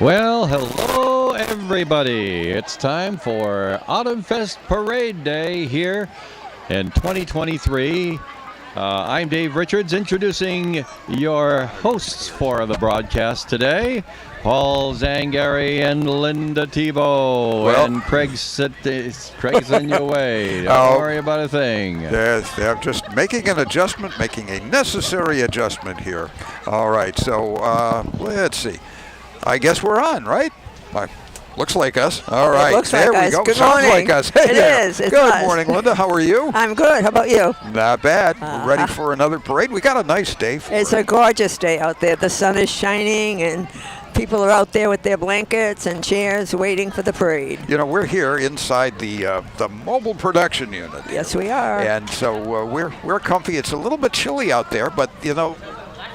Well, hello everybody. It's time for Autumn Fest Parade Day here in 2023. I'm Dave Richards, introducing your hosts for the broadcast today. Paul Zangari and Linda Tebow. And Craig's on your way. Don't worry about a thing. They're just making an adjustment, making a necessary adjustment here. All right, so let's see. I guess we're on, right? Looks like us. All right. It looks there like we us. go. Good Sounds morning. like us. It is. It's Good us. morning, Linda. How are you? I'm good. How about you? Not bad. We're ready for another parade. We got a nice day for It's it. a gorgeous day out there. The sun is shining, and people are out there with their blankets and chairs waiting for the parade. You know, we're here inside the mobile production unit. Yes, we are. And so we're comfy. It's a little bit chilly out there, but you know,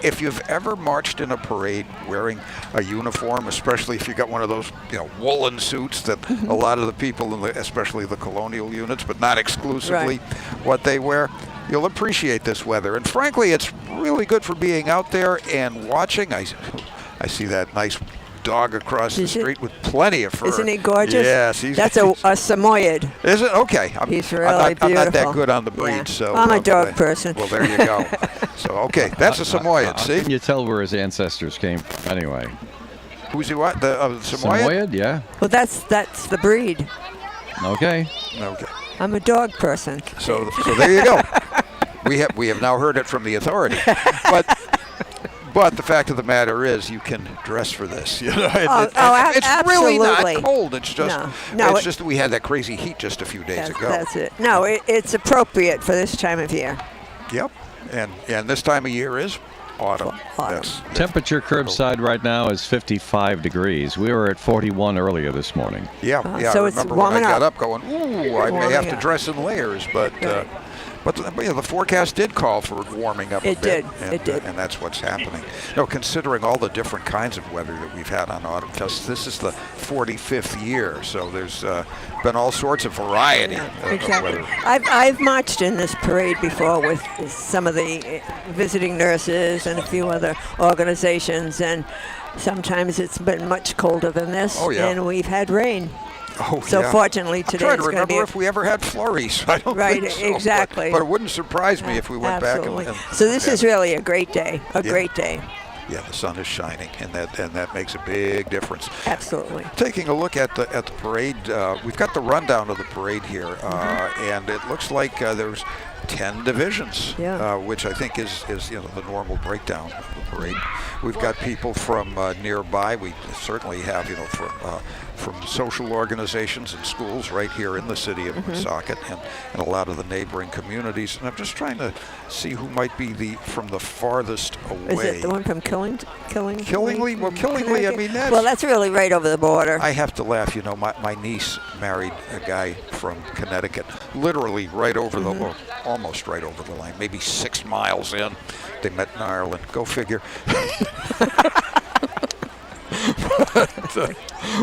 if you've ever marched in a parade wearing a uniform, especially if you got one of those, woolen suits that a lot of the people, especially the colonial units, but not exclusively what they wear, you'll appreciate this weather. And frankly, it's really good for being out there and watching. I see that nice dog across the street with plenty of fur. Isn't he gorgeous? Yes. That's a Samoyed. Is it? Okay. He's really I'm beautiful. not that good on the breed, so. I'm a dog person. Well, there you go. So, okay, that's a Samoyed, see? How can you tell where his ancestors came from anyway? Who's he what? The Samoyed? Samoyed, yeah. Well, that's the breed. Okay. Okay. I'm a dog person. So there you go. We have now heard it from the authority. But the fact of the matter is, you can dress for this. It's really not absolutely. cold. It's just, No, just we had that crazy heat just a few days ago. That's it. No, it's appropriate for this time of year. Yep, and this time of year is autumn. Yes. Temperature curbside right now is 55 degrees. We were at 41 earlier this morning. Yeah. So I it's remember when I warming got up. up going, ooh, I may have to dress in layers, but. But the forecast did call for warming up a bit. It did. And that's what's happening. Considering all the different kinds of weather that we've had on Autumn Fest, this is the 45th year, so there's been all sorts of variety of weather. I've marched in this parade before with some of the visiting nurses and a few other organizations, and sometimes it's been much colder than this, and we've had rain. So fortunately today I'm trying to it's going to be remember if we ever had flurries. I don't think so. Exactly. But it wouldn't surprise me if we went back and so this is really a great day. Great day. Yeah, the sun is shining, and that makes a big difference. Absolutely. Taking a look at the parade, we've got the rundown of the parade here, and it looks like there's 10 divisions, which I think is the normal breakdown of the parade. We've got people from nearby. We certainly have from social organizations and schools right here in the city of Woonsocket, and a lot of the neighboring communities. And I'm just trying to see who might be from the farthest away. Is it the one from Killingly? Well, Killingly, I mean, that's really right over the border. I have to laugh. My niece married a guy from Connecticut, literally right over almost right over the line, maybe 6 miles in. They met in Ireland. Go figure.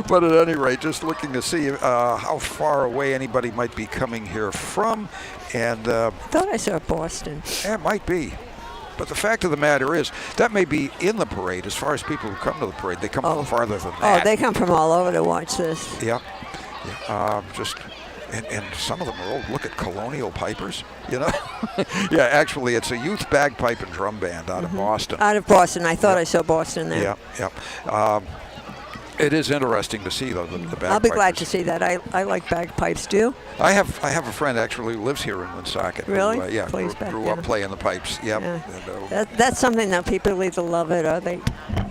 But at any rate, just looking to see how far away anybody might be coming here from. And thought I saw Boston. Yeah, it might be. But the fact of the matter is, that may be in the parade. As far as people who come to the parade, they come from farther than that. Oh, they come from all over to watch this. Yeah. And some of them are old. Look at colonial pipers, Yeah, actually, it's a youth bagpipe and drum band out of Boston. Out of Boston. I thought I saw Boston there. Yeah. It is interesting to see, though, the bagpipers. I'll be glad to see that. I like bagpipes, too. I have a friend, actually, who lives here in Woonsocket. Really? Who grew up playing the pipes. Yep. Yeah. That's something that people either love it or they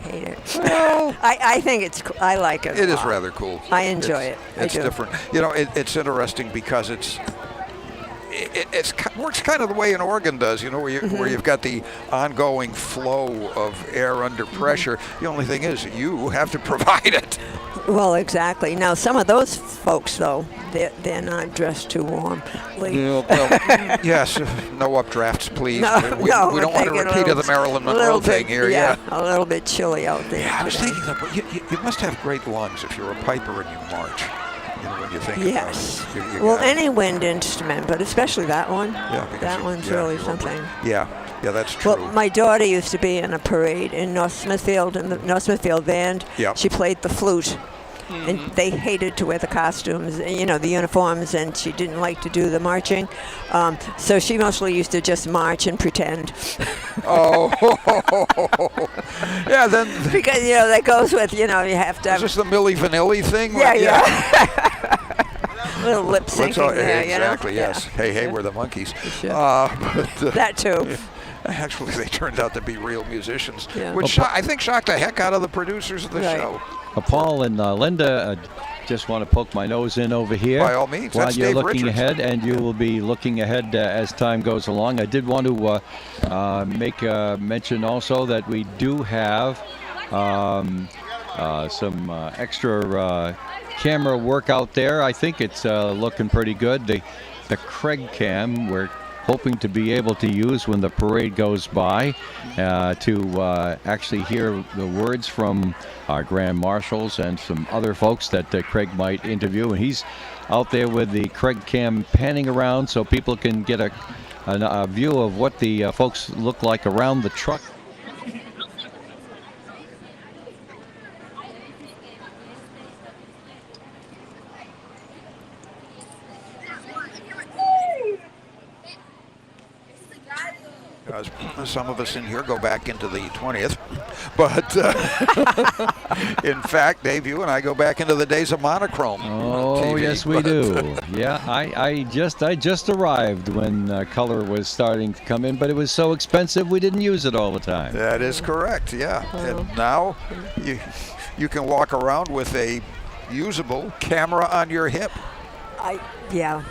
hate it. Well, I think it's cool. I like it. It is rather cool. I enjoy it. It's different. It's interesting because it works kind of the way an organ does, where you've got the ongoing flow of air under pressure. The only thing is, you have to provide it. Well, exactly. Now, some of those folks, though, they're not dressed too warmly. Yes, no updrafts, please. We No, don't want to repeat of the Marilyn Monroe thing here. Yeah, a little bit chilly out there. Yeah, I was thinking that, you must have great lungs if you're a piper and you march. When you think about it. Well, any wind instrument, but especially that one. Yeah, that one's really something. Yeah. Yeah, that's true. Well, my daughter used to be in a parade in North Smithfield, in the North Smithfield band. Yep. She played the flute. And they hated to wear the costumes, you know, the uniforms, and she didn't like to do the marching. So she mostly used to just march and pretend. Oh, yeah. Then because, you know, that goes with, you know, you have to have. Is this the Milli Vanilli thing? Yeah, yeah. Little lip syncing there, exactly, you know? yes. Yeah. Hey, we're the monkeys. Sure. That too. Yeah. Actually, they turned out to be real musicians, Yeah. which I think shocked the heck out of the producers of the show. Paul and Linda, just want to poke my nose in over here. By all means. While That's you're Dave looking Richards. ahead, and you will be looking ahead as time goes along. I did want to make mention also that we do have some extra camera work out there. I think it's looking pretty good. The Craig cam we're hoping to be able to use when the parade goes by to actually hear the words from our grand marshals and some other folks that Craig might interview. And he's out there with the Craig cam panning around so people can get a view of what the folks look like around the truck. Some of us in here go back into the 20th, but in fact, Dave, you and I go back into the days of monochrome. Oh, TV, yes, we do. Yeah, I just arrived when color was starting to come in, but it was so expensive we didn't use it all the time. That is correct. Yeah, and now you can walk around with a usable camera on your hip. Yeah.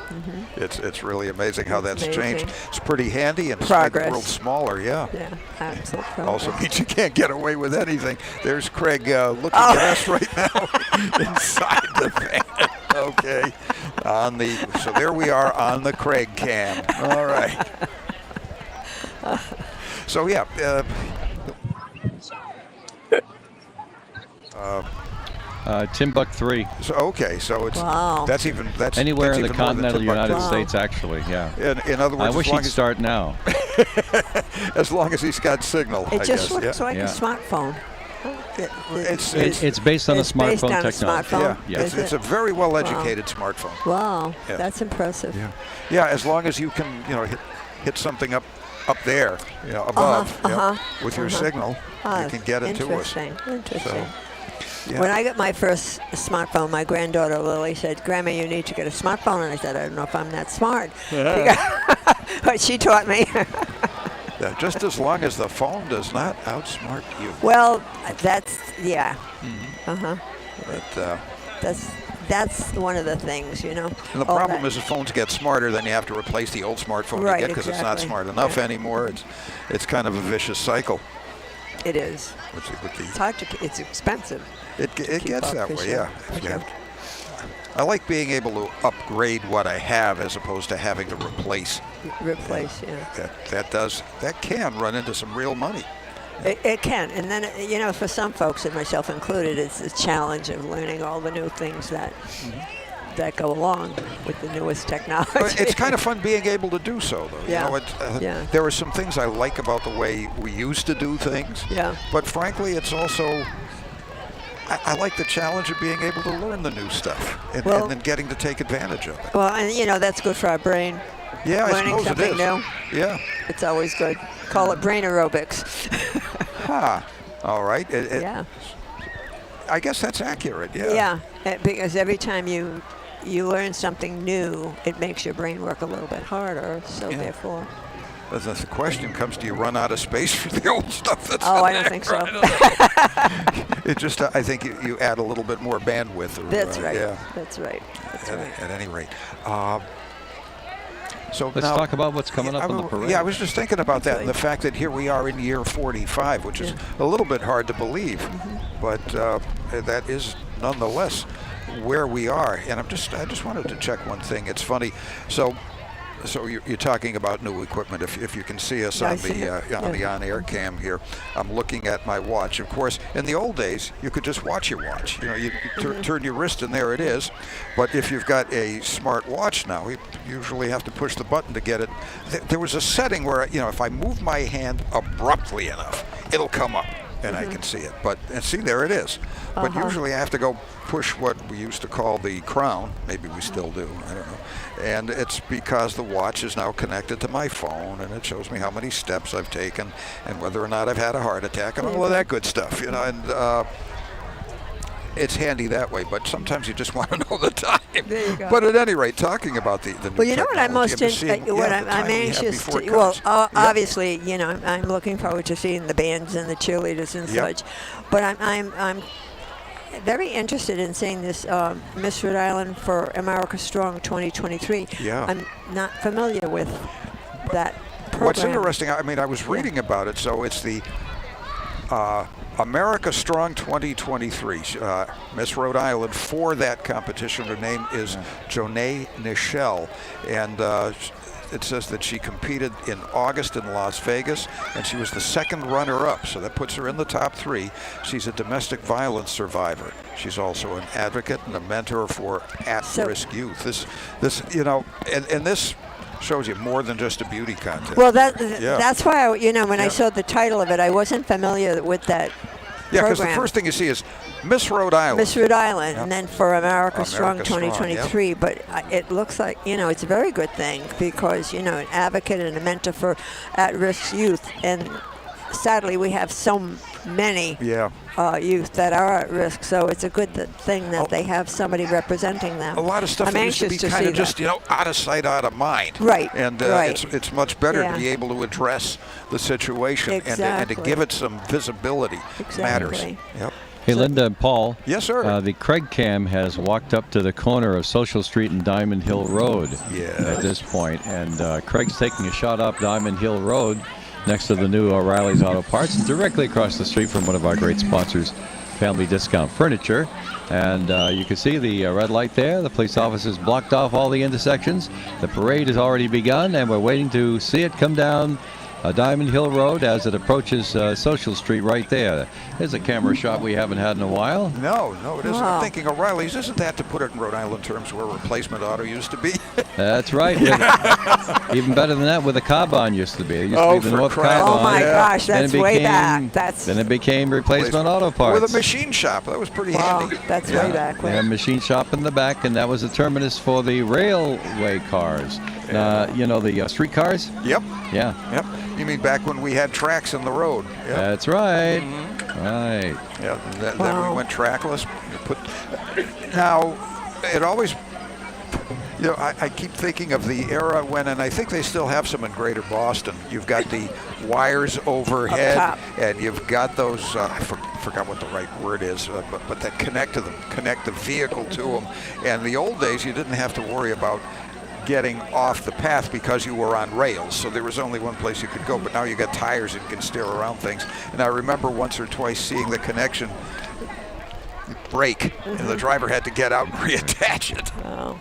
Mm-hmm. It's really amazing how that's amazing. changed. It's pretty handy and it's made the world smaller. Yeah. Yeah, absolute progress. Also means you can't get away with anything. There's Craig looking at us right now inside the van. Okay. So there we are on the Craig cam. All right. So yeah. Timbuk 3. So okay, so it's that's anywhere that's in the even more than continental Timbuktu. United States, actually. Yeah. In other words, I wish he'd start now. as long as he's got signal. It I just guess. looks like a smartphone. It's based on a smartphone technology. Yeah, it's a very well-educated smartphone. Wow, Yeah. that's impressive. Yeah, as long as you can, hit something up there, above, with your signal, you can get it to us. Interesting. So, yeah. When I got my first smartphone, my granddaughter Lily said, "Grandma, you need to get a smartphone." And I said, "I don't know if I'm that smart." But she taught me. Yeah, just as long as the phone does not outsmart you. Well, that's that's one of the things, And the problem is, if phones get smarter, then you have to replace the old smartphone you get because it's not smart enough anymore. It's kind of a vicious cycle. It is. It's hard to. It's expensive. It gets that way, sure. yeah. I like being able to upgrade what I have as opposed to having to replace. Yeah. That can run into some real money. It can, and then for some folks, and myself included, it's the challenge of learning all the new things that go along with the newest technology. It's kind of fun being able to do so, though. Yeah. There are some things I like about the way we used to do things. Yeah. But frankly, it's also I like the challenge of being able to learn the new stuff and then getting to take advantage of it. Well, and that's good for our brain. Yeah, learning I suppose something it is. new. Yeah. It's always good. Call it brain aerobics. All right. Yeah. I guess that's accurate. Yeah. Yeah, because every time you learn something new, it makes your brain work a little bit harder. So therefore. As the question comes, do you run out of space for the old stuff that's I don't think so. It just, I think you add a little bit more bandwidth. That's right. Yeah. That's right. At any rate. So let's talk about what's coming up on the parade. Yeah, I was just thinking about that and the fact that here we are in year 45, which is a little bit hard to believe, but that is nonetheless where we are. And I just wanted to check one thing. It's funny. So So you're talking about new equipment. If you can see us on the on-air cam here, I'm looking at my watch. Of course, in the old days, you could just watch your watch. You turn your wrist and there it is. But if you've got a smart watch now, you usually have to push the button to get it. There was a setting where, if I move my hand abruptly enough, it'll come up and I can see it. And see, there it is. But usually I have to go push what we used to call the crown. Maybe we still do. I don't know. And it's because the watch is now connected to my phone, and it shows me how many steps I've taken and whether or not I've had a heart attack and all of that good stuff, and it's handy that way, but sometimes you just want to know the time. There you go. But at any rate, talking about the new well, you know what I'm most I'm anxious to. Well, obviously, I'm looking forward to seeing the bands and the cheerleaders and such. But I'm very interested in seeing this Miss Rhode Island for America Strong 2023. Yeah. I'm not familiar with that program. What's interesting, I was reading about it, so it's the America Strong 2023. Miss Rhode Island for that competition. Her name is Jonae Nichelle, and it says that she competed in August in Las Vegas, and she was the second runner-up, so that puts her in the top 3. She's a domestic violence survivor. She's also an advocate and a mentor for at-risk youth. This, and this shows you more than just a beauty contest. Well, that's why when I saw the title of it, I wasn't familiar with that. Yeah, because the first thing you see is Miss Rhode Island. Miss Rhode Island, and then for America Strong 2023. But it looks like, it's a very good thing because, an advocate and a mentor for at-risk youth. And sadly, we have so many youth that are at risk. So it's a good thing that they have somebody representing them. A lot of stuff that used to be kind of just, out of sight, out of mind. Right. And it's much better to be able to address the situation and to give it some visibility. Matters. Yep. Hey, Linda and Paul. Yes, sir. The Craig Cam has walked up to the corner of Social Street and Diamond Hill Road at this point. And Craig's taking a shot up Diamond Hill Road next to the new O'Reilly's Auto Parts, and directly across the street from one of our great sponsors, Family Discount Furniture. And you can see the red light there. The police officers blocked off all the intersections. The parade has already begun, and we're waiting to see it come down Diamond Hill Road as it approaches Social Street right there. There's a camera shot we haven't had in a while. No, it isn't. I'm thinking O'Reilly's. Isn't that, to put it in Rhode Island terms, where replacement auto used to be? That's right. Even better than that, where the Carbon used to be. It used to be the North Carbon. Oh my gosh, that's way back. Then it became replacement auto parts. With a machine shop. That was pretty handy. That's way back. Yeah, machine shop in the back, and that was the terminus for the railway cars. The street cars? Yep. Yeah. Yep. You mean back when we had tracks in the road? Yep. That's right. Right. Yeah. Then we went trackless. Now, it always. I keep thinking of the era when, and I think they still have some in Greater Boston. You've got the wires overhead, and you've got those. I forgot what the right word is, but that connect the vehicle to them. And the old days, you didn't have to worry about getting off the path because you were on rails, so there was only one place you could go. But now you got tires and can steer around things. And I remember once or twice seeing the connection break, and the driver had to get out and reattach it. Oh.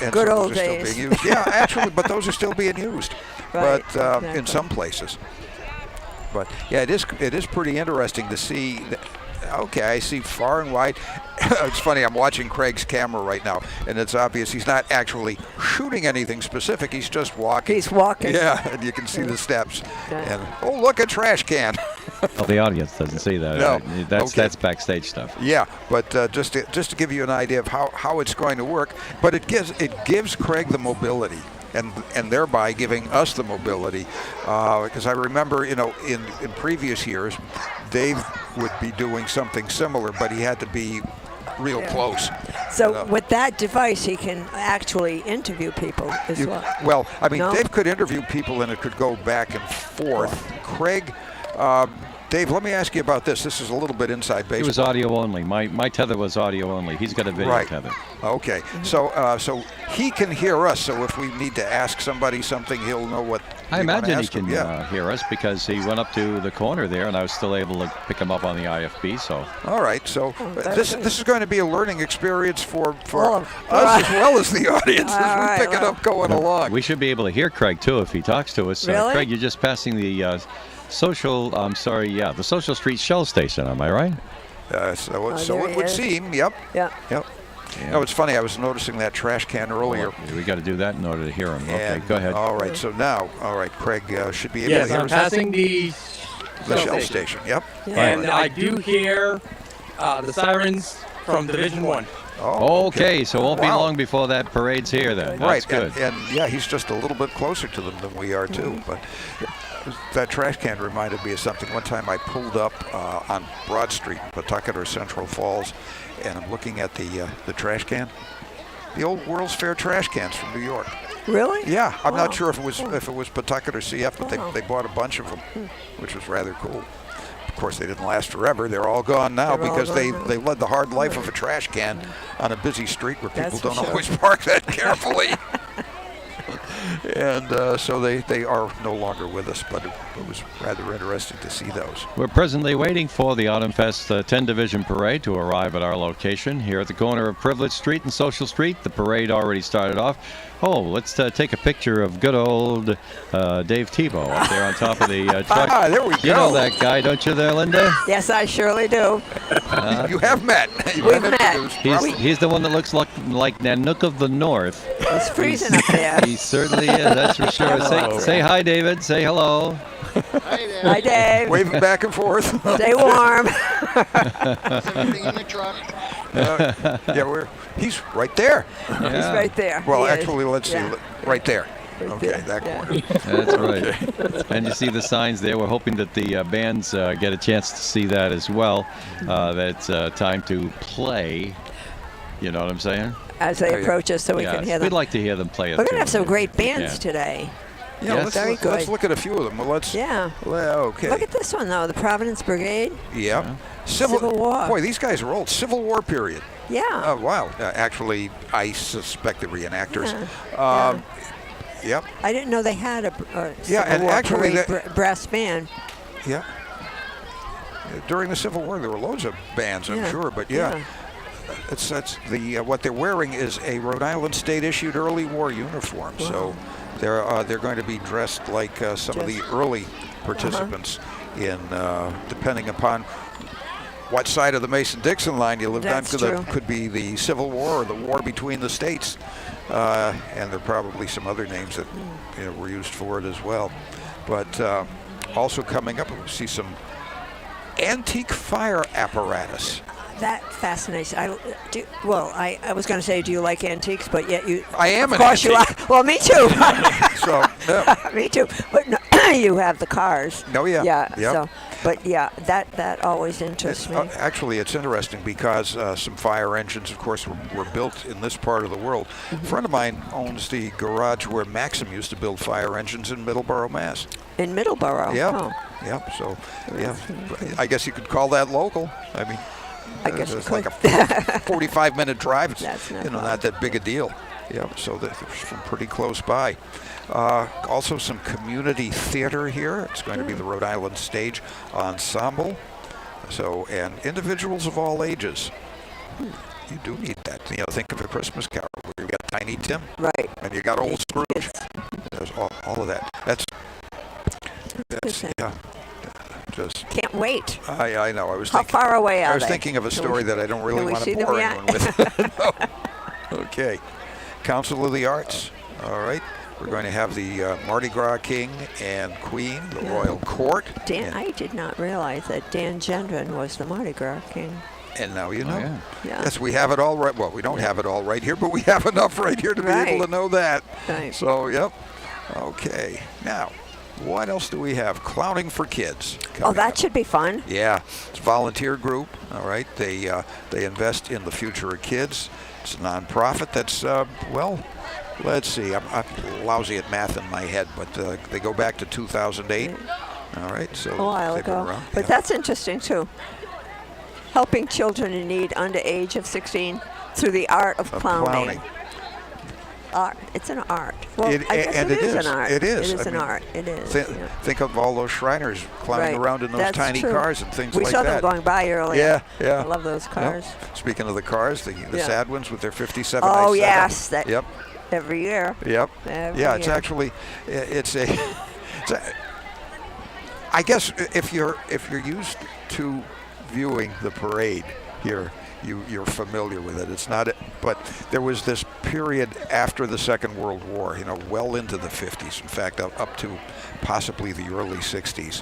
And good so old those are days. still being used. Yeah, actually, but those are still being used. Right, but in some places. But yeah, it is pretty interesting to see. Okay, I see far and wide. It's funny, I'm watching Craig's camera right now, and it's obvious he's not actually shooting anything specific. He's just walking. He's walking. Yeah, and you can see the steps. And look, a trash can. Well, the audience doesn't see that. No. That's backstage stuff. Yeah, but just to give you an idea of how it's going to work, but it gives Craig the mobility. And thereby giving us the mobility, because I remember, in previous years, Dave would be doing something similar, but he had to be real close. So with that device, he can actually interview people as well. Well, Dave could interview people, and it could go back and forth. Craig, Dave, let me ask you about this. This is a little bit inside baseball. It was audio only. My tether was audio only. He's got a video tether. Okay. So he can hear us. So if we need to ask somebody something, he'll know what. I imagine he can hear us because he went up to the corner there, and I was still able to pick him up on the IFB. So. All right. So this is going to be a learning experience for us as well as the audience as we pick it up going along. We should be able to hear Craig too if he talks to us. Really? Craig, you're just passing the the Social Street Shell Station. Am I right? So it would seem. Yep. Yep. Yeah. No, it's funny. I was noticing that trash can earlier. We got to do that in order to hear him. Okay, go ahead. All right. So now, Craig should be able to hear us. Passing the Shell Station. Yep. And I do hear the sirens from Division 1. Oh, okay, so it won't be long before that parade's here then. That's good. And he's just a little bit closer to them than we are too. But that trash can reminded me of something. One time I pulled up on Broad Street, Pawtucket or Central Falls, and I'm looking at the trash can. The old World's Fair trash cans from New York. Really? Yeah, I'm not sure if it was Pawtucket or CF, but they bought a bunch of them, which was rather cool. Of course, they didn't last forever. They're all gone now because they led the hard life of a trash can on a busy street where people don't always park that carefully. And so they are no longer with us, but it was rather interesting to see those. We're presently waiting for the Autumn Fest 10 Division Parade to arrive at our location here at the corner of Privilege Street and Social Street. The parade already started off. Oh, let's take a picture of good old Dave Tebow up there on top of the truck. There we go. You know that guy, don't you there, Linda? Yes, I surely do. You have met. We've met. He's the one that looks like Nanook of the North. It's freezing up there. He certainly is, that's for sure. Say hi, David. Say hello. Hi there. Hi, Dave. Waving back and forth. Stay warm. Is everything in the truck? He's right there. He's right there. Well, He is. actually, let's see. Right there. Okay, that corner. That's right. And you see the signs there. We're hoping that the bands get a chance to see that as well. That it's time to play. You know what I'm saying? As they approach us so we can hear them. We'd like to hear them play it. We're going to have some great bands today. Yeah, Yes. let's look at a few of them. Okay. Look at this one, though. The Providence Brigade. Yeah. Civil War. Boy, these guys are old. Civil War period. Yeah. Oh, wow. Actually, I suspect the reenactors. Yep. I didn't know they had a Civil War actually parade brass band. Yeah. During the Civil War, there were loads of bands, I'm sure. But that's what they're wearing is a Rhode Island State issued early war uniform. Wow. So they're going to be dressed like some of the early participants in depending upon what side of the Mason-Dixon line you lived on. Could be the Civil War or the war between the states, and there are probably some other names that were used for it as well. But also coming up, we'll see some antique fire apparatus. That fascinates. I was going to say, do you like antiques? But yet you. I am an antique. Of course you are. Well, me too. So, yeah. Me too. But no, you have the cars. Oh yeah. Yeah. Yep. So, but yeah, that always interests me. Actually, it's interesting because some fire engines, of course, were built in this part of the world. A friend of mine owns the garage where Maxim used to build fire engines in Middleborough, Mass. In Middleborough. Yeah. Oh. Yep. So, I guess you could call that local. I mean. I guess it's like a 45-minute drive. It's, That's not that big a deal. Yeah, so they're from pretty close by. Also some community theater here. It's going to be the Rhode Island Stage Ensemble. So, and individuals of all ages. You do need that. Think of a Christmas Carol where you got Tiny Tim. Right. And you got Old Scrooge. There's all of that. That's yeah. Just can't wait. I know. How far away are they? I was thinking of a story that I don't really want to bore anyone with. No. Okay. Council of the Arts. All right. We're going to have the Mardi Gras King and Queen, the Royal Court. I did not realize that Dan Gendron was the Mardi Gras King. And now you know. Oh, yeah. Yes, we have it all right. Well, we don't have it all right here, but we have enough right here to be able to know that. Right. So, yep. Okay. Now, what else do we have? Clowning for Kids. Oh, that should be fun. Yeah, it's a volunteer group. All right, they invest in the future of kids. It's a nonprofit that's let's see. I'm lousy at math in my head, but they go back to 2008. All right, so a while they've been ago. around. But that's interesting too. Helping children in need under age of 16 through the art of clowning. Art. It's an art. Well, I guess and it is an art. It is. It is an art. It is. Think of all those Shriners clowning around in those That's tiny true. cars and things we like saw that. them going by earlier. Yeah. I love those cars. Yep. Speaking of the cars, the sad ones with their 57. Oh, I-7. yes. Yep. Every year. Yep. Every Yeah, it's year. actually, I guess if you're used to viewing the parade here, you're familiar with it. It's not, but there was this period after the Second World War, well into the 50s, in fact, up to possibly the early 60s,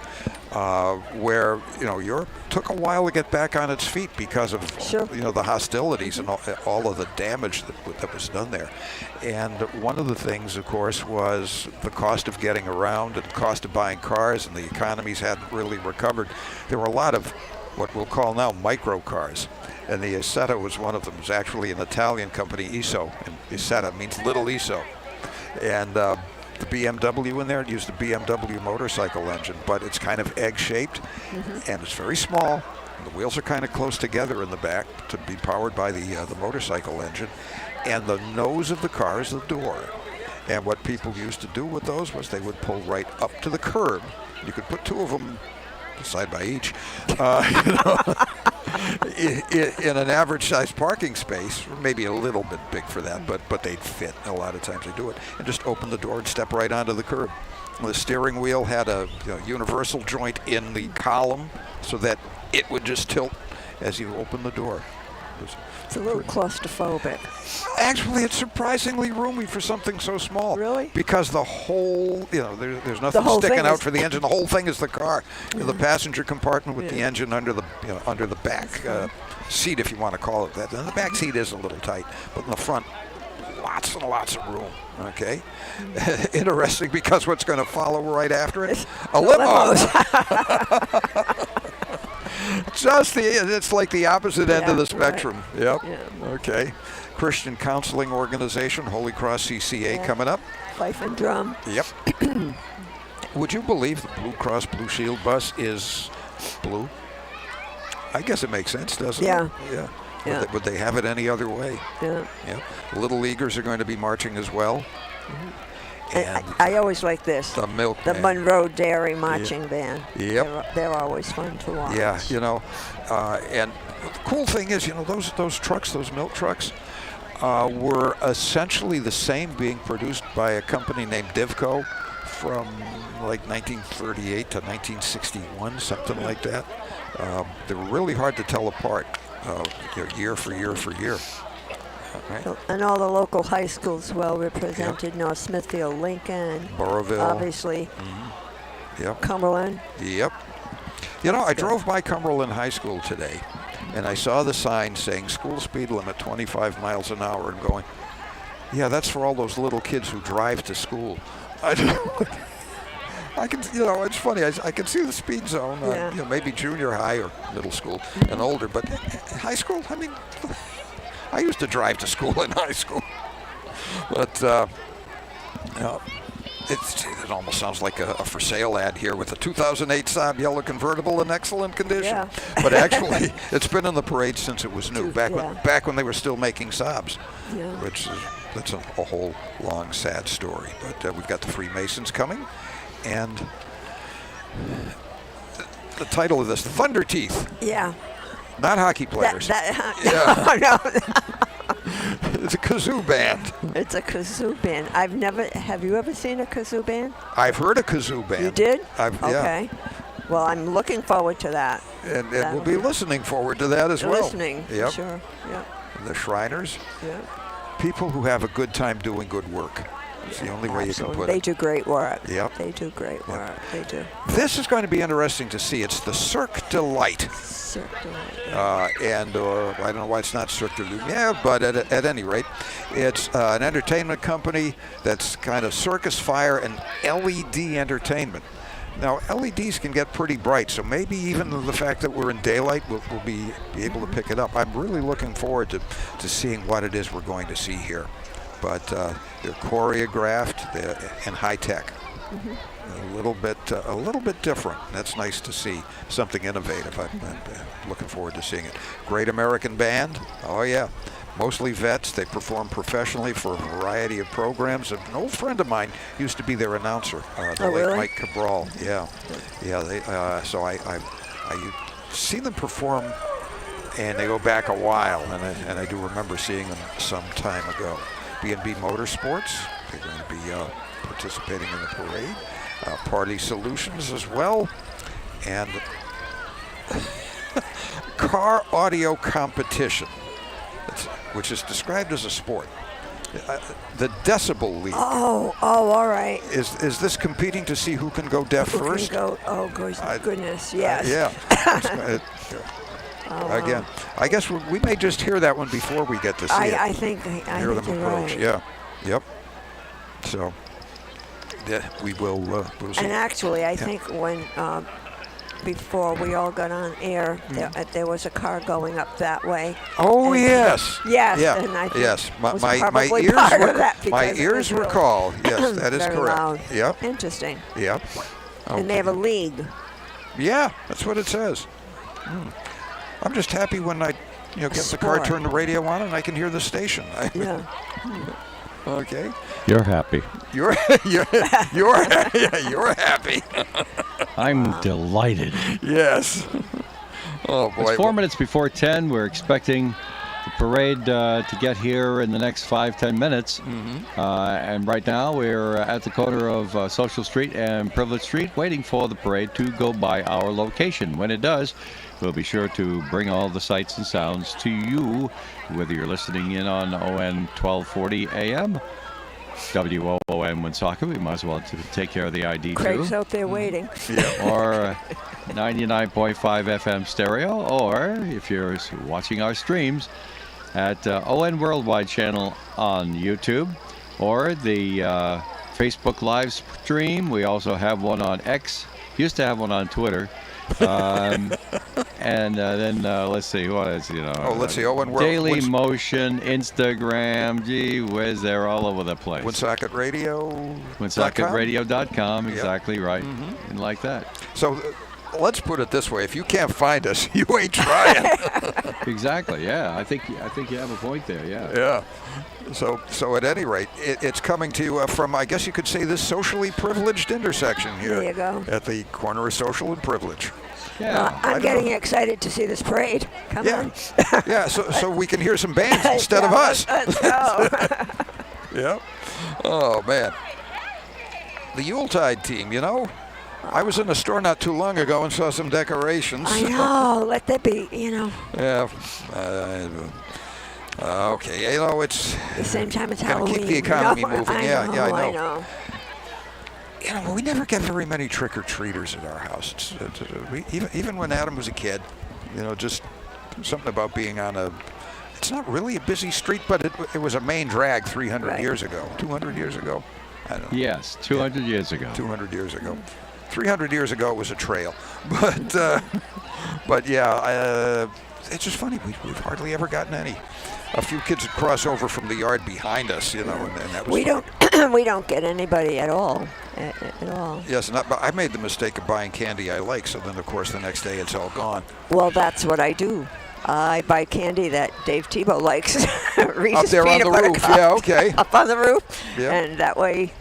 where, Europe took a while to get back on its feet because of, the hostilities and all of the damage that was done there. And one of the things, of course, was the cost of getting around and the cost of buying cars, and the economies hadn't really recovered. There were a lot of what we'll call now micro cars. And the Isetta was one of them. It was actually an Italian company, ISO. And Isetta means little ISO. And the BMW in there, it used a BMW motorcycle engine, but it's kind of egg-shaped, and it's very small. The wheels are kind of close together in the back to be powered by the motorcycle engine. And the nose of the car is the door. And what people used to do with those was they would pull right up to the curb. You could put two of them side by each, in an average-sized parking space, maybe a little bit big for that, but they'd fit. A lot of times they do it, and just open the door and step right onto the curb. The steering wheel had a universal joint in the column, so that it would just tilt as you open the door. It's a little claustrophobic. Actually, it's surprisingly roomy for something so small. Really? Because the whole, there's nothing sticking out for the engine. The whole thing is the car. The passenger compartment with the engine under the back seat, if you want to call it that. And the back seat is a little tight, but in the front, lots and lots of room. Okay. Interesting, because what's going to follow right after it? A limo. It's like the opposite end of the spectrum. Right. Yep. Yeah. Okay. Christian counseling organization, Holy Cross CCA, coming up. Fife and drum. Yep. Would you believe the Blue Cross Blue Shield bus is blue? I guess it makes sense, doesn't it? Yeah. Would they have it any other way? Yeah. Little Leaguers are going to be marching as well. And I always like this. The milk. The Monroe Dairy Marching Band. Yep. They're always fun to watch. Yeah, and the cool thing is, those trucks, those milk trucks, were essentially the same, being produced by a company named Divco from like 1938 to 1961, something like that. They were really hard to tell apart, year for year for year. Right. And all the local high schools well represented. North Smithfield, Lincoln, Burrowville, obviously. Yep. Cumberland. Yep. I drove by Cumberland High School today, and I saw the sign saying school speed limit 25 miles an hour, and going, yeah, that's for all those little kids who drive to school. I can, it's funny. I can see the speed zone, maybe junior high or middle school and older, but high school, I mean, I used to drive to school in high school, but it almost sounds like a for sale ad here with a 2008 Saab yellow convertible in excellent condition. Yeah. But actually, it's been in the parade since it was new, back when they were still making Saabs, that's a whole long sad story. But we've got the Freemasons coming, and the title of this, Thunder Teeth. Yeah. Not hockey players. No. It's a kazoo band. It's a kazoo band. Have you ever seen a kazoo band? I've heard a kazoo band. You did? Okay. Well, I'm looking forward to that. And we'll be listening forward to that as well. Listening, yep. Sure. Yep. The Shriners. Yep. People who have a good time doing good work. It's the only way you can put it. They do great work. Yep. They do great work. They do. This is going to be interesting to see. It's the Cirque de Light. Cirque de Light. I don't know why it's not Cirque de Lumière, but at any rate, it's an entertainment company that's kind of circus fire and LED entertainment. Now, LEDs can get pretty bright, so maybe even the fact that we're in daylight, we'll be able to pick it up. I'm really looking forward to seeing what it is we're going to see here. But they're choreographed and high-tech. A little bit different. That's nice to see. Something innovative. I'm looking forward to seeing it. Great American Band. Oh yeah, mostly vets. They perform professionally for a variety of programs. An old friend of mine used to be their announcer, the late really? Mike Cabral. Yeah. They, so I see them perform, and they go back a while, and I do remember seeing them some time ago. B&B Motorsports. They're going to be participating in the parade. Party Solutions as well, and car audio competition, which is described as a sport. The Decibel League. Oh, all right. Is this competing to see who can go deaf first? Goodness, yes. Yeah. Again, I guess we may just hear that one before we get to see it. I think hear them approach. Right. Yeah. Yep. So. Yeah, we will. We'll see. And actually, I think when before we all got on air, there was a car going up that way. Oh and yes. Yes. Yeah. And I think yes. My ears recall. Yes, that is correct. Loud. Yep. Interesting. Yep. Okay. And they have a league. Yeah, that's what it says. I'm just happy when I, get the car, turn the radio on, and I can hear the station. Yeah. Okay. You're happy. You're happy. I'm delighted. Yes. Oh boy. It's 4 minutes before 10. We're expecting the parade to get here in the next 5-10 minutes. And right now we're at the corner of Social Street and Privilege Street, waiting for the parade to go by our location. When it does, we'll be sure to bring all the sights and sounds to you, whether you're listening in on ON 1240 AM, WOON Woonsocket. We might as well take care of the ID too. Craig's out there waiting. Yeah. Or 99.5 FM stereo, or if you're watching our streams at ON Worldwide channel on YouTube, or the Facebook live stream. We also have one on X. Used to have one on Twitter. And then let's see, what is, let's see, ON World. Daily Motion, Instagram, gee whiz, they're all over the place. Woonsocket Radio. Woonsocketradio.com, exactly right. And like that. So let's put it this way, if you can't find us, you ain't trying. Exactly, yeah. I think you have a point there, yeah. Yeah. So at any rate, it's coming to you from, I guess you could say, this socially privileged intersection here. There you go. At the corner of social and privilege. Yeah. I'm getting excited to see this parade. Come on. Yeah, so we can hear some bands instead of us. Let's go. Yeah. Oh, man. The Yuletide team, I was in a store not too long ago and saw some decorations. I know. Let that be, Yeah. Okay, it's the same time as gotta Halloween. keep the economy moving. I know. We never get very many trick-or-treaters at our house. Even when Adam was a kid, just something about being on it's not really a busy street, but it was a main drag 300 years ago, 200 years ago. I don't know. Yes, 200 years ago. 200 years ago. 300 years ago it was a trail. But yeah, it's just funny. We've hardly ever gotten any. A few kids would cross over from the yard behind us, and that was We don't get anybody at all. At all. Yes, but I made the mistake of buying candy I like, so then of course the next day it's all gone. Well, that's what I do. I buy candy that Dave Tebow likes. Reese's up there on the roof, yeah, okay. Up on the roof, yeah. And that way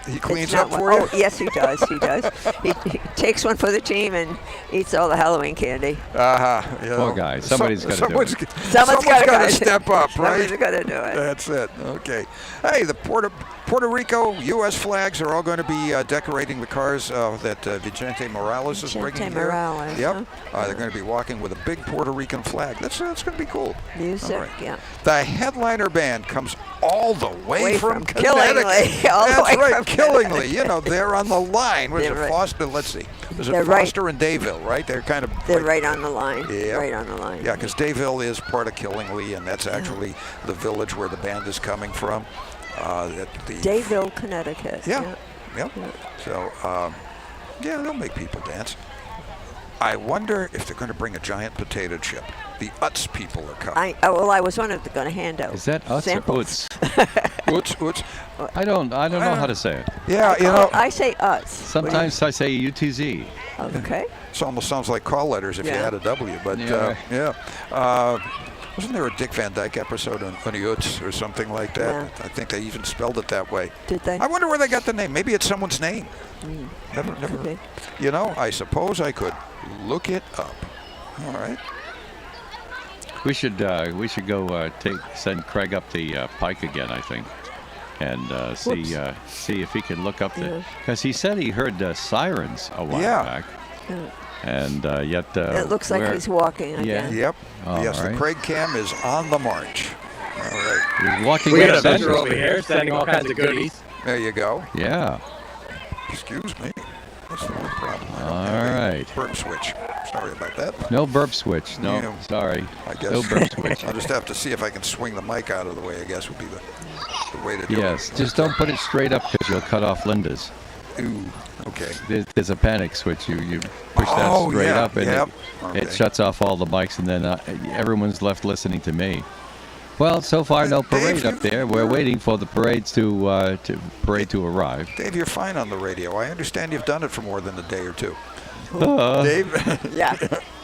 he cleans up for you? Oh, yes, he does. He does. He takes one for the team and eats all the Halloween candy. Poor guy. Somebody's got to do it. Someone's got to step up, right? Somebody's got to do it. That's it. Okay. Hey, the Puerto Rico U.S. flags are all going to be decorating the cars that Vicente Morales is bringing here. Morales, yep. They're going to be walking with a big Puerto Rican flag. That's going to be cool. Music, right. yeah. The headliner band comes all the way from Connecticut. That's right, Killingly. They're on the line. Was it right. Foster? Let's see. Was it They're Foster right. and Dayville, right? They're kind of... They're right on the line. Yeah. Right on the line. Yeah, because Dayville is part of Killingly, and that's actually the village where the band is coming from. Dayville, Connecticut. Yeah. So, they'll make people dance. I wonder if they're going to bring a giant potato chip. The Utz people are coming. I was one of them going to hand out Is that Utz samples. or Utz? Oots. I don't know how to say it. Yeah, you know. I say us. Sometimes I say UTZ. Okay. It almost sounds like call letters if you had a W, but Yeah. Wasn't there a Dick Van Dyke episode on Utz or something like that? Yeah. I think they even spelled it that way. Did they? I wonder where they got the name. Maybe it's someone's name. Never. Could be. You know, I suppose I could look it up. All right. We should go send Craig up the pike again, I think, and see if he can look up because he said he heard sirens a while back. Yeah. And yet It looks like he's walking again. Yep. All yes, right. the Craig Cam is on the march. All right. He's walking. We got a up vendor Central. over here sending all kinds of goodies. There you go. Yeah. Excuse me. That's not a problem. All right. Burp switch. Sorry about that. No burp switch. No, Yeah. sorry. I guess. No burp switch. I'll just have to see if I can swing the mic out of the way, I guess would be the way to do it. Yes. Just don't put it straight up because you'll cut off Linda's. Ooh, okay. There's a panic switch. You push that straight up and it shuts off all the mics, and then everyone's left listening to me. Well, so far no parade up there. We're waiting for the parades to arrive. Dave, you're fine on the radio. I understand you've done it for more than a day or two. Dave? Yeah.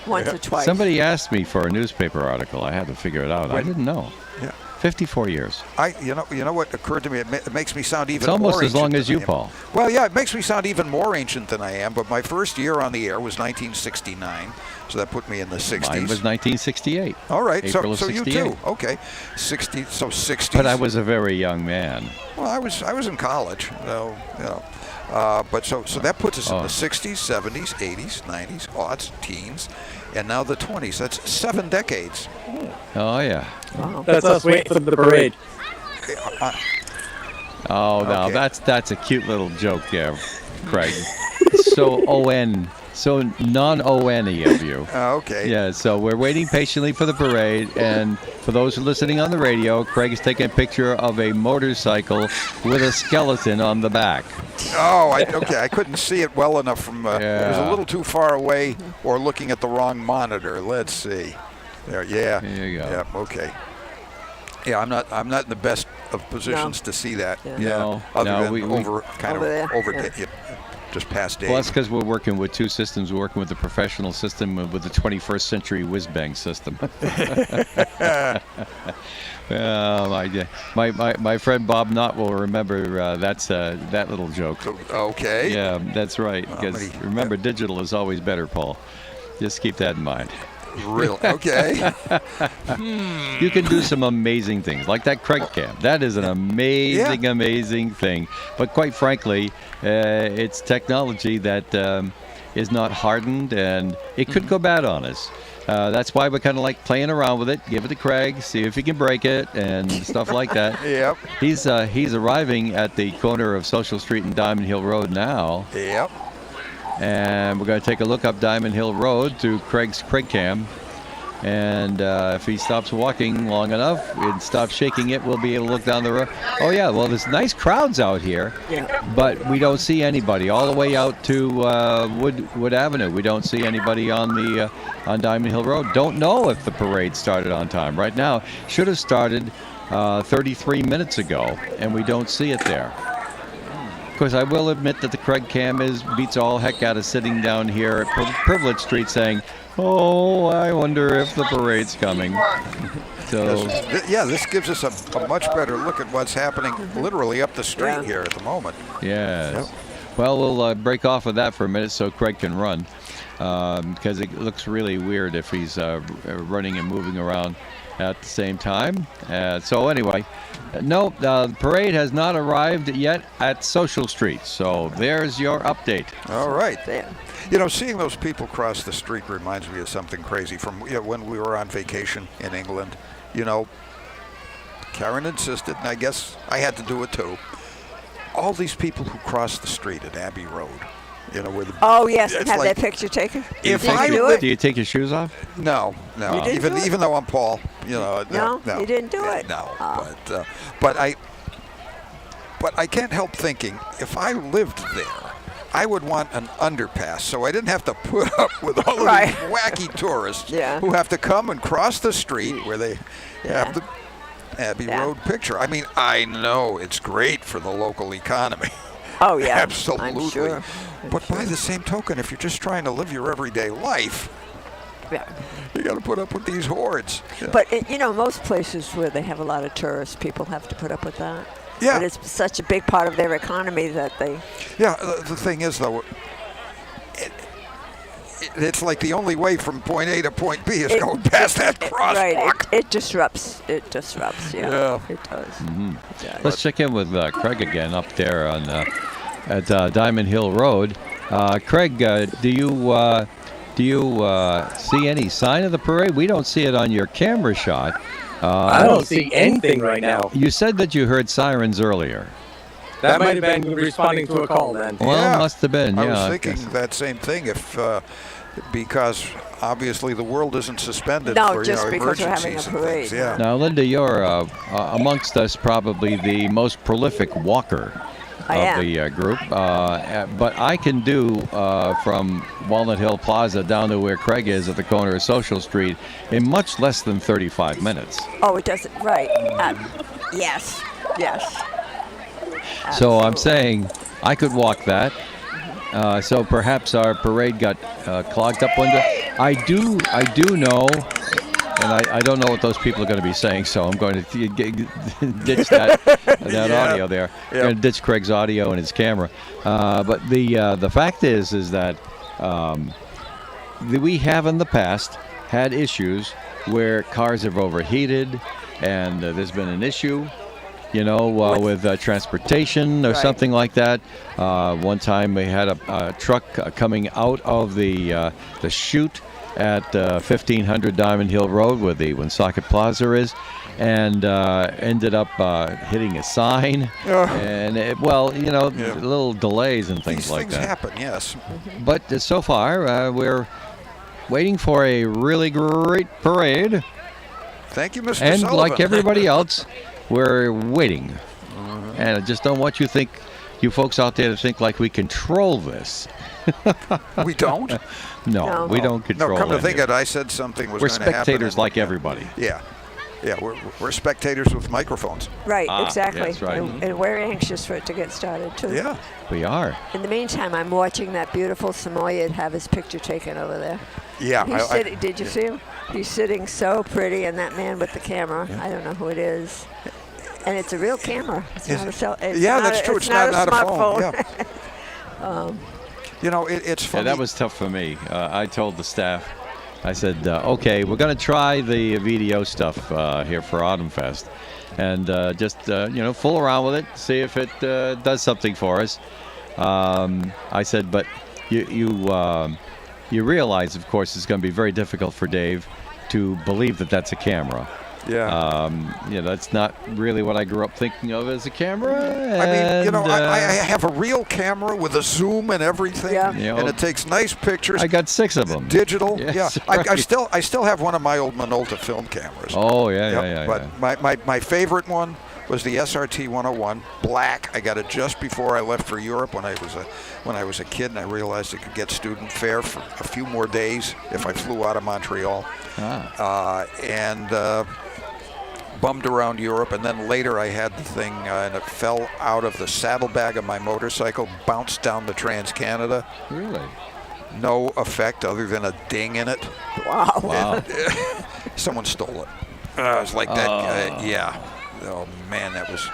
Once or twice. Somebody asked me for a newspaper article. I had to figure it out. I didn't know. Yeah. 54 years. You know what occurred to me? It makes me sound even It's almost more as long ancient as than you, I am. Paul. Well, yeah, it makes me sound even more ancient than I am, but my first year on the air was 1969, so that put me in the 60s. Mine was 1968. All right, April of so you 68. too. Okay, 60s. But I was a very young man. Well, I was in college, so you know. But so that puts us in the 60s, 70s, 80s, 90s, aughts, teens, and now the 20s. That's 7 decades. Oh yeah. Wow. That's us waiting for the parade. Oh no, Okay. that's a cute little joke there, Craig. So so non-O-N-y of you. Okay. Yeah, so we're waiting patiently for the parade, and for those who are listening on the radio, Craig is taking a picture of a motorcycle with a skeleton on the back. Oh, okay. I couldn't see it well enough from. It was a Yeah. little too far away, or looking at the wrong monitor. Let's see. There. Yeah. There you go. Yep. Okay. Yeah, I'm not in the best of positions to see that. Yeah. Yeah. No, Other no, than we- over there, yeah. Just past Dave. Plus, because we're working with two systems, we're working with the professional system and with the 21st century whiz-bang system. My friend Bob Knott will remember that little joke. Okay. Yeah, that's right. Because remember, digital is always better, Paul. Just keep that in mind. Really? Okay. You can do some amazing things, like that Craig Cam. That is an amazing, amazing thing. But quite frankly, it's technology that is not hardened, and it could go bad on us. That's why we're kind of like playing around with it. Give it to Craig, see if he can break it, and stuff like that. Yep. He's arriving at the corner of Social Street and Diamond Hill Road now. Yep. And we're going to take a look up Diamond Hill Road through Craig's Craig Cam. And if he stops walking long enough and stops shaking it, we'll be able to look down the road. Oh, yeah, well, there's nice crowds out here, but we don't see anybody. All the way out to Wood Avenue, we don't see anybody on Diamond Hill Road. Don't know if the parade started on time. Right now, should have started 33 minutes ago, and we don't see it there. Of course, I will admit that the Craig Cam beats all heck out of sitting down here at Privilege Street saying, "Oh, I wonder if the parade's coming." So, This gives us a much better look at what's happening literally up the street here at the moment. yes. Well, we'll break off of that for a minute so Craig can run, because it looks really weird if he's running and moving around at the same time. So anyway, no, the parade has not arrived yet at Social Street. So there's your update. All right. There. You know, seeing those people cross the street reminds me of something crazy from when we were on vacation in England. You know, Karen insisted, and I guess I had to do it too. All these people who crossed the street at Abbey Road, you know, where the Oh, yes, and it's have like- that picture taken. If Did I you do lived- Do you take your shoes off? No. You didn't do it? Even though I'm Paul, you know. No, you didn't do it? No, Oh. but I can't help thinking if I lived there, I would want an underpass so I didn't have to put up with all of these wacky tourists Yeah. who have to come and cross the street where they have to Abbey Road picture. I mean, I know it's great for the local economy. Oh, yeah. Absolutely. I'm sure. But by the same token, if you're just trying to live your everyday life, you got to put up with these hordes. But, most places where they have a lot of tourists, people have to put up with that. Yeah. But it's such a big part of their economy that they... Yeah, the thing is, though, it's like the only way from point A to point B is going past that crosswalk. Right, it disrupts. It disrupts, yeah. It does. Mm-hmm. Let's check in with Craig again up there on at Diamond Hill Road. Craig, do you see any sign of the parade? We don't see it on your camera shot. I don't see anything right now. You said that you heard sirens earlier. That might have been responding to a call then. Well, must have been. I was thinking that same thing. Because obviously the world isn't suspended for just because we're having a parade. Yeah. Now, Linda, you're amongst us probably the most prolific walker of the group. But I can do from Walnut Hill Plaza down to where Craig is at the corner of Social Street in much less than 35 minutes. Oh, it doesn't. Right. Yes. So I'm saying I could walk that. So perhaps our parade got clogged up one day. I do know, and I don't know what those people are going to be saying, so I'm going to ditch that audio there. I'm going to ditch Craig's audio and his camera. But the fact is that we have in the past had issues where cars have overheated, and there's been an issue. With transportation or something like that. One time we had a truck coming out of the chute at 1500 Diamond Hill Road where the Woonsocket Plaza is, and ended up hitting a sign. And, little delays and things like that. These things happen, yes. But so far, we're waiting for a really great parade. Thank you, Mr. And Sullivan. like everybody else, we're waiting. And I just don't want you folks out there to think like we control this. We don't? No, we don't control it. No, come to think of it, I said something was going to happen. We're spectators like everybody. Yeah, we're spectators with microphones. Right, exactly. That's right. And we're anxious for it to get started, too. Yeah. We are. In the meantime, I'm watching that beautiful Samoyed have his picture taken over there. Yeah. Did you see him? He's sitting so pretty, and that man with the camera, I don't know who it is. And it's a real camera. It's not a cell. That's true. It's not a phone. Yeah. It's funny. Yeah, that was tough for me. I told the staff, I said, okay, we're going to try the video stuff here for Autumn Fest. And just, fool around with it, see if it does something for us. I said, but you realize, of course, it's going to be very difficult for Dave to believe that that's a camera. Yeah. That's not really what I grew up thinking of as a camera. I mean, I have a real camera with a zoom and everything, and it takes nice pictures. I got 6 of them. Digital. Yes, I right. still have one of my old Minolta film cameras. Oh, yeah. But my favorite one was the SRT 101, black. I got it just before I left for Europe when I was a kid, and I realized I could get student fare for a few more days if I flew out of Montreal. And bummed around Europe, and then later I had the thing, and it fell out of the saddlebag of my motorcycle, bounced down the Trans-Canada. Really? No effect other than a ding in it. Wow. Someone stole it. I was like that. Yeah. Oh man, that was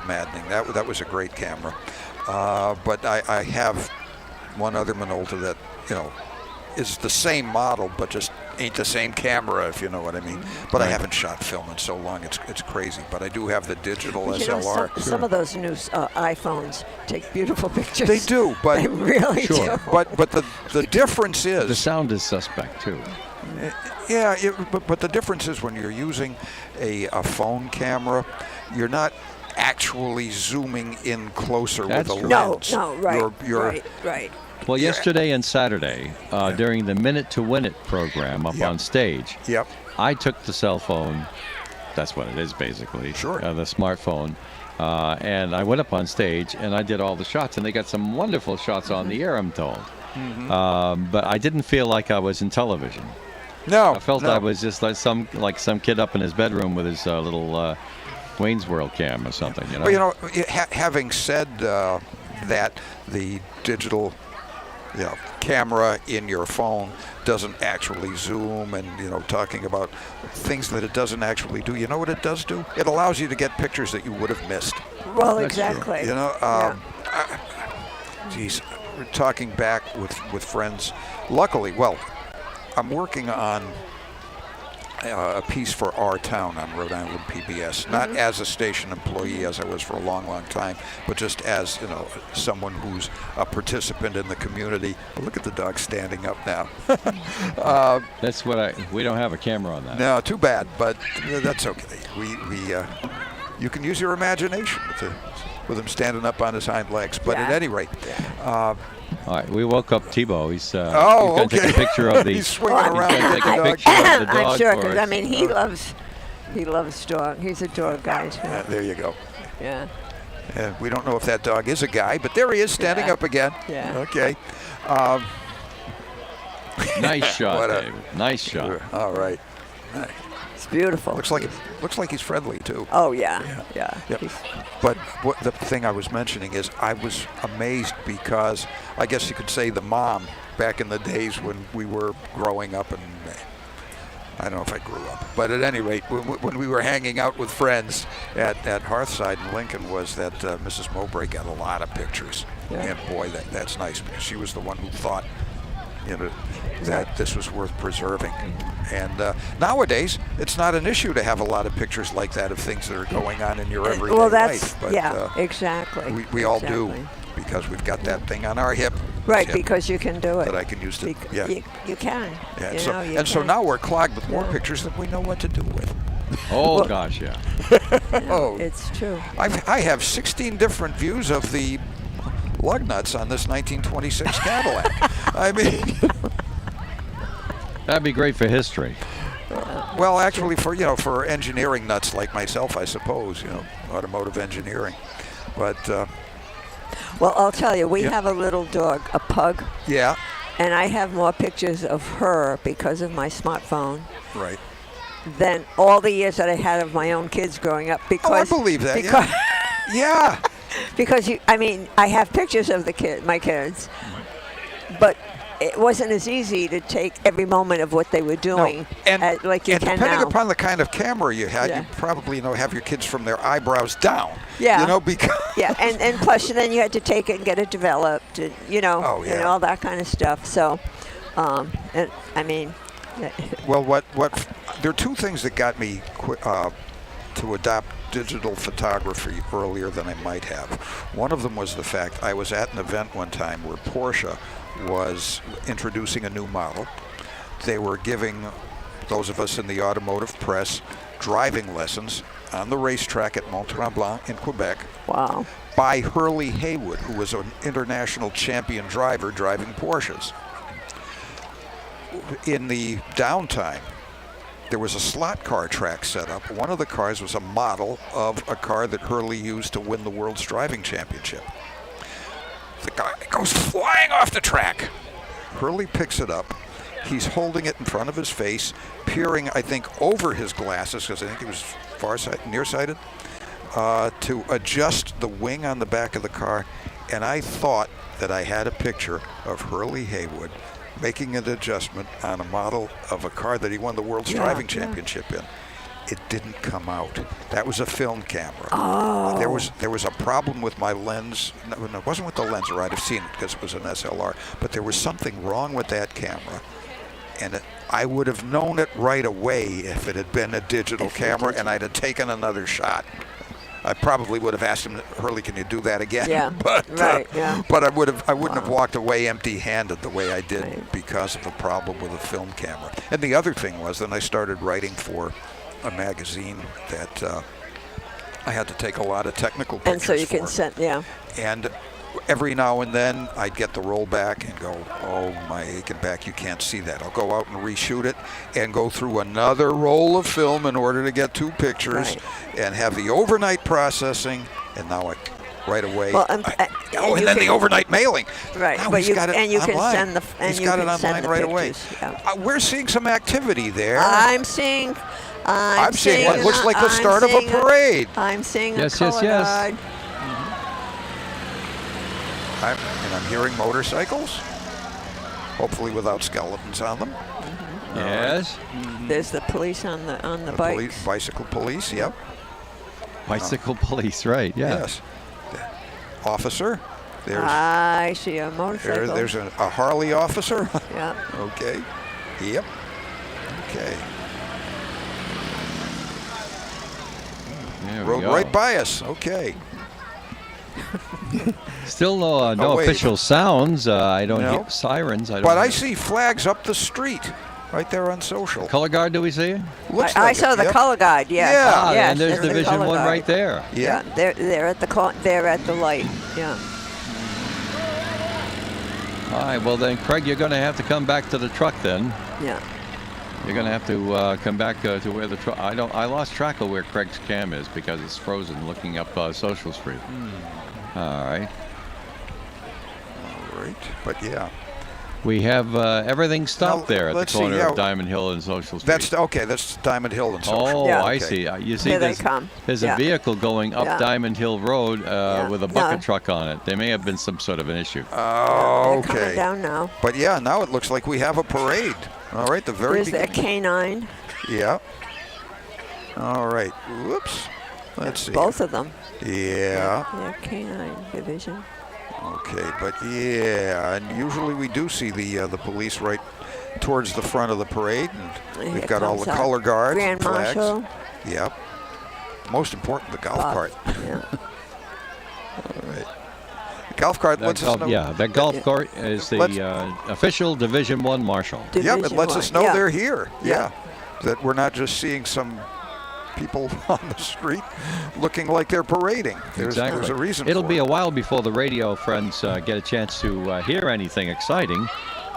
maddening. That was a great camera. But I have one other Minolta that is the same model, but just ain't the same camera, if you know what I mean. But I haven't shot film in so long, it's crazy. But I do have the digital SLR. Some of those new iPhones take beautiful pictures. They do, but they really do. But the difference is the sound is suspect too. Yeah, but the difference is when you're using a phone camera, you're not actually zooming in closer with a lens. No, right. Well, yesterday and Saturday, during the Minute to Win It program up on stage, I took the cell phone, that's what it is basically, the smartphone, and I went up on stage and I did all the shots, and they got some wonderful shots on the air, I'm told. But I didn't feel like I was in television. No. I felt no. I was just like some kid up in his bedroom with his little Wayne's World cam or something. You know. Well, you know, having said that, the digital camera in your phone doesn't actually zoom, and talking about things that it doesn't actually do. You know what it does do? It allows you to get pictures that you would have missed. Well, exactly. Geez, we're talking back with friends. Luckily, well, I'm working on a piece for Our Town on Rhode Island PBS, not as a station employee as I was for a long, long time, but just as someone who's a participant in the community. Look at the dog standing up now. That's what we don't have a camera on that. No, too bad, but that's okay. You can use your imagination with him standing up on his hind legs. But at any rate. All right, we woke up Tebow. He's okay. Take a picture of the. He's swinging around. Take a picture of the dog. I'm sure, because I mean he loves dog. He's a dog guy too. There you go. Yeah. We don't know if that dog is a guy, but there he is standing up again. Yeah. Okay. Nice shot, David. Nice shot. All right. It's beautiful. Looks like he's friendly too. Oh yeah. Yep. But the thing I was mentioning is I was amazed because I guess you could say the mom back in the days when we were growing up, and I don't know if I grew up, but at any rate, when we were hanging out with friends at Hearthside in Lincoln, was that Mrs. Mowbray got a lot of pictures. Yeah. And boy, that's nice, because she was the one who thought that this was worth preserving. And nowadays, it's not an issue to have a lot of pictures like that of things that are going on in your everyday life. But, exactly. We all do, because we've got that thing on our hip. Right, because you can do it. That I can use to, You can. Yeah, so now we're clogged with more pictures than we know what to do with. Oh, gosh, yeah. It's true. I have 16 different views of the lug nuts on this 1926 Cadillac. I mean, that'd be great for history. Well, actually, for engineering nuts like myself, I suppose, automotive engineering. But well, I'll tell you, we have a little dog, a pug. Yeah. And I have more pictures of her because of my smartphone. Right. Than all the years that I had of my own kids growing up. Because I believe that. Yeah. Because I have pictures of my kids, but it wasn't as easy to take every moment of what they were doing like you can now. Depending upon the kind of camera you had, you probably have your kids from their eyebrows down. Yeah. Because and plus then you had to take it and get it developed, and and all that kind of stuff. So, and I mean. Well, there are two things that got me to adopt digital photography earlier than I might have. One of them was the fact I was at an event one time where Porsche was introducing a new model. They were giving those of us in the automotive press driving lessons on the racetrack at Mont-Tremblant in Quebec. Wow. By Hurley Haywood, who was an international champion driver driving Porsches. In the downtime, there was a slot car track set up. One of the cars was a model of a car that Hurley used to win the World's Driving Championship. The guy goes flying off the track. Hurley picks it up. He's holding it in front of his face, peering, I think, over his glasses, because I think he was nearsighted, to adjust the wing on the back of the car. And I thought that I had a picture of Hurley Haywood making an adjustment on a model of a car that he won the World's Driving Championship in. It didn't come out. That was a film camera. Oh. There was a problem with my lens. No, it wasn't with the lens, or I'd have seen it because it was an SLR. But there was something wrong with that camera, and I would have known it right away if it had been a digital camera, and I'd have taken another shot. I probably would have asked him, Hurley, can you do that again? Yeah. But I wouldn't have walked away empty-handed the way I did because of a problem with a film camera. And the other thing was, then I started writing for a magazine that I had to take a lot of technical pictures. And so you can send, And every now and then I'd get the roll back and go, oh, my aching back, you can't see that. I'll go out and reshoot it and go through another roll of film in order to get two pictures and have the overnight processing. And now right away. Well, and you then the can- overnight mailing. Right, Now but he's you got it and you online. can send the and He's you got can it send online the right pictures. away. Yeah. We're seeing some activity there. I'm seeing what looks like the I'm start of a seeing parade. I'm seeing Yes, a yes, color yes. guard. I'm hearing motorcycles, hopefully without skeletons on them. Yes. There's the police on the bikes. Bicycle police, yep. Bicycle police, right? Yeah. Yes. Officer. There's I see a motorcycle. there's a Harley officer. Yeah. Okay. Yep. Okay. There we Rode go. right by us. Okay. Still no wait. official sounds. I don't No. hear sirens. I don't. But I hear- see flags up the street, right there on Social. Color guard. Do we see? Looks I like saw it, the yep. color guard. Yes. Yeah. Ah, Yes, and there's that's the Division color 1 guard. right there. Yeah. They're at the light. Yeah. All right. Well then, Craig, you're going to have to come back to the truck then. Yeah. You're going to have to come back to where the truck. I lost track of where Craig's cam is because it's frozen. Looking up Social Street. All right. All right. But yeah. We have everything stopped Now, there at the let's see, corner yeah. of Diamond Hill and Social Street. That's okay. That's Diamond Hill and Social. Oh, Yeah. I Okay. see. You see, Here they come. there's Yeah. a vehicle going up Yeah. Diamond Hill Road with a bucket No. truck on it. There may have been some sort of an issue. They're coming Okay. down now. But yeah, now it looks like we have a parade. All right, the very There's that beginning. canine. Yeah. All right. Whoops. Let's see. Both of them. Yeah. Yeah, canine division. Okay, but yeah, and usually we do see the police right towards the front of the parade, and Here we've got all the comes our color guards Grand and flags. Marshal. Yep. Most important, the golf Bob. cart. Yeah. All right. The golf cart lets us know. Yeah, that golf cart is the official Division 1 marshal. Yep, it Division lets one. us know Yeah. they're here. Yeah. That we're not just seeing some people on the street looking like they're parading. There's a reason It'll for be it. a while before the radio friends get a chance to hear anything exciting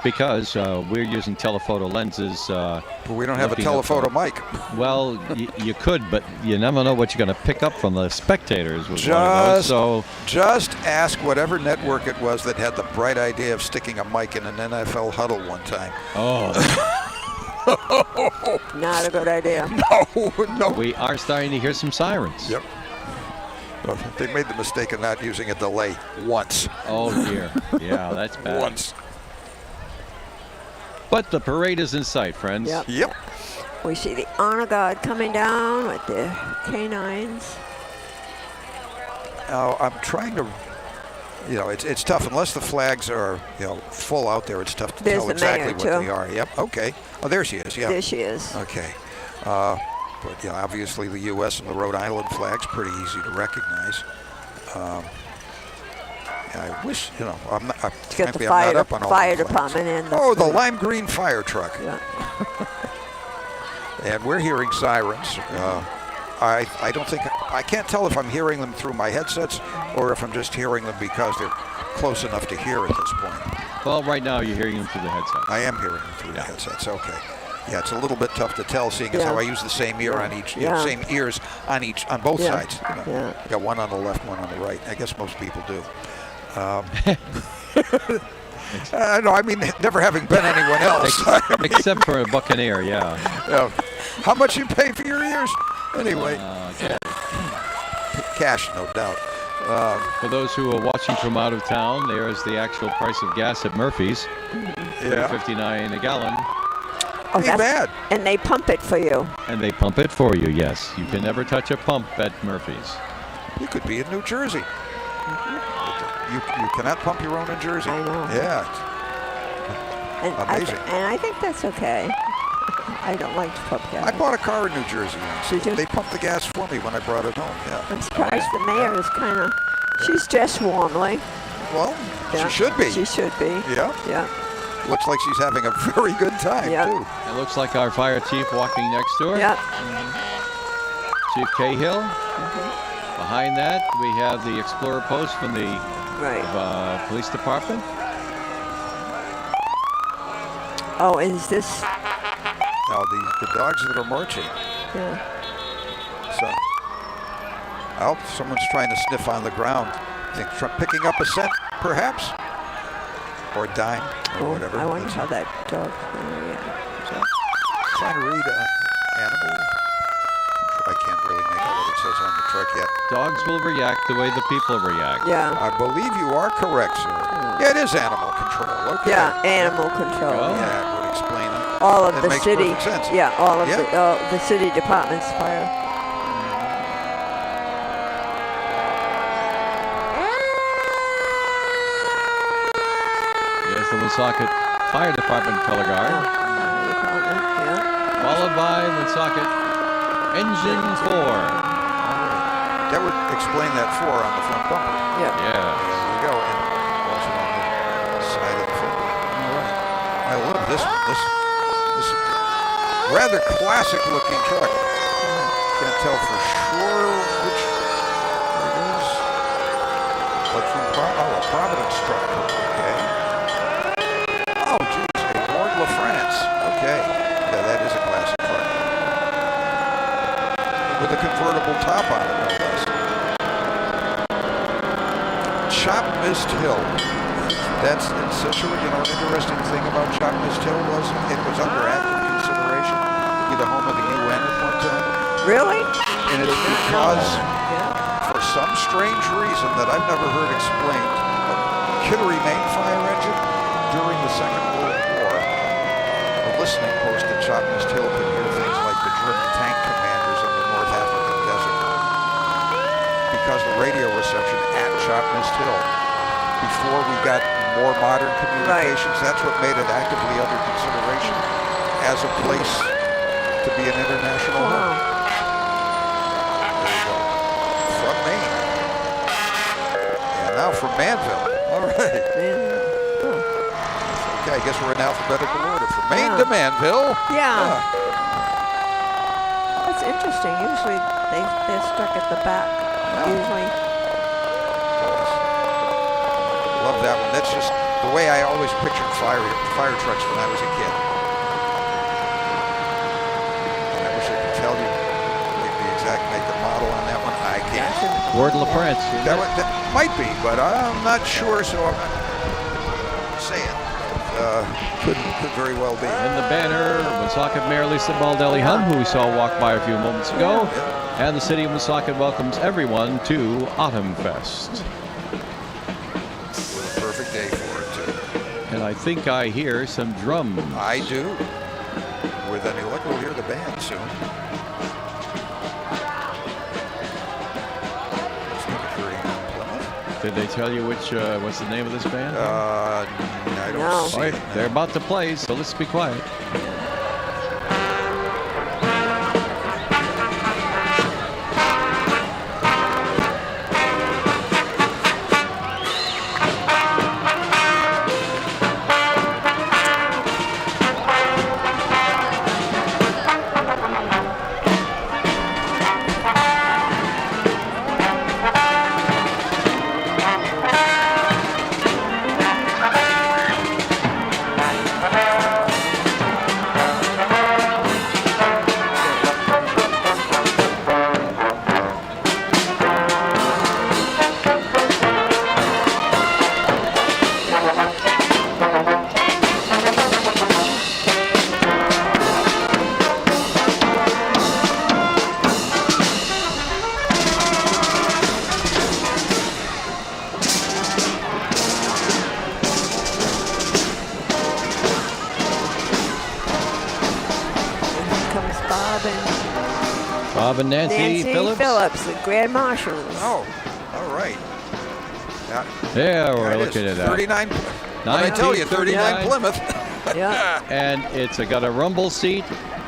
because we're using telephoto lenses. But we don't have a looking up, telephoto mic. Well, you could, but you never know what you're going to pick up from the spectators with one of those. So Just ask whatever network it was that had the bright idea of sticking a mic in an NFL huddle one time. Not a good idea. No. we are starting to hear some sirens. Yep. They made the mistake of not using a delay once. Oh dear. Yeah, that's bad. Once. But the parade is in sight, friends. Yep. Yep. We see the honor guard coming down with the canines. Now, I'm trying to, it's tough. Unless the flags are, full out there, it's tough to There's tell the exactly mayor, what too. they are. Yep, okay. Oh, there she is, yeah. There she is. Okay. But, obviously the U.S. and the Rhode Island flag's pretty easy to recognize. I wish, I'm not, It's got the frankly, I'm not up on all fire the flags. department in. Oh, the lime green fire truck. Yeah. And we're hearing sirens. I don't think, I can't tell if I'm hearing them through my headsets or if I'm just hearing them because they're close enough to hear at this point. Well, right now you're hearing them through the headset. I am hearing them through the headsets, okay. Yeah, it's a little bit tough to tell seeing as how I use the same ear on each, same ears on both sides. Yeah. Got one on the left, one on the right. I guess most people do. No, I mean, never having been anyone else. Except for a Buccaneer, yeah. How much you pay for your ears? Anyway, cash, no doubt. For those who are watching from out of town, there is the actual price of gas at Murphy's. Yeah. $3.59 a gallon. Oh, Ain't bad. And they pump it for you. And they pump it for you, yes. You can never touch a pump at Murphy's. You could be in New Jersey. You cannot pump your own in Jersey. I know. Yeah. And Amazing. I think that's okay. I don't like to pump gas. I bought a car in New Jersey once. Did you? They pumped the gas for me when I brought it home. Yeah. I'm surprised the mayor is kind of, she's dressed warmly. Well, Yeah. she should be. She should be. Yeah. Yeah. Looks like she's having a very good time, Yeah. too. It looks like our fire chief walking next door. Yeah. Chief Cahill. Behind that, we have the Explorer Post from the Right. police department. Oh, is this? Now, the dogs that are marching. Yeah. So, someone's trying to sniff on the ground. I think picking up a cent, perhaps, or a dime, or whatever. I wonder how that dog's going to react. Trying to read animal. I can't really make out what it says on the truck yet. Dogs will react the way the people react. Yeah. I believe you are correct, sir. Yeah, it is animal control. Okay. Yeah, animal control. Oh. Yeah, it would explain it. All of It the makes city. perfect sense. Yeah, all of Yeah. the city departments fire. There's the Woonsocket Fire Department color guard, followed by Woonsocket Engine 4. That would explain that 4 on the front bumper. Yeah. Yes. There we go. And also on the side of the fender. All right. I love this one. This rather classic looking truck. Can't tell for sure which it is. But from a Providence truck. Okay. Oh, geez. A Ford LaFrance. Okay. Yeah, that is a classic truck. With a convertible top on it, no less. Chop Mist Hill. That's such an interesting thing about Chop Mist Hill was it was under active consideration to be the home of the UN at one time. Really? And it's because, for some strange reason that I've never heard explained, a Kittery main fire engine during the Second World War, a listening post at Chop Mist Hill could hear things like the German tank commanders in the North African desert. Because the radio reception at Chop Mist Hill, before we got more modern communications, that's what made it actively under consideration as a place to be an international home. There you go. From Maine. And now from Manville. All right. Okay, I guess we're in alphabetical order. From Maine to Manville. Yeah. That's interesting. Usually they're stuck at the back. Usually. Love that one. That's just the way I always pictured fire trucks when I was a kid. And I wish I could tell you the exact make and model on that one. I can't. Ford LaFrance. That might be, but I'm not sure, so I'm not saying. Could very well be. In the banner, Woonsocket Mayor Lisa Baldelli Hum, who we saw walk by a few moments ago. And the city of Woonsocket welcomes everyone to Autumn Fest. Perfect day for it, too. And I think I hear some drums. I do. With any luck, we'll hear the band soon. Did they tell you which? What's the name of this band? I don't No. see All right, it. they're about to play, so let's be quiet. Bob and Nancy Phillips, the Grand Marshals. Oh, all right. Yeah, we're There it looking is. at that. 39. I tell you, 39 Plymouth. Yeah. And it's got a rumble seat.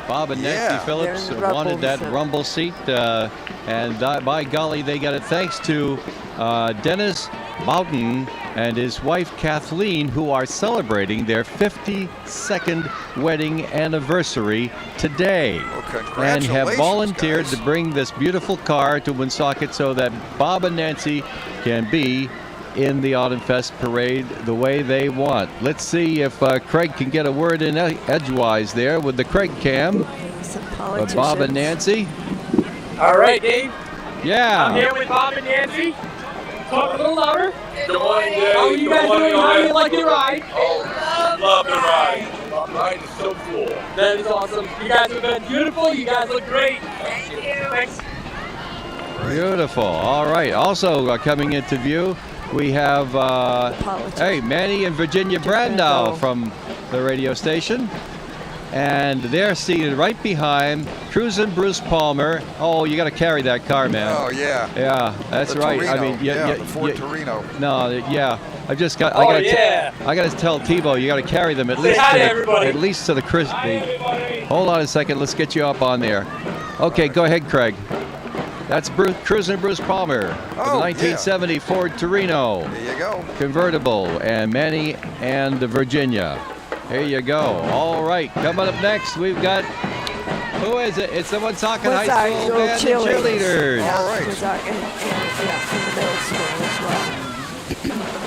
Bob and Nancy Phillips They're in the wanted that rumble rumble seat, and by golly, they got it thanks to Dennis Boughton and his wife Kathleen, who are celebrating their 52nd wedding anniversary today, Well, and have volunteered guys. to bring this beautiful car to Woonsocket so that Bob and Nancy can be in the Autumn Fest parade the way they want. Let's see if Craig can get a word in edgewise there with the Craig cam. With Bob and Nancy. All right, Dave. Yeah. I'm here with Bob and Nancy. Talk a little louder. Good morning, Dave. How are you guys doing? How do you like your ride? Oh, love the ride. The ride is so cool. That is awesome. You guys have been beautiful. You guys look great. Thank you. Thanks. Beautiful. All right. Also coming into view, we have hey, Manny and Virginia Brandow from the radio station. And they're seated right behind Cruisin' Bruce Palmer. Oh, you got to carry that car, man. Oh, yeah. Yeah, that's The right. Torino. I mean, the Ford Torino. No, yeah. I just got. Oh, I yeah. got to tell Tebow you got to carry them at Say least. hi To to the, everybody. at least to the Chris. Hold on a second. Let's get you up on there. Okay, go ahead, Craig. That's Cruisin' Bruce Palmer, Oh, the 1970 Ford Torino There you go. convertible, and Manny and Virginia. Here you go. All right, coming up next, we've got, who is it? It's the Woonsocket High School band and cheerleaders. Yeah, All right. Woonsocket and the middle school as well.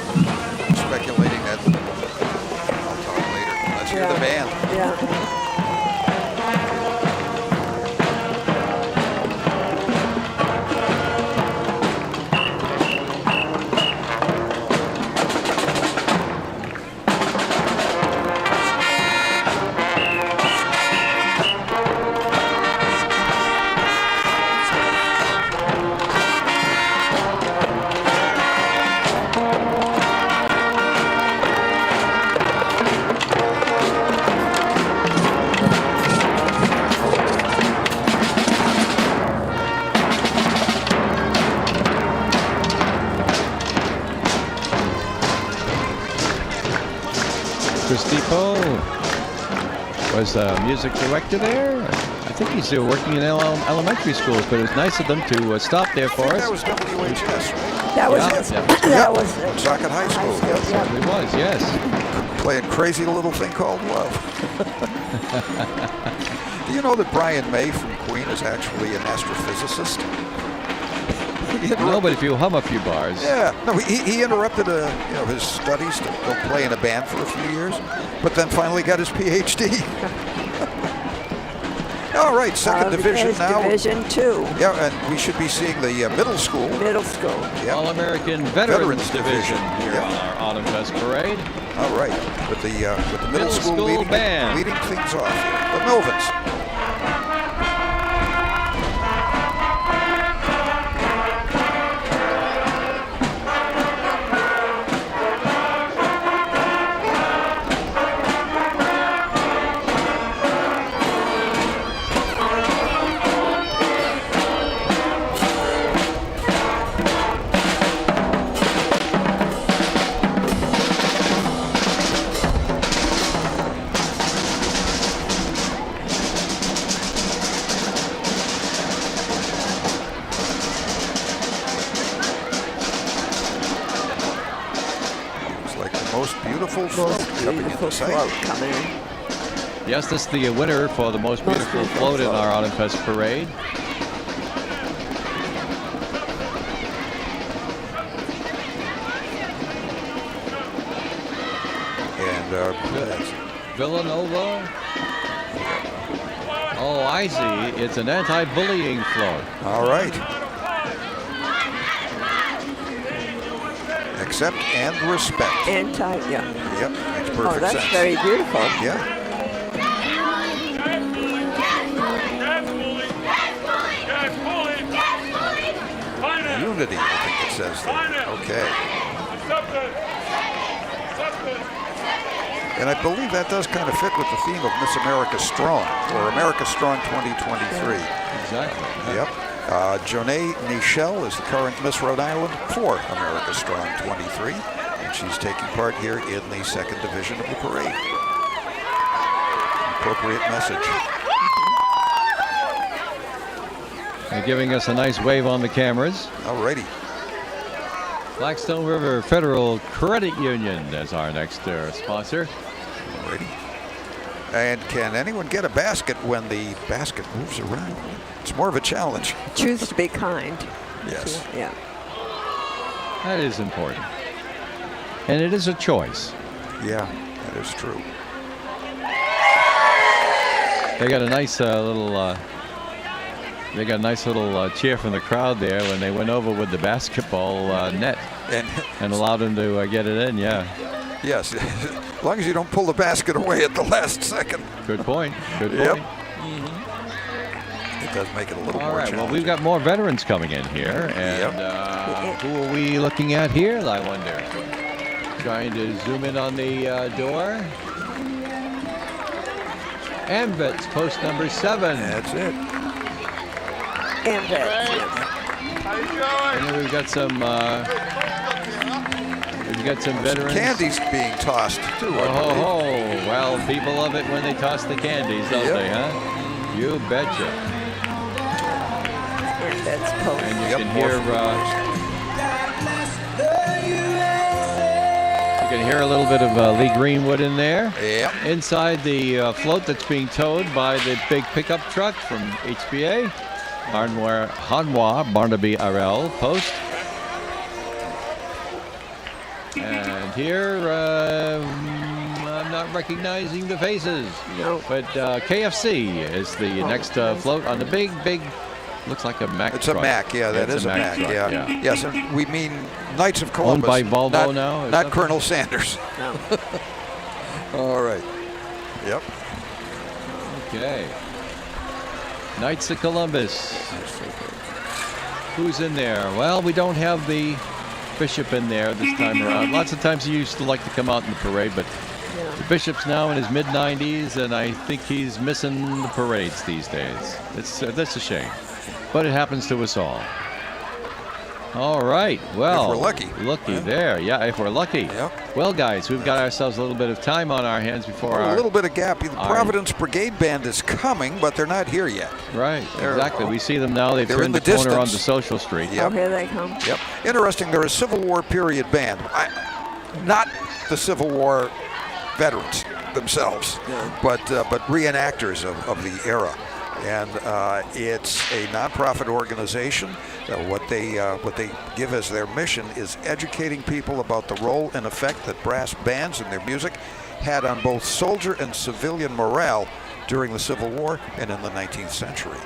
Speculating that. I'll talk later. Let's hear the band. Yeah. Christy Poe was the music director there. I think he's still working in elementary schools, but it was nice of them to stop there for us. That was WHS, right? That was Yeah, it. yeah. That was it. Woonsocket High School. Yeah. It was, yes. Playing Crazy Little Thing Called Love. Do you know that Brian May from Queen is actually an astrophysicist? No, but if you hum a few bars. Yeah, no, he interrupted his studies to go play in a band for a few years, but then finally got his PhD. All right, second division there's now. Division 2. Yeah, and we should be seeing the middle school. Middle school. Yep. All-American Veterans Division here Yep. on our Autumn Fest Parade. All right, with the middle Middle school, school band. leading things off here. The Milvins. Beautiful float coming into sight. Coming in. Yes, this is the winner for the most beautiful float in our Autumn Fest Parade. And Villanova. Oh, I see. It's an anti-bullying float. All right. Accept and respect. Yeah. Yep, makes perfect Oh, that's sense. very beautiful. Yeah. Unity, I think it says there. Okay. And I believe that does kind of fit with the theme of Miss America Strong, or America Strong 2023. Exactly. Yep. Jonae Nichelle is the current Miss Rhode Island for America Strong 23, and she's taking part here in the second division of the parade. Appropriate message. They're giving us a nice wave on the cameras. Alrighty. Blackstone River Federal Credit Union as our next sponsor. Alrighty. And can anyone get a basket when the basket moves around? It's more of a challenge. Choose to be kind. Yes. Yeah. That is important. And it is a choice. Yeah, that is true. They got a nice little They got a nice little cheer from the crowd there when they went over with the basketball net and allowed them to get it in. Yeah. Yes, as long as you don't pull the basket away at the last second. Good point. Good point. Yep. It does make it a little more challenging. Well, we've got more veterans coming in here, and who are we looking at here? I wonder. Trying to zoom in on the door. AMVETS, post number 7. That's it. AMVETS. And then we've got some veterans. Candies being tossed too. Oh, well, people love it when they toss the candies, don't they, huh? You betcha. That's post. And you can hear a little bit of Lee Greenwood in there. Yep. Inside the float that's being towed by the big pickup truck from HBA. Hanwha Barnaby RL post. And here, I'm not recognizing the faces. No. But KFC is the next float on the big, looks like a Mack It's truck. a Mack, yeah, that is a Mack, truck, yeah. Yes, and we mean Knights of Columbus. Owned by Volvo now? Not something? Colonel Sanders. No. All right. Yep. Okay. Knights of Columbus. Who's in there? Well, we don't have the Bishop in there this time around. Lots of times he used to like to come out in the parade, but the Bishop's now in his mid-90s, and I think he's missing the parades these days. That's a shame, but it happens to us all. All right. Well, if we're lucky. There. Yeah, if we're lucky. Yep. Well, guys, we've got ourselves a little bit of time on our hands before a little bit of gap. The Providence Brigade Band is coming, but they're not here yet. Right. Exactly. We see them now. They've They're turned in the the corner onto distance. Social Street. Oh, here they come. Yep. Interesting. They're a Civil War period band. Not the Civil War veterans themselves, but reenactors of the era. And it's a nonprofit organization. What they give as their mission is educating people about the role and effect that brass bands and their music had on both soldier and civilian morale during the Civil War and in the 19th century.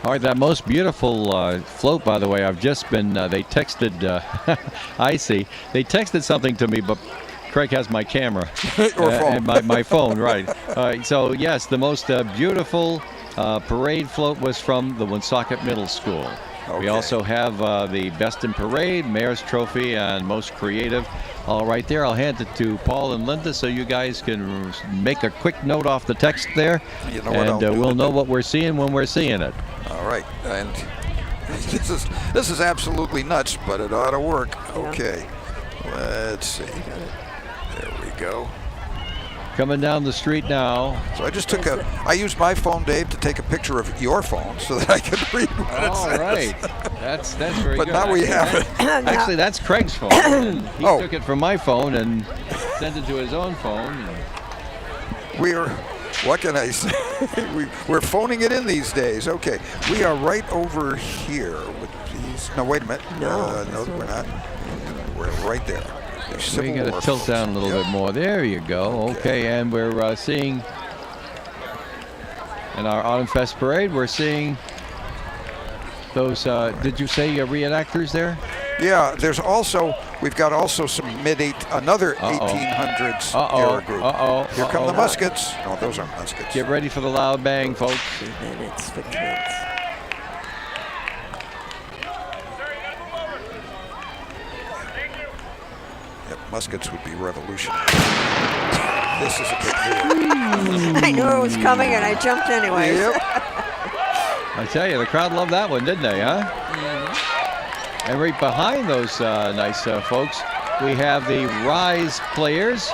All right, that most beautiful float, by the way, I've just been, they texted, I see, they texted something to me, but Craig has my camera. Or phone. And my phone, right. So, yes, the most beautiful parade float was from the Woonsocket Middle School. Okay. We also have the Best in Parade, Mayor's Trophy, and Most Creative. All right there. I'll hand it to Paul and Linda so you guys can make a quick note off the text there. You know what and we'll know what we're seeing when we're seeing it. All right. And this is absolutely nuts, but it ought to work. Okay. Let's see. There we go. Coming down the street now. So I just took I used my phone, Dave, to take a picture of your phone so that I could read what it All says. right. That's very But good. now we have it. Actually, that's Craig's phone. He Oh. took it from my phone and sent it to his own phone. What can I say? We're phoning it in these days. Okay. We are right over here with these. No, wait a minute. No, we're not. We're right there. We got to tilt down a little bit more. There you go. Okay, and we're seeing in our Autumn Fest parade, we're seeing those, did you say reenactors there? Yeah, we've got also some another 1800s era group. Here come the muskets. No, those aren't muskets. Get ready for the loud bang, folks. And it's for kids. Muskets would be revolutionary. This is a big deal. I knew it was coming and I jumped anyway. Yep. I tell you, the crowd loved that one, didn't they, huh? And right behind those nice folks, we have the Rise Players,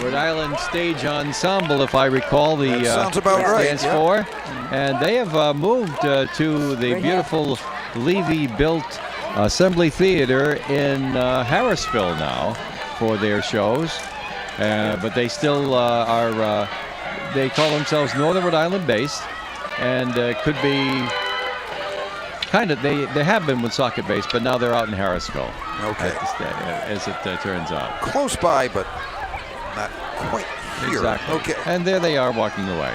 Rhode Island Stage Ensemble, if I recall the That sounds about right. stands for. And they have moved to the beautiful Levy-built Assembly Theater in Harrisville now for their shows, but they still are, they call themselves Northern Rhode Island based, and could be kind of, they have been Woonsocket based, but now they're out in Harrisville. Okay. As it turns out. Close by, but not quite here. Exactly. Okay. And there they are walking away.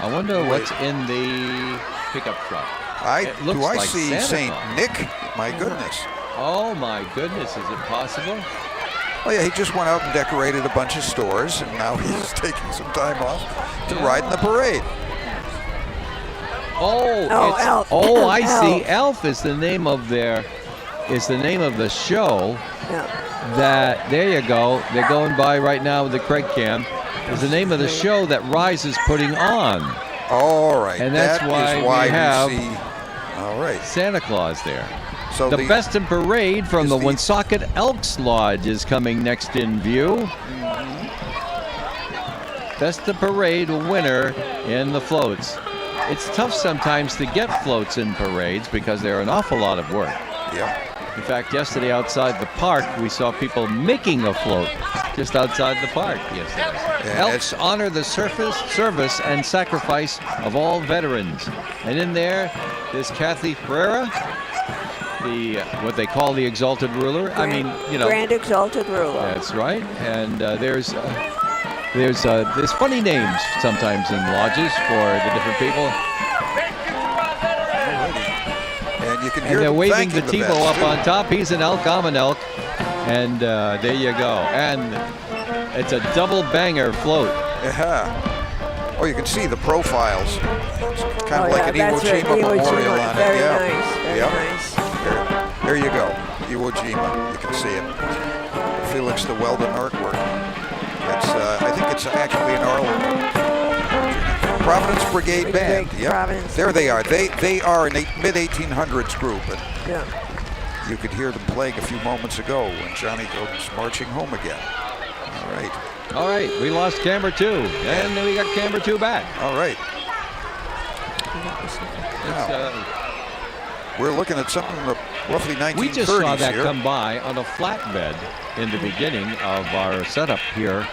I wonder what's in the pickup truck. It looks Do I like see Santa Saint Claus. Nick? My goodness. Oh my goodness, is it possible? Oh yeah, he just went out and decorated a bunch of stores, and now he's taking some time off to ride in the parade. Oh, Elf. oh, I Elf. see. Elf is the name of the show. Yeah. That there you go. They're going by right now with the Craig cam. Is the name of the show that Rise is putting on. All right, And that's that why is why we have see. All right, Santa Claus there. so The Best in Parade from is the the- Woonsocket Elks Lodge is coming next in view. Best in Parade winner in the floats. It's tough sometimes to get floats in parades because they're an awful lot of work. Yeah. In fact, yesterday outside the park, we saw people making a float just outside the park yesterday. And Elks honor the service and sacrifice of all veterans. And in there is Kathy Pereira, what they call the exalted ruler. Grand Exalted Ruler. That's right. And there's funny names sometimes in lodges for the different people. And you can And hear they're them waving the thanking TiVo vets, up too. on top. He's an elk, I'm an elk. And there you go. And it's a double banger float. Yeah. Oh, you can see the profiles. It's kind of Oh, like an yeah, Iwo that's right, Jima Iwo memorial Jima. on it. Very Yeah. nice. Very Yep. nice. There you go. Iwo Jima. You can see it. Felix the Weldon artwork. That's I think it's actually an Arlen. Providence Brigade Band. Yep. Providence. There they are. They are a mid-1800s group, and Yeah. you could hear them playing a few moments ago when Johnny goes marching home again. All right. All right, we lost camera 2. And we got camera 2 back. All right. It's, Now, we're looking at something in the roughly 1930s we just saw that here. come by on a flatbed in the beginning of our setup here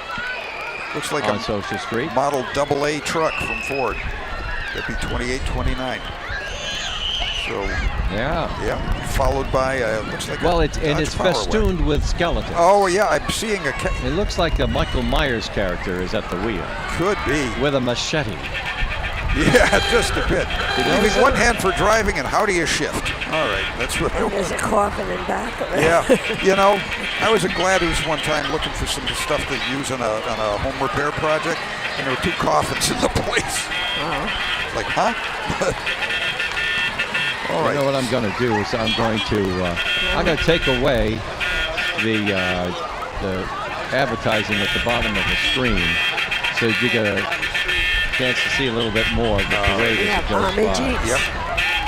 Looks like on a Social Street. model AA truck from Ford. That'd be 2829. So, Yeah. yeah, followed by looks like Well, a it's Dodge Power festooned with skeletons. Wagon. Oh yeah, I'm seeing a It looks like a Michael Myers character is at the wheel could be. with a machete. Yeah, just a bit. You notice Leaving it? one hand for driving, and how do you shift? All right, that's what. And there's a coffin in back of it. Yeah, you know, I was at Gladys one time looking for some stuff to use on a home repair project, and there were 2 coffins in the place. Like, huh? All You right. know what I'm going to do is I'm going to take away the advertising at the bottom of the screen so you get a chance to see a little bit more of the parade We as have it goes Army by. Jeeps.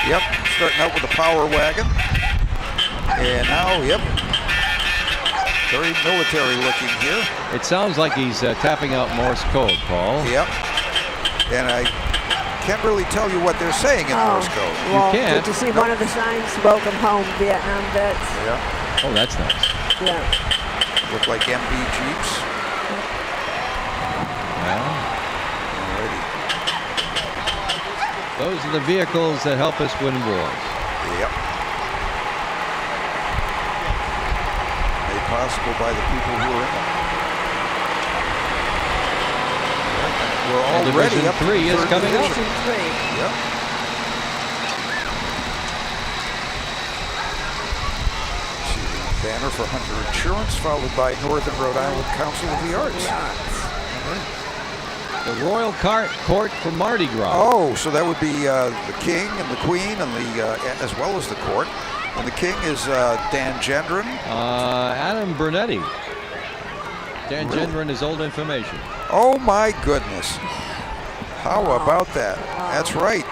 Yep. Starting out with the Power Wagon. And now, yep. Very military looking here. It sounds like he's tapping out Morse code, Paul. Yep. And I can't really tell you what they're saying in Morse code. Well, can't. did you see one of the signs? Welcome home, Vietnam vets. Yeah. Oh, that's nice. Yeah. Look like MB Jeeps. Well, Alrighty. those are the vehicles that help us win wars. Yep. Made possible by the people who are in them. We're And already Division up to 3 the is third coming up. division. Division 3. Yep. See the banner for Hunter Insurance, followed by Northern Rhode Island Council of the Arts. The Royal Court for Mardi Gras. Oh, so that would be the King and the Queen, and the as well as the court. And the King is Dan Gendron. Adam Bernetti. Dan Gendron is old information. Oh my goodness! How about that? That's right.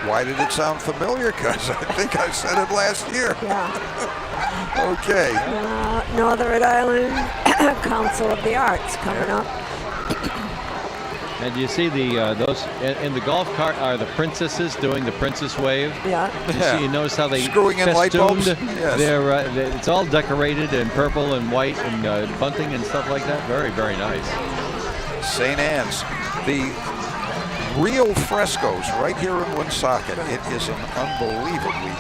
Why did it sound familiar? Because I think I said it last year. Yeah. Okay. Northern Rhode Island Council of the Arts coming up. And you see those in the golf cart are the princesses doing the princess wave. Yeah. You notice how they Screwing in light bulbs? festooned Yes. it's all decorated in purple and white and bunting and stuff like that. Very, very nice. St. Anne's. The real frescoes right here in Woonsocket. It is an unbelievably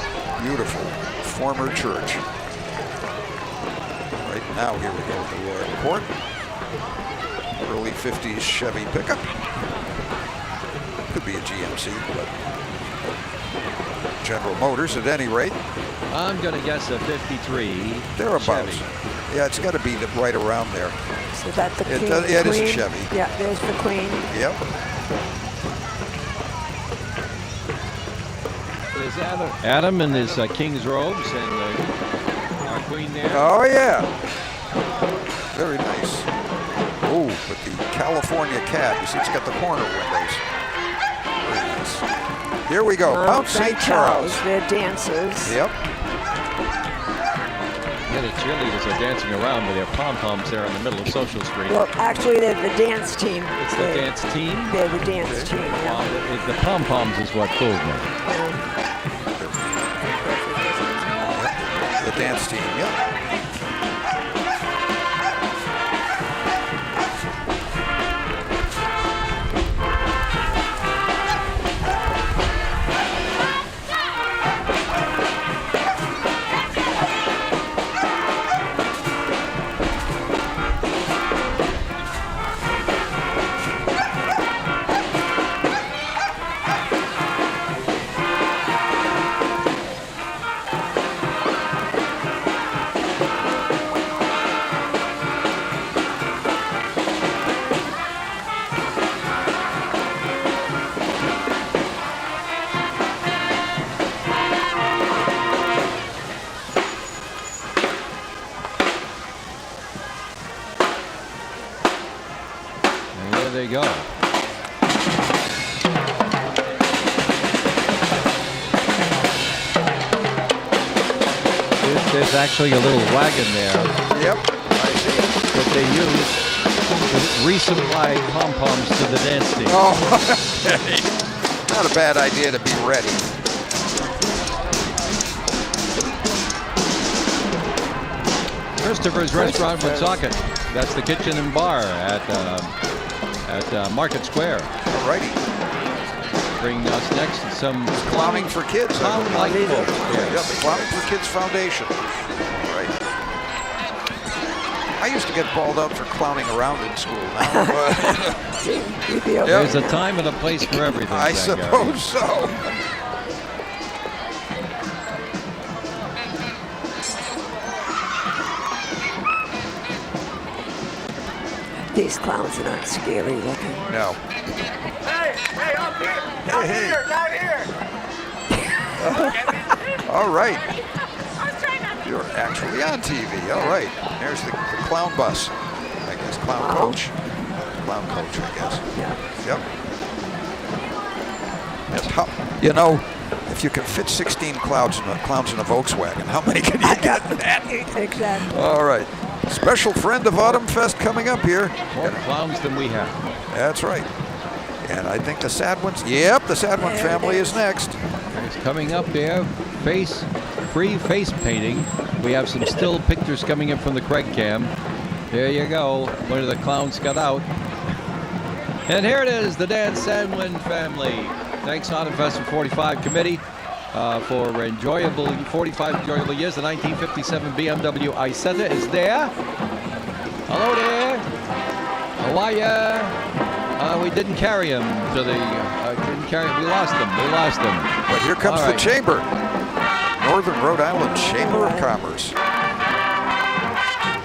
beautiful former church. Right now, here we go, the Royal Court. Early 50s Chevy pickup. could be a GMC, but General Motors at any rate. I'm going to guess a 53. Thereabouts. Chevy. Yeah, it's got to be right around there. So that's the It Queen. does- yeah, it is a Queen. Chevy. Yeah, there's the Queen. Yep. There's Adam in his king's robes and our queen there. Oh, yeah. Very nice. Oh, but the California cat, you see it's got the corner windows. Very nice. Here we go, Mount St. Charles. They're dancers. Yep. Yeah, the cheerleaders are dancing around with their pom-poms there in the middle of Social Street. Well, actually, they're the dance team. It's the dance team? They're the dance team, Well, yeah. the pom-poms is what fooled me. The dance team, yep. And there they go. There's actually a little wagon there Yep, I see it. that they use to resupply pom-poms to the dance team. Oh, okay. Not a bad idea to be ready. Christopher's Restaurant Woonsocket. That's the kitchen and bar at Market Square. Alrighty. Bringing us next some Clowning for Kids. clown-like folk. Yep, Yes. the Clowning for Kids Foundation. Right. I used to get balled out for clowning around in school. Now, You'd be okay. There's a time and a place for everything. I thank God. suppose so. These clowns are not scary looking. No. Hey, I'm here. Not Hey, hey. here, not here. All right. You're actually on TV. All right. There's the clown bus. I guess clown coach. Clown coach, I guess. Yeah. Yep. Yes, how, you know, if you can fit 16 clowns in a Volkswagen, how many can you get in that? Exactly. All right. Special friend of Autumn Fest coming up here. More clowns than we have. That's right. And I think the sad ones. Yep, the sad one There family it is next. It's coming up there. Free face painting. We have some still pictures coming in from the Craig cam. There you go. One of the clowns got out. And here it is, the Dan Sandlin family. Thanks, Autumn Fest for 45 committee for 45 enjoyable years. The 1957 BMW Isetta is there. Hello there. How are ya? We didn't carry him to the. We lost him. But here comes All the right. chamber. Northern Rhode Island Chamber of Commerce.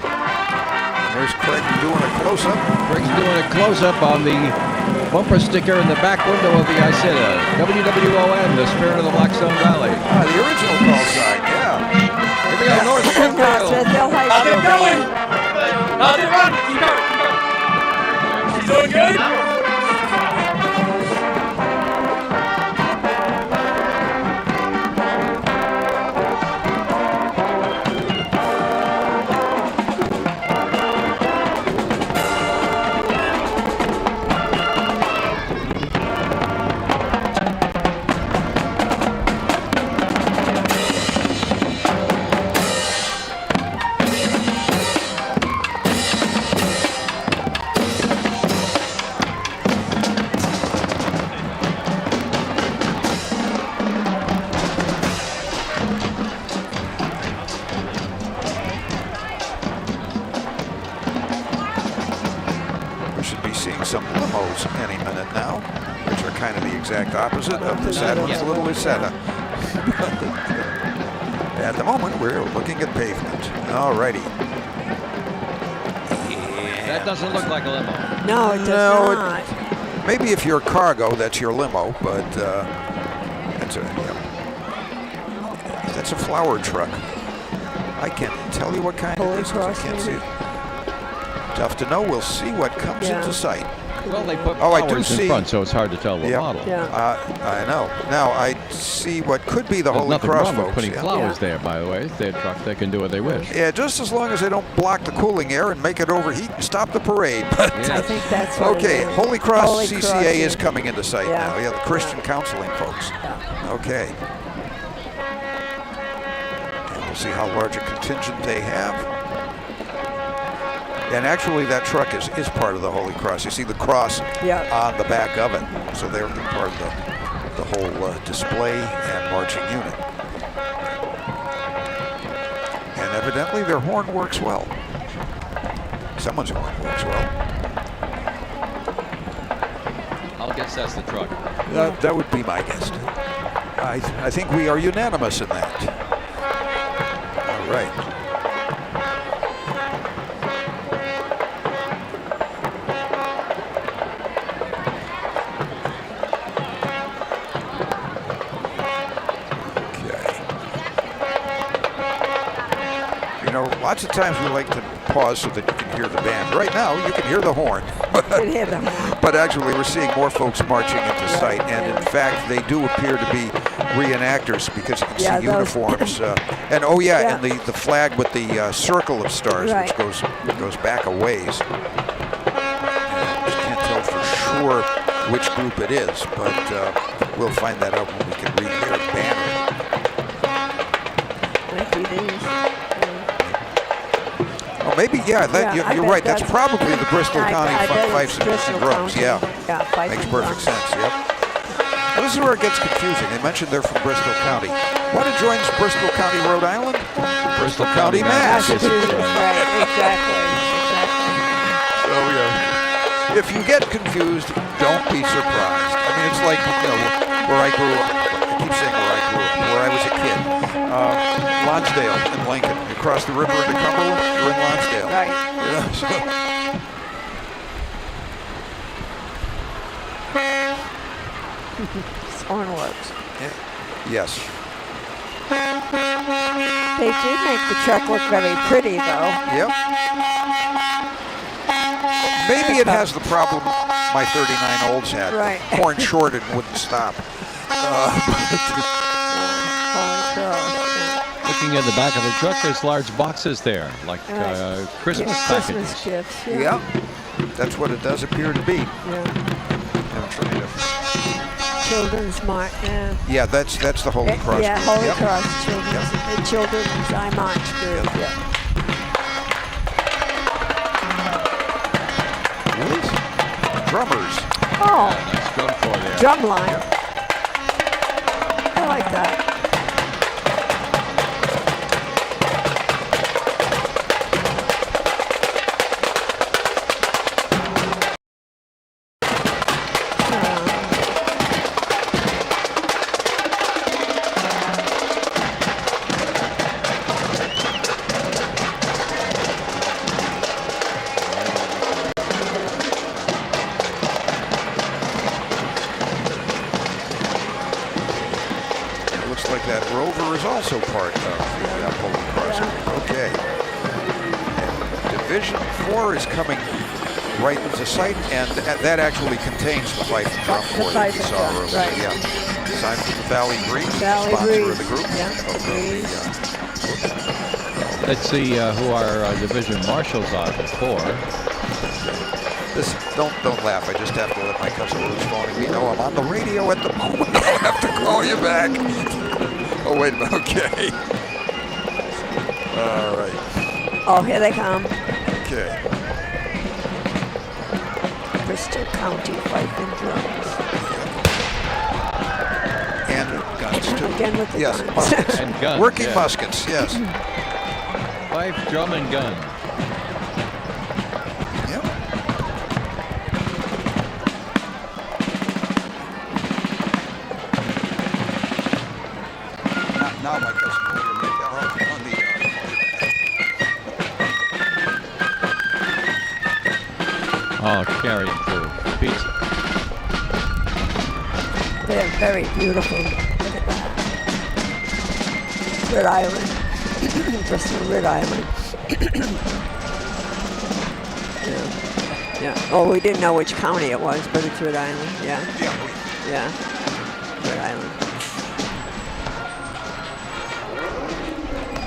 And there's Craig doing a close-up. Greg's doing a close-up on the bumper sticker in the back window of the Isetta. WWON, the Spirit of the Blackstone Valley. Ah, the original call sign, yeah. Here we go, North Springfield. Smithville High How's School. it going? How's it run? Keep going. You doing good? We should be seeing some limos any minute now. Richard are kind of the exact opposite of the sad ones, a little Lucetta. At the moment, we're looking at pavement. All righty. That doesn't look like a limo. No, it does No, not. Maybe if you're cargo, that's your limo, but that's a flower truck. I can't tell you what kind it is 'cause I can't see it. Tough to know. We'll see what comes into sight. Well, they put I do flowers in see. front, so it's hard to tell the model. Yeah. I know. Now I see what could be the There's Holy nothing Cross wrong with folks. putting Yeah. flowers there, by the way. It's their truck. They can do what they wish. Yeah, just as long as they don't block the cooling air and make it overheat and stop the parade. I think that's what Okay, it is. Holy Cross Holy CCA Cross, is yeah. coming into sight Yeah. now. Yeah, the Christian counseling folks. Okay. And we'll see how large a contingent they have. And actually, that truck is part of the Holy Cross. You see the cross on the back of it. So they're part of the whole display and marching unit. And evidently, their horn works well. Someone's horn works well. I'll guess that's the truck. That would be my guess. I think we are unanimous in that. All right. Lots of times we like to pause so that you can hear the band. Right now, you can hear the horn. But actually, we're seeing more folks marching into sight. And in fact, they do appear to be reenactors because you can see uniforms. And and the flag with the circle of stars, which goes back a ways. And just can't tell for sure which group it is, but we'll find that out when we can read their banner. Oh, maybe, you're right. That's probably the Bristol County Fifes and Drums. Yeah, makes perfect sense. Yep. Now, this is where it gets confusing. They mentioned they're from Bristol County. What adjoins Bristol County, Rhode Island? Bristol County, Mass. Right, exactly. So, if you get confused, don't be surprised. I mean, it's like, where I grew up. I keep saying where I was a kid. Lonsdale and Lincoln. You cross the river into Cumberland, you're in Lonsdale. Right. Horn works. Yes. They did make the truck look very pretty, though. Yep. Maybe it has the problem my 39 olds had. Right. Horn shorted and wouldn't stop. Looking at the back of the truck, there's large boxes there, like Christmas packages. Christmas gifts. Yeah. That's what it does appear to be. Yeah. I'm trying to. Children's March. Yeah, that's the Holy Cross. Yeah, Holy Yep. Cross Children's I March group. Yep. Yeah. Drummers. Oh. Nice drum corps there. Drum line. I like that. Also part of the Holy Cross. Okay. And Division 4 is coming right into sight, and that actually contains the Fife and Drum Corps that you saw earlier. Right. Yeah. Signed from the Valley Breeze, sponsor of the group. Let's see who our division marshals are before. Don't laugh. I just have to let my cousin who's phoning me know I'm on the radio at the moment. I'll have to call you back. Oh, wait a minute. Okay. All right. Oh, here they come. Okay. Bristol County Fife and Drums. And guns, too. Again with the yes, guns. muskets. And guns. Working muskets, yes. Fife, drum, and gun. Yep. Oh, carry it through. Pizza. They're very beautiful. Look at that. Rhode Island. Just a Rhode Island. Yeah. Oh, we didn't know which county it was, but it's Rhode Island. Yeah. Yeah. Rhode Island.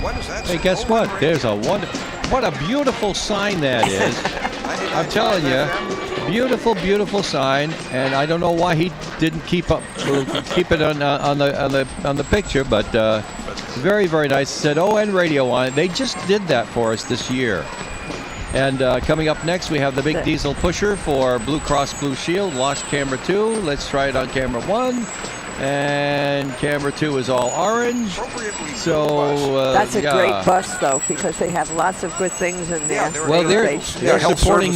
What is that? Hey, guess what? There's what a beautiful sign that is. I'm telling you, beautiful sign, and I don't know why he didn't keep it on the picture, but very nice. It said ON Radio on it. They just did that for us this year. And coming up next, we have the big diesel pusher for Blue Cross Blue Shield. Lost camera 2. Let's try it on camera 1. And camera 2 is all orange. So that's a great bus, though, because they have lots of good things in there. Well, they're supporting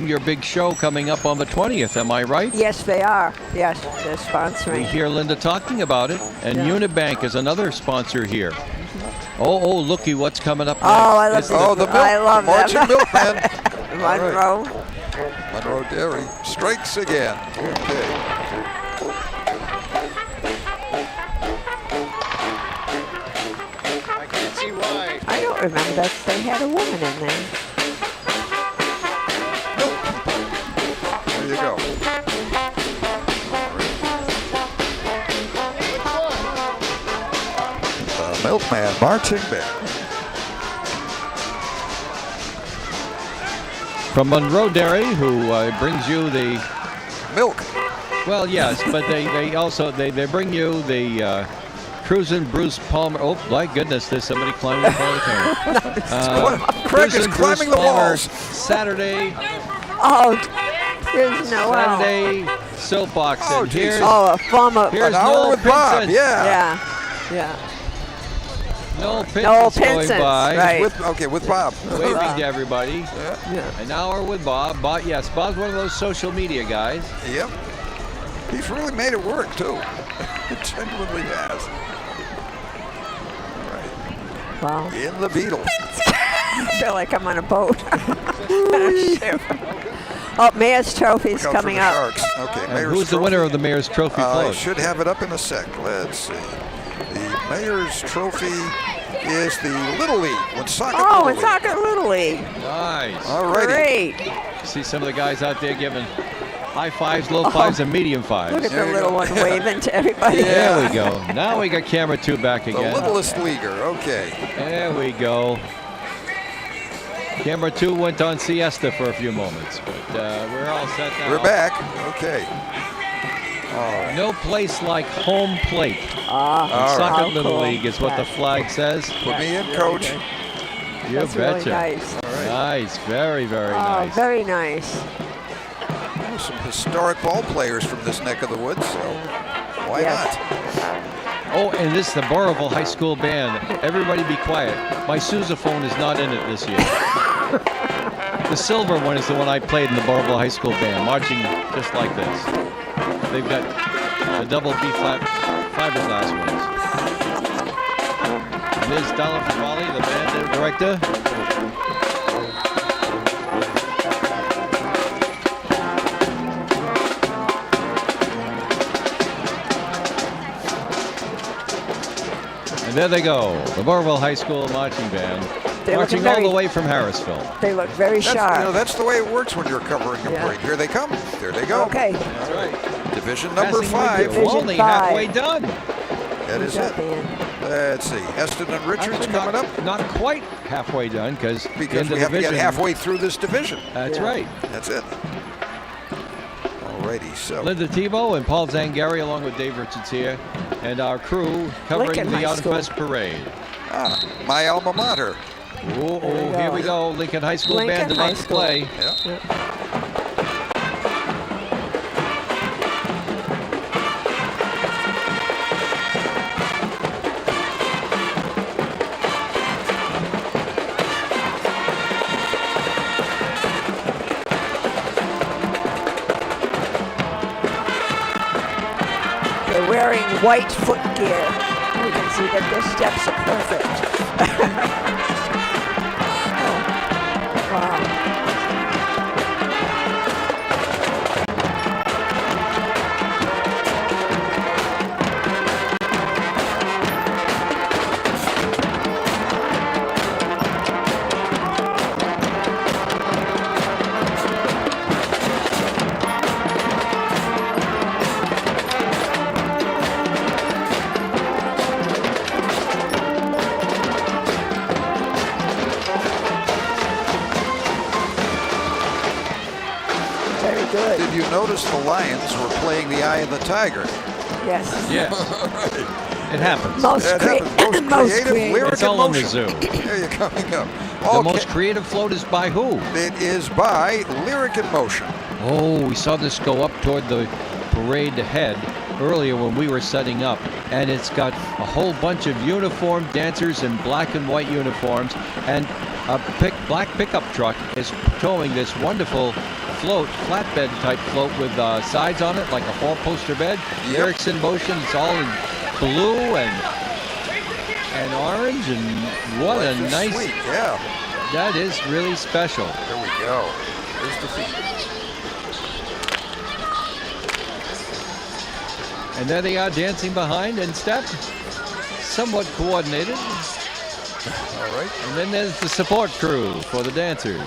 your big show coming up on the 20th. Am I right? Yes, they are. Yes, they're sponsoring. We hear Linda talking about it, and Unibank is another sponsor here. Oh, looky what's coming up next. Oh, I love I love marching milkman. Monroe. Monroe Dairy strikes again. Okay. I don't remember that they had a woman in there. There you go. Milkman marching band. From Monroe Dairy, who brings you the milk. Well, yes, but they also bring you the Cruisin' Bruce Palmer. Oh my goodness, there's somebody climbing up on the camera. Craig is climbing the walls. Saturday. Oh, there's no Saturday soapbox. Oh, and here's a former. Here's an hour Noel with Pinsent. Bob. Yeah. Noel Pinsent's going by. Right. With Bob. Waving to everybody. An hour with Bob. Yes, Bob's one of those social media guys. Yep. He's really made it work, too. It genuinely has. Wow. In the Beetle. I feel like I'm on a boat. Oh, Mayor's Trophy's coming up. Sharks. Okay, Mayor's who's the winner of the Mayor's Trophy I float? should have it up in a sec. Let's see. The Mayor's Trophy is the Little League. Woonsocket Little League. Nice. All righty. Great. See some of the guys out there giving high fives, low fives, and medium fives. Look at the little one waving to everybody. There we go. Now we got camera 2 back again. The littlest leaguer. Okay. There we go. Camera 2 went on siesta for a few moments, but we're all set now. We're back. Okay. No place like home plate. Woonsocket Little League is what the flag says. Put me in, Coach. You That's betcha. Really nice. Nice. Very nice. Very nice. Some historic ball players from this neck of the woods, so why not? Oh, and this is the Burrillville High School Band. Everybody be quiet. My sousaphone is not in it this year. The silver one is the one I played in the Burrillville High School Band, marching just like this. They've got the double B-flat fiberglass ones. Ms. Donna Favali, the band director. And there they go, the Burrillville High School Marching Band, marching all the way from Harrisville. They look very sharp. That's the way it works when you're covering a parade. Here they come. There they go. Okay. That's right. Division number 5. We're only halfway done. That is it. Let's see. Eston and Richards coming up. Not quite halfway done because we have to get halfway through this division. That's right. That's it. Alrighty, so. Linda Tebow and Paul Zangari along with Dave Richards here, and our crew covering the Autumn Fest Parade. My alma mater. Here we go. Lincoln High School Band about to play. Yep. They're wearing white foot gear. You can see that their steps are perfect. good. Did you notice the lions were playing the Eye of the Tiger? Yes. Yes. It happens. Most, That happens. Most creative lyric It's all in the emotion. zoo. There you coming up. The most creative float is by who? It is by Lyric in Motion. Oh, we saw this go up toward the parade head earlier when we were setting up, and it's got a whole bunch of uniformed dancers in black and white uniforms, and a black pickup truck is towing this wonderful float, flatbed type float with sides on it, like a four-poster bed. Yep. Lyrics in Motion. It's all in blue and orange, and what Life a is nice. Sweet. Yeah. That is really special. There we go. There's the feet. And there they are dancing behind in step, somewhat coordinated. All right. And then there's the support crew for the dancers.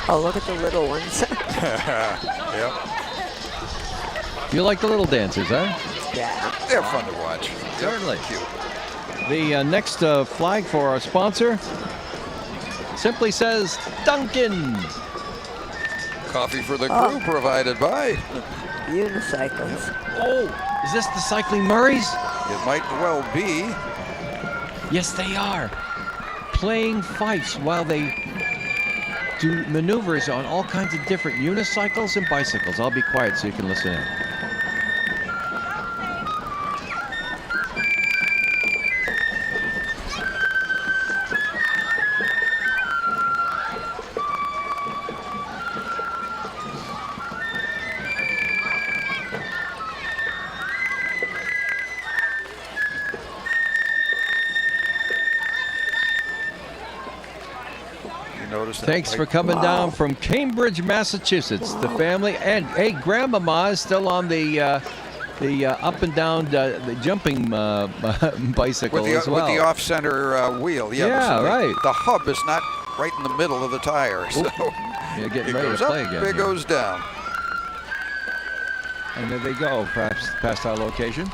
Oh, look at the little ones. Yep. You like the little dancers, huh? Yeah. They're fun to watch. Certainly. Cute. The next flag for our sponsor simply says Duncan. Coffee for the crew provided by. Unicycles. Oh, is this the Cycling Murrays? It might well be. Yes, they are. Playing fifes while they do maneuvers on all kinds of different unicycles and bicycles. I'll be quiet so you can listen in. Thanks for coming down from Cambridge, Massachusetts. The family, and hey, Grandmama is still on the up and down the jumping bicycle as well. With the off-center wheel. Yeah, so right. The hub is not right in the middle of the tire, so You're getting it ready goes to up, play again. it here. goes down. And there they go, perhaps past our location.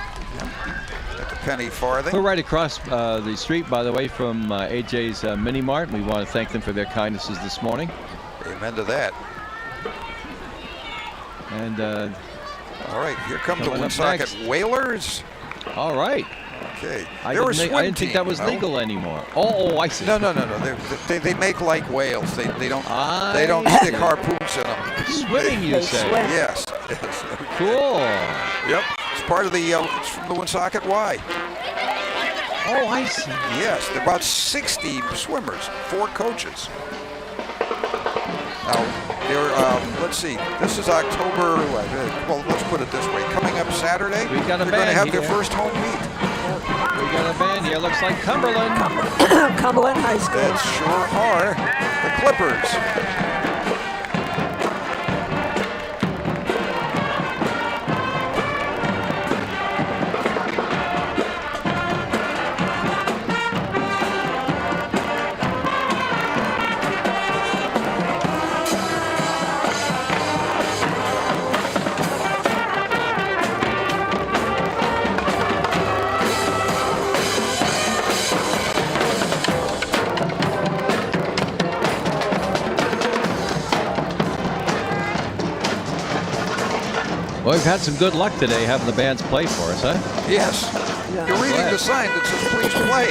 At the penny farthing. We're right across the street, by the way, from AJ's Mini Mart. We want to thank them for their kindnesses this morning. Amen to that. And all right, here come the coming up Woonsocket next. Whalers. all right. Okay. I They're a didn't swim think that was team, legal anymore. Oh, I see. No. They make like whales. They don't I stick harpoons in them. Swimming, you They say? swim. Yes. Cool. Yep. It's part of the. It's from the Woonsocket Y. Oh, I see. Yes, there are about 60 swimmers, 4 coaches. Now, let's see, this is October, well, let's put it this way, coming up Saturday, We got a they're going to band have their here. first home meet. We got a band here. Looks like Cumberland. Cumberland High School. That sure are the Clippers. Well, we've had some good luck today having the bands play for us, huh? Yes. Yeah. You're reading Right. the sign that says please play.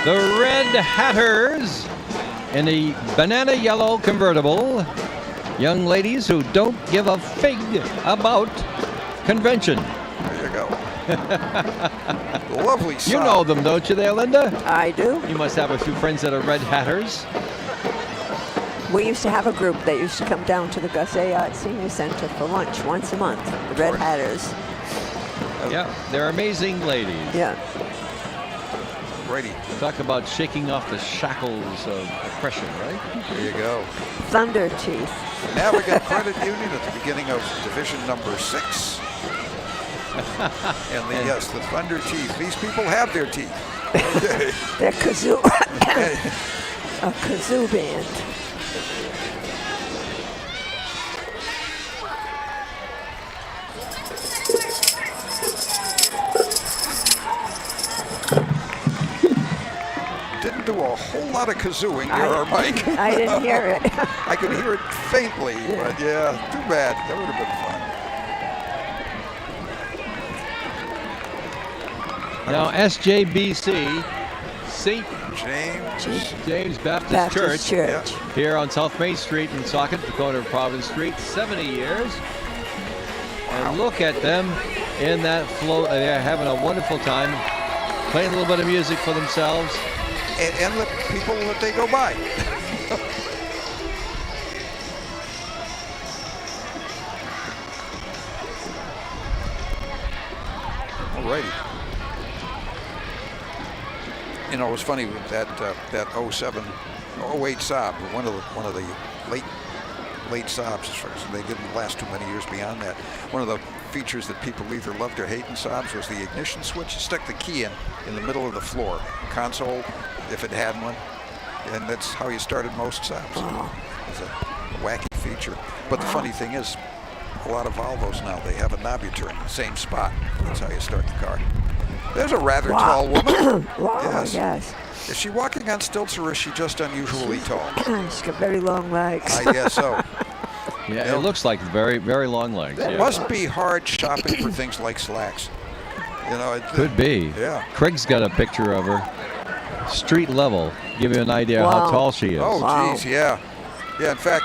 The Red Hatters in a banana yellow convertible. Young ladies who don't give a fig about convention. There you go. Lovely song. You know them, don't you there, Linda? I do. You must have a few friends that are Red Hatters. We used to have a group that used to come down to the Gus A. Art Senior Center for lunch once a month. The Red Hatters. Yeah, they're amazing ladies. Yeah. Righty. Talk about shaking off the shackles of oppression, right? There you go. Thunder Teeth. Navigant Credit Union at the beginning of division number 6. And yes, the Thunder Teeth. These people have their teeth. They're kazoo. A kazoo band. Didn't do a whole lot of kazooing near our mic. I didn't hear it. I could hear it faintly, but yeah, too bad. That would have been fun. Now, SJBC, St. James Baptist Church. Yeah. Here on South Main Street in Socket, the corner of Providence Street, 70 years. And look at them in that float. They're having a wonderful time, playing a little bit of music for themselves. And the people that they go by. Alrighty. You know, it was funny with that 07, 08 Saab, one of the late Saabs. They didn't last too many years beyond that. One of the features that people either loved or hate in Saabs was the ignition switch. You stuck the key in the middle of the floor console, if it had one, and that's how you started most Saabs. It's a wacky feature. But the funny thing is, a lot of Volvos now, they have a knob you turn in the same spot. That's how you start the car. There's a rather tall woman. Wow, yes. Is she walking on stilts, or is she just unusually tall? She's got very long legs. I guess so. Yeah, it looks like very, very long legs. It Yeah. must be hard shopping for things like slacks. You know, Could be. Yeah. Craig's got a picture of her, street level. Give you an idea how tall she is. Oh, Wow. geez, yeah. Yeah, in fact,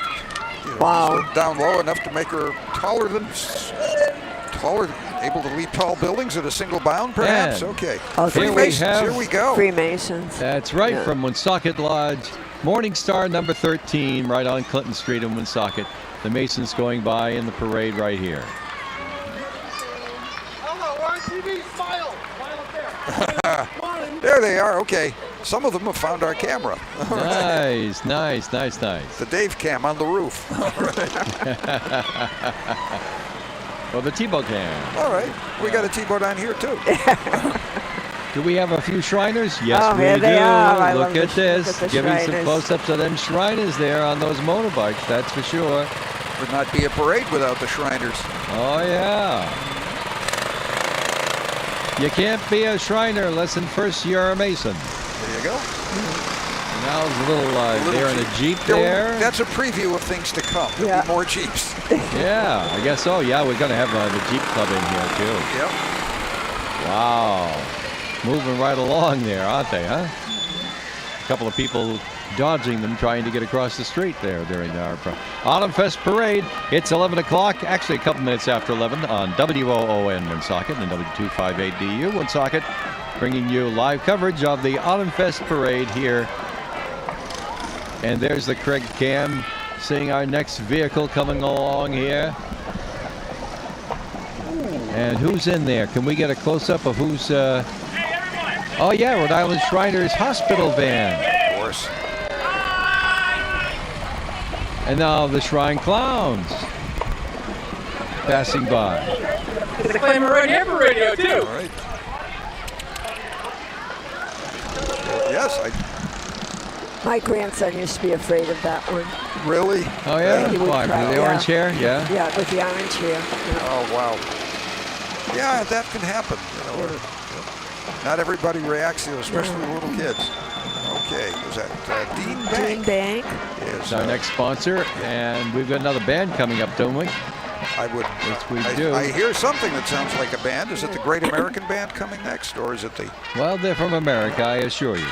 just down low enough to make her taller, able to leap tall buildings at a single bound, perhaps? Yeah. Okay. Oh, Freemasons, here we go. Freemasons. That's right, from Woonsocket Lodge. Morning Star number 13, right on Clinton Street in Woonsocket. The Masons going by in the parade right here. Hello, we're on TV. Smile. Smile up there. There they are. Okay. Some of them have found our camera. Nice. The Dave cam on the roof. Well, the T-boat cam. All right. We got a T-boat on here, too. Do we have a few Shriners? Yes, Oh, we here do. they are. I Look love at the this. Giving some Shriners. close-ups of them Shriners there on those motorbikes, that's for sure. Would not be a parade without the Shriners. Oh, yeah. You can't be a Shriner unless first you're a Mason. There you go. Now there's a little they're in a Jeep There- there. That's a preview of things to come. There'll Yeah. be more Jeeps. Yeah, I guess so. Yeah, we're going to have the Jeep Club in here, too. Yep. Wow. Moving right along there, aren't they, huh? A couple of people dodging them, trying to get across the street there during our Autumn Fest Parade. It's 11 o'clock, actually a couple minutes after 11 on WOON Woonsocket and W258DU Woonsocket, bringing you live coverage of the Autumn Fest Parade here. And there's the Craig cam, seeing our next vehicle coming along here. And who's in there? Can we get a close-up of who's... Oh, yeah, Rhode Island Shriners Hospital van. Of course. And now the Shrine Clowns passing by. They claim we're right here for radio, too. All right. Yes, My grandson used to be afraid of that one. really? Oh, yeah? He would Why, cry, with the yeah. orange hair? Yeah? Yeah, with the orange hair. Yeah. Oh, wow. Yeah, that can happen. You know, not everybody reacts to it, especially little kids. Okay, was that Dean Bank? Dean Bank. Yes, It's our next sponsor, and we've got another band coming up, don't we? I would. Yes, we do. I hear something that sounds like a band. Is it the Great American Band coming next, or is it the? Well, they're from America, I assure you.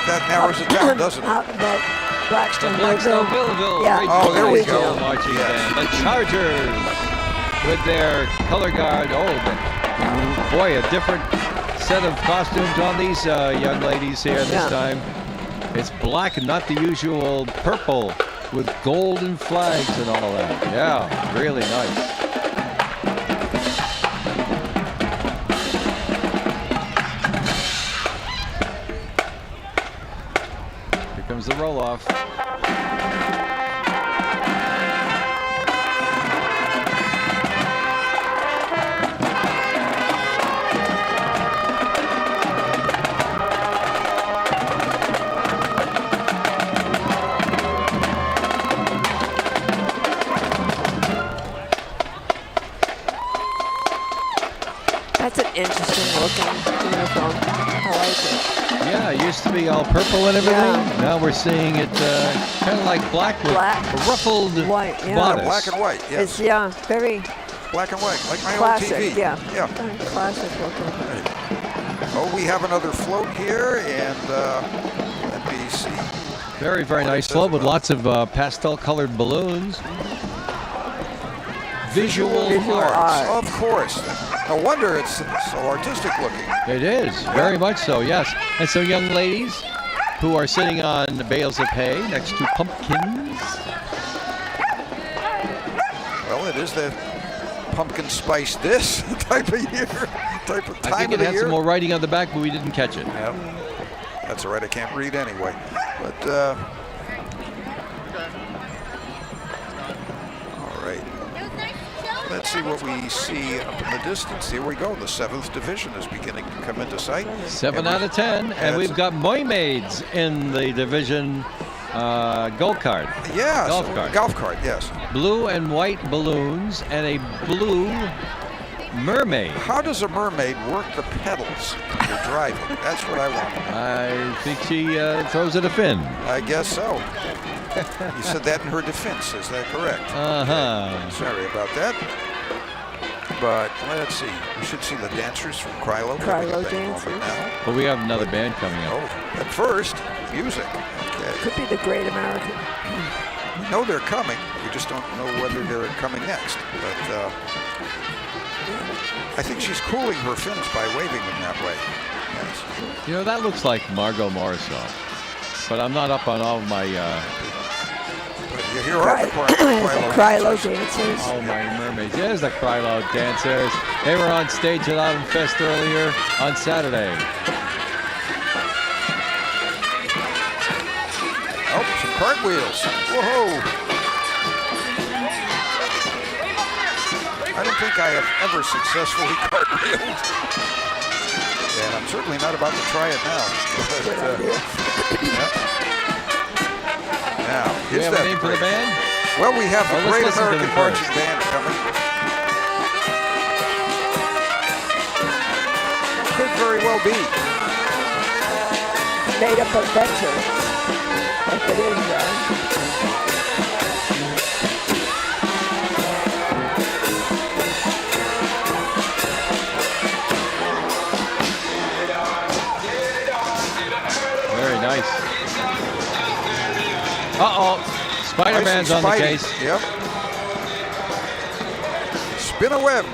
That narrows it down, doesn't it? That Blackstone Blackstone Billville. Billville. Yeah. Great Oh, there we Blackstone go. Marching Yes. band. The Chargers with their color guard. Boy, a different set of costumes on these young ladies here this Yeah. time. It's black and not the usual purple with golden flags and all that. Yeah, really nice. Here comes the roll-off. That's an interesting looking uniform. I like it. Yeah, it used to be all purple and everything. Yeah. Now we're seeing it kind of like black with ruffled white, yeah. bodice. Black and white, yes. It's, very black and white, like my classic, old TV. yeah. Very classic looking. Oh, we have another float here, and let me see. Very, very nice float with lots of pastel-colored balloons. Visual arts. Of course. No wonder it's so artistic looking. It is, very much so, yes. And so young ladies who are sitting on bales of hay next to pumpkins. Well, it is the pumpkin spice this type of year, type of time I think it of the had year. some more writing on the back, but we didn't catch it. Yep. That's all right. I can't read anyway. But all right. Let's see what we see up in the distance. Here we go. The 7th Division is beginning to come into sight. 7 out of 10, and we've got mermaids in the division golf cart. Yeah, golf cart. Golf cart, yes. Blue and white balloons and a blue mermaid. How does a mermaid work the pedals when you're driving? That's what I want to know. I think she throws it a fin. I guess so. You said that in her defense. Is that correct? Uh-huh. Okay. Sorry about that. But let's see. We should see the dancers from Krylo. Krylo dancers. But we have another band coming up. Oh, at first, music. Okay. Could be the Great American. We know they're coming. We just don't know whether they're coming next. But I think she's cooling her fins by waving them that way. Yes. You know, that looks like Margot Morisseau. But I'm not up on all of my... Here are the Krylo dancers. Oh, my mermaids. There's the Krylo dancers. They were on stage at Autumn Fest earlier on Saturday. Oh, some cartwheels. Whoa! I don't think I have ever successfully cartwheeled. And I'm certainly not about to try it now. Now, Do we have a name for the band? Well, we have the let's Great listen to American them Marching first. Band coming. Could very well be. Made up of veterans. If it is, Very nice. Uh-oh. Spider-Man's on the case. Yep. Spin a web.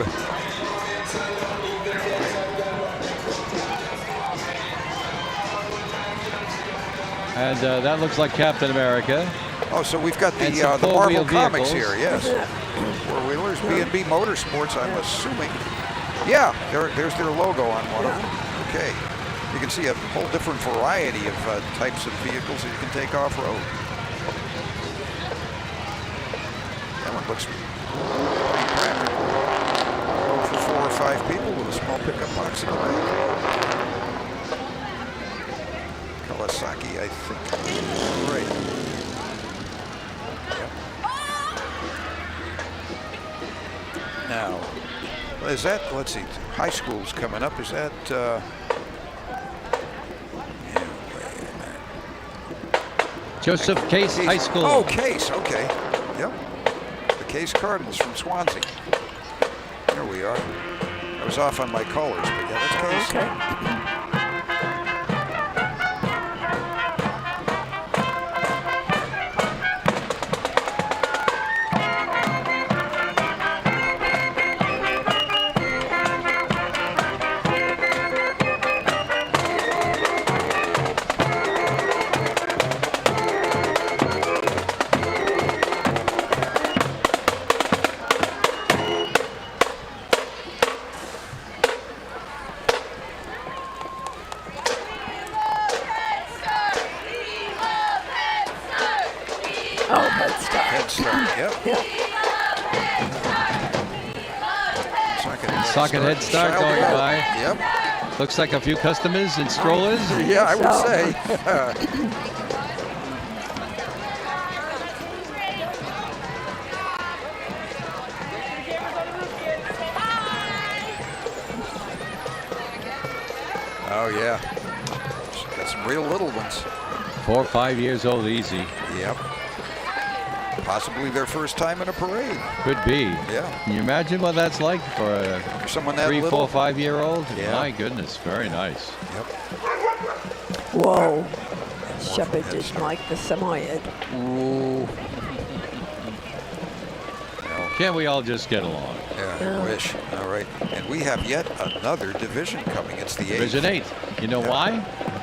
And that looks like Captain America. Oh, so we've got the And some Marvel four-wheel comics vehicles. here, yes. Four-wheelers, B&B Motorsports, I'm assuming. Yeah, there's their logo on one of them. Okay. You can see a whole different variety of types of vehicles that you can take off-road. That one looks practical. For 4 or 5 people with a small pickup box in the back. Kawasaki, I think. Right. Yep. Now, is that, let's see, high school's coming up. Is that, Joseph Case High School. Oh, Case, okay. Yep. The Case Cardinals from Swansea. There we are. I was off on my colors, but yeah, that's Case. Okay. Oh, Head Start. Head Start, yep. Yeah. Socket Head Start Child going by. Yep. Looks like a few customers and strollers. Yeah, I would So- say. Oh, yeah. She's got some real little ones. 4 or 5 years old, easy. Yep. Possibly their first time in a parade. Could be. Yeah. Can you imagine what that's like for a someone that 3, little? 4, 5-year-old? Yeah. My goodness, very nice. Yep. Whoa. Shepherd didn't like the Samoyed. Ooh. Can't we all just get along? Yeah, I wish. All right. And we have yet another division coming. It's the 8th. Division 8. You know why?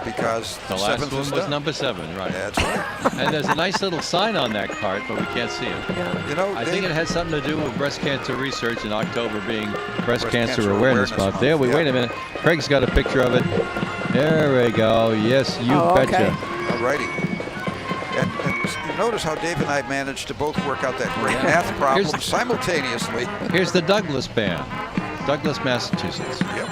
Because The last one was done. number 7, right? That's right. And there's a nice little sign on that cart, but we can't see it. Yeah. You know, I think it has something to do with breast cancer research in October being Breast Cancer Awareness Month. There we wait a minute. Craig's got a picture of it. There we go. Yes, you betcha. All righty. And you notice how Dave and I managed to both work out that great math problem simultaneously. Here's the Douglas Band, Douglas, Massachusetts. Yep.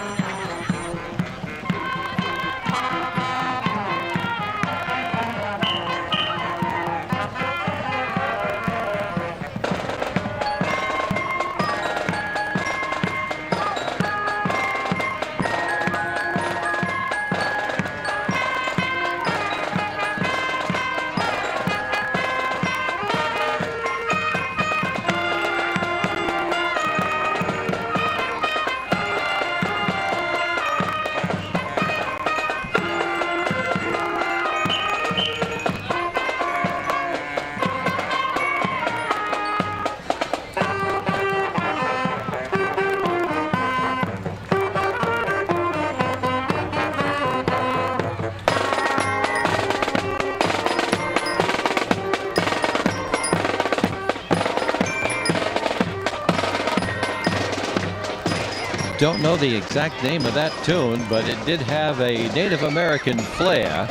Don't know the exact name of that tune, but it did have a Native American flair.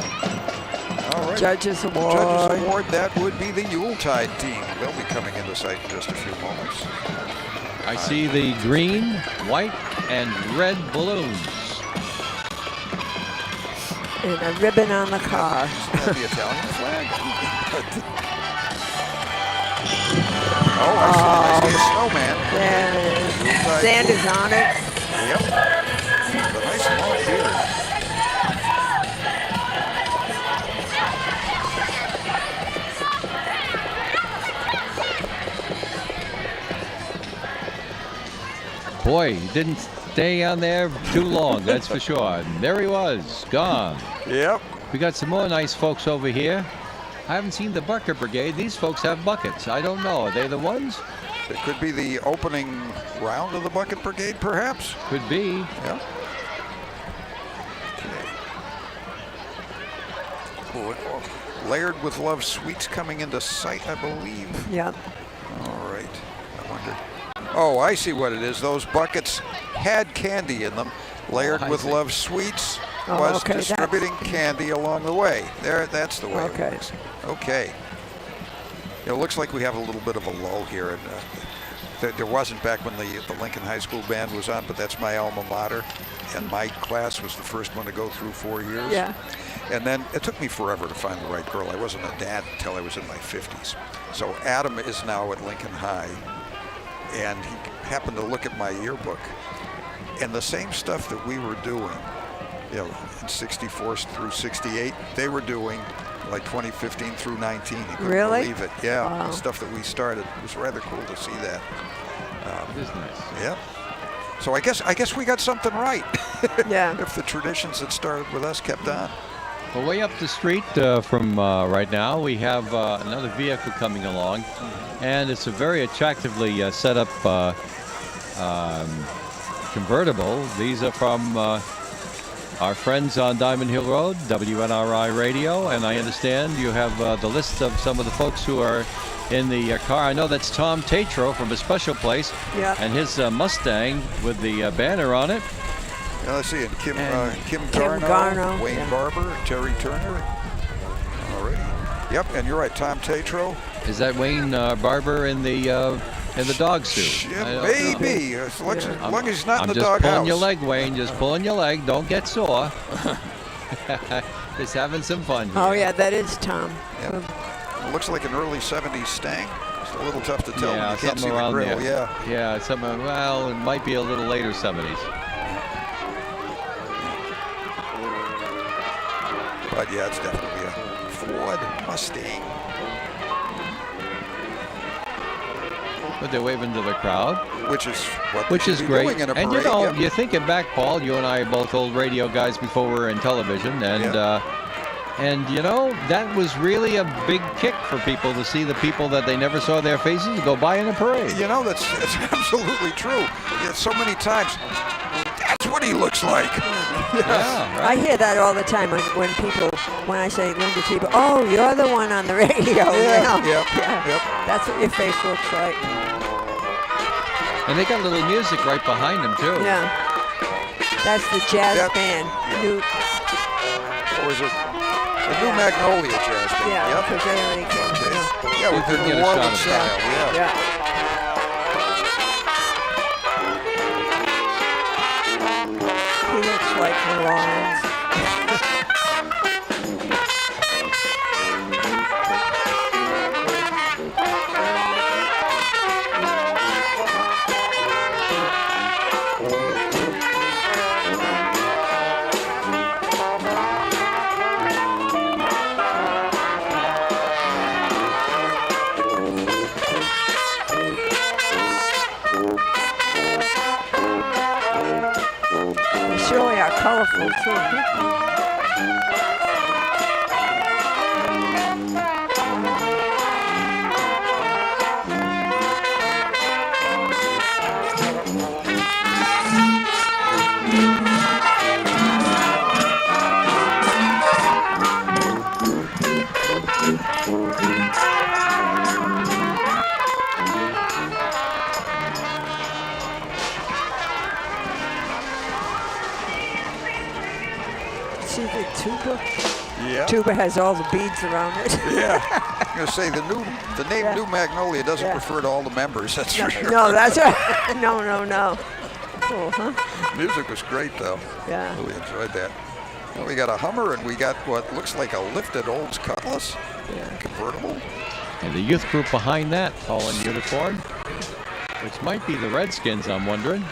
All right. Judges Award. Judges Award, that would be the Yuletide team. They'll be coming into sight in just a few moments. I see the green, white, and red balloons. And a ribbon on the car. Isn't that the Italian flag? Oh, I see a snowman. There it is. Yuletide Sand blue. is on it. Yep. The nice long beard. Boy, he didn't stay on there too long, that's for sure. And there he was, gone. Yep. We got some more nice folks over here. I haven't seen the Bucket Brigade. These folks have buckets. I don't know. Are they the ones? It could be the opening round of the Bucket Brigade, perhaps. Could be. Yep. Layered with Love Sweets coming into sight, I believe. Yep. All right. I wonder. Oh, I see what it is. Those buckets had candy in them. Layered I with see. Love Sweets Oh, was okay, distributing candy along the way. There, that's the way Okay. it works. Okay. It looks like we have a little bit of a lull here, and there wasn't back when the Lincoln High School band was on, but that's my alma mater, and my class was the first one to go through 4 years. Yeah. And then it took me forever to find the right girl. I wasn't a dad until I was in my 50s. So Adam is now at Lincoln High, and he happened to look at my yearbook, and the same stuff that we were doing, you know, in 64 through 68, they were doing like 2015 through 19. He couldn't Really? believe it. Yeah, Wow. the stuff that we started. It was rather cool to see that. It is nice. Yeah. So I guess we got something right. Yeah. If the traditions that started with us kept on. Well, way up the street from right now, we have another vehicle coming along, and it's a very attractively set up convertible. These are from our friends on Diamond Hill Road, WNRI Radio, and I understand you have the list of some of the folks who are in the car. I know that's Tom Tatro from A Special Place, Yeah. and his Mustang with the banner on it. Now, let's see, and Kim Kim Garno, Garno, Wayne yeah. Barber, Terry Turner. All right. Yep, and you're right, Tom Tatro. Is that Wayne Barber in the dog suit? I Yeah, don't know. maybe. As long as he's not I'm in the just doghouse. pulling your leg, Wayne. Just pulling your leg. Don't get sore. Just having some fun here. Oh, yeah, that is Tom. Yep. It looks like an early 70s Stang. It's a little tough to tell when Yeah, you can't see something the around grill. there. Yeah. Yeah, something. Well, it might be a little later 70s. but yeah, it's definitely a Ford Mustang. But they're waving to the crowd, which is what which is be great. doing in a And parade. you know, Yep. you thinking back, Paul, you and I are both old radio guys before we were in television, and you know, that was really a big kick for people to see the people that they never saw their faces go by in a parade. You know, that's absolutely true. Yeah, so many times, that's what he looks like. Yeah, right. I hear that all the time when I say Linda Tebow, oh, you're the one on the radio. Yeah, you know? yep, Yeah. yep. That's what your face looks like. And they got a little music right behind them too. Yeah. That's the jazz Yep. band. Yep. New, Or is it the New Magnolia Jazz Band? yeah, Yep. because they already came. Okay. Yeah. Yeah, We with the couldn't get New a shot Orleans of it. style. Yeah. Yeah. He looks like New Orleans. They surely are colorful too. See the tuba? Yeah. Tuba has all the beads around it. Yeah. I'm gonna say the name Yeah. New Magnolia doesn't Yeah. refer to all the members. That's for sure. No, that's right. No. Cool, huh? Music was great though. Yeah. Really enjoyed that. Well, we got a Hummer and we got what looks like a lifted Olds Cutlass convertible. And the youth group behind that, all in uniform, which might be the Redskins, I'm wondering.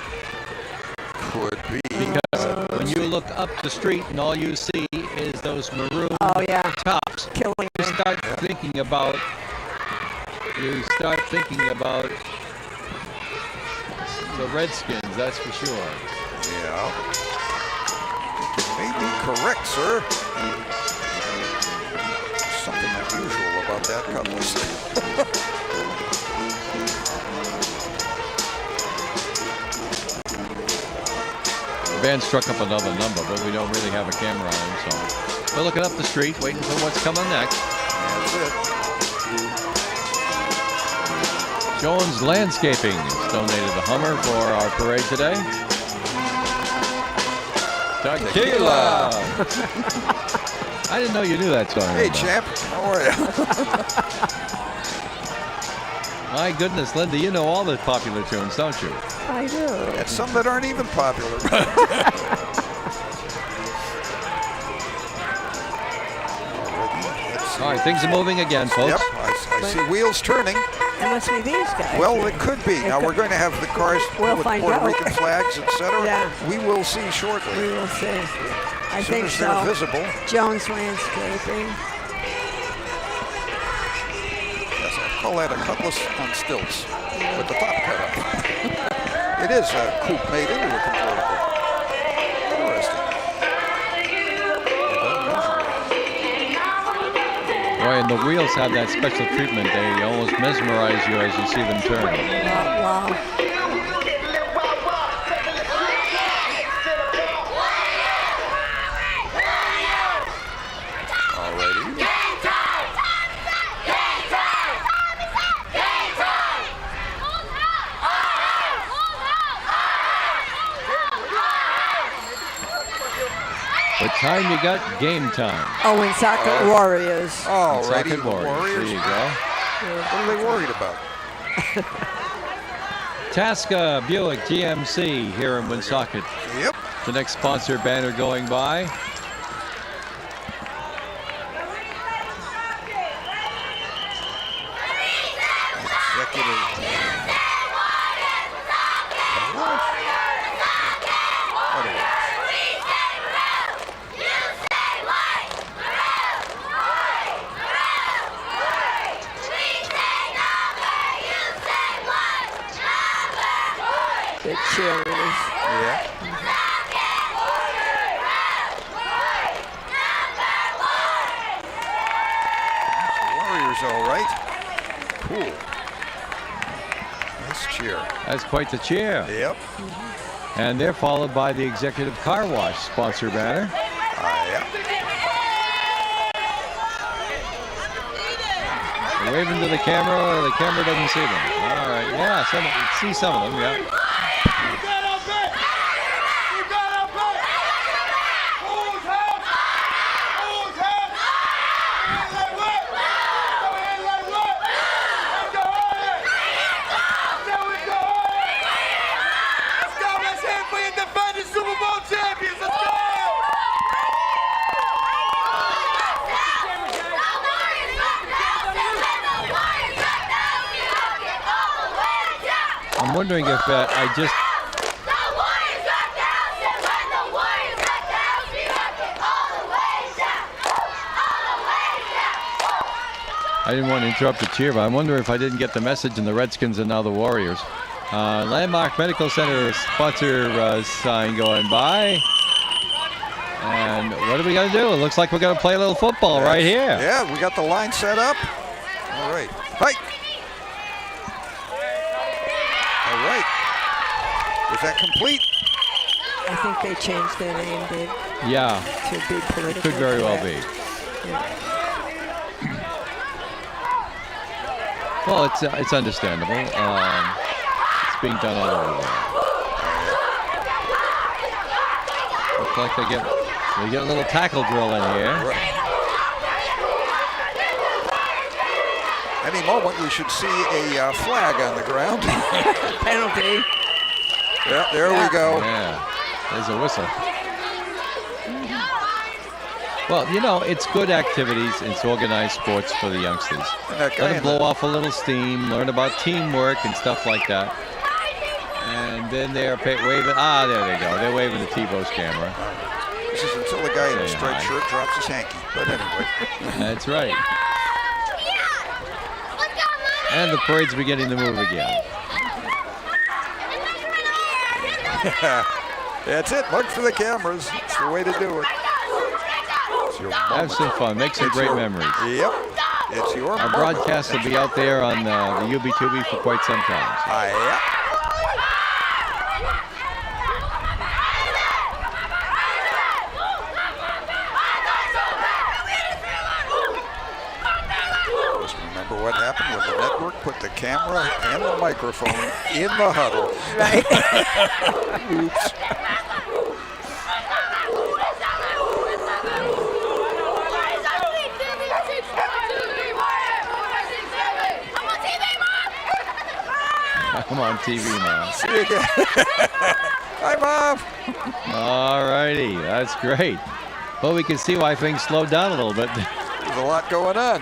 Could be. Because when you look up the street and all you see is those maroon Oh, yeah. tops, Killing you me. start thinking about the Redskins, that's for sure. Yeah. May be correct, sir. Something unusual about that cutlass. The band struck up another number, but we don't really have a camera on him, so we're looking up the street, waiting for what's coming next. That's it. Jones Landscaping has donated a Hummer for our parade today. Tequila! I didn't know you knew that song. Hey, Linda. champ. How are you? My goodness, Linda, you know all the popular tunes, don't you? I do. And some that aren't even popular. All right, things are moving again, folks. Yep, I see wheels turning. It must be these guys. Well, it could be. Now we're going to have the cars We'll with find Puerto out. Rican flags, etc. Yeah. We will see shortly. We will see. I As soon think as so. they're visible. Jones Landscaping. Yes, I call that a cutlass on stilts with the top cut off. It is a coupe made into a convertible. Interesting. Boy, and the wheels have that special treatment. They almost mesmerize you as you see them turn. Wow. Alrighty. What time you got? Game time. Oh, and Socket Warriors. Alrighty. Socket Warriors. There you go. What are they worried about? Tasca Buick GMC here in Woonsocket. Yep. The next sponsor banner going by. Executive. cheerleaders. Yeah. Warriors, all right. Cool. Nice cheer. That's quite the cheer. Yep. And they're followed by the Executive Car Wash sponsor banner. Yeah. They're waving to the camera. The camera doesn't see them. All right. Yeah, see some of them. Yeah. I'm wondering if I didn't want to interrupt the cheer, but I'm wondering if I didn't get the message in the Redskins and now the Warriors. Landmark Medical Center sponsor sign going by. And what are we going to do? It looks like we're going to play a little football right here. Yeah, we got the line set up. All right. Hi. All right. Is that complete? I think they changed their name, Dave. Yeah. To be politically It could very well be. Yeah. Well, it's understandable. It's being done all over the world. Looks like they get a little tackle drill in here. Any moment we should see a flag on the ground. Penalty. Yeah, there we go. Yeah, there's a whistle. Well, you know, it's good activities. It's organized sports for the youngsters. Let them blow off a little steam, learn about teamwork and stuff like that. And then they're waving. Ah, there they go. They're waving the T-Bo's camera. This is until the guy in the striped shirt drops his hanky. But anyway. That's right. And the parade's beginning to move again. That's it. Look for the cameras. It's the way to do it. Have some fun. Make some great memories. Yep. It's your Our broadcast will be out there on the UB2B for quite some time. Yeah. Just remember what happened when the network put the camera and the microphone in the huddle. Right. Oops. I'm on TV now. See you again. Hi, Mom. All righty. That's great. Well, we can see why things slowed down a little bit. There's a lot going on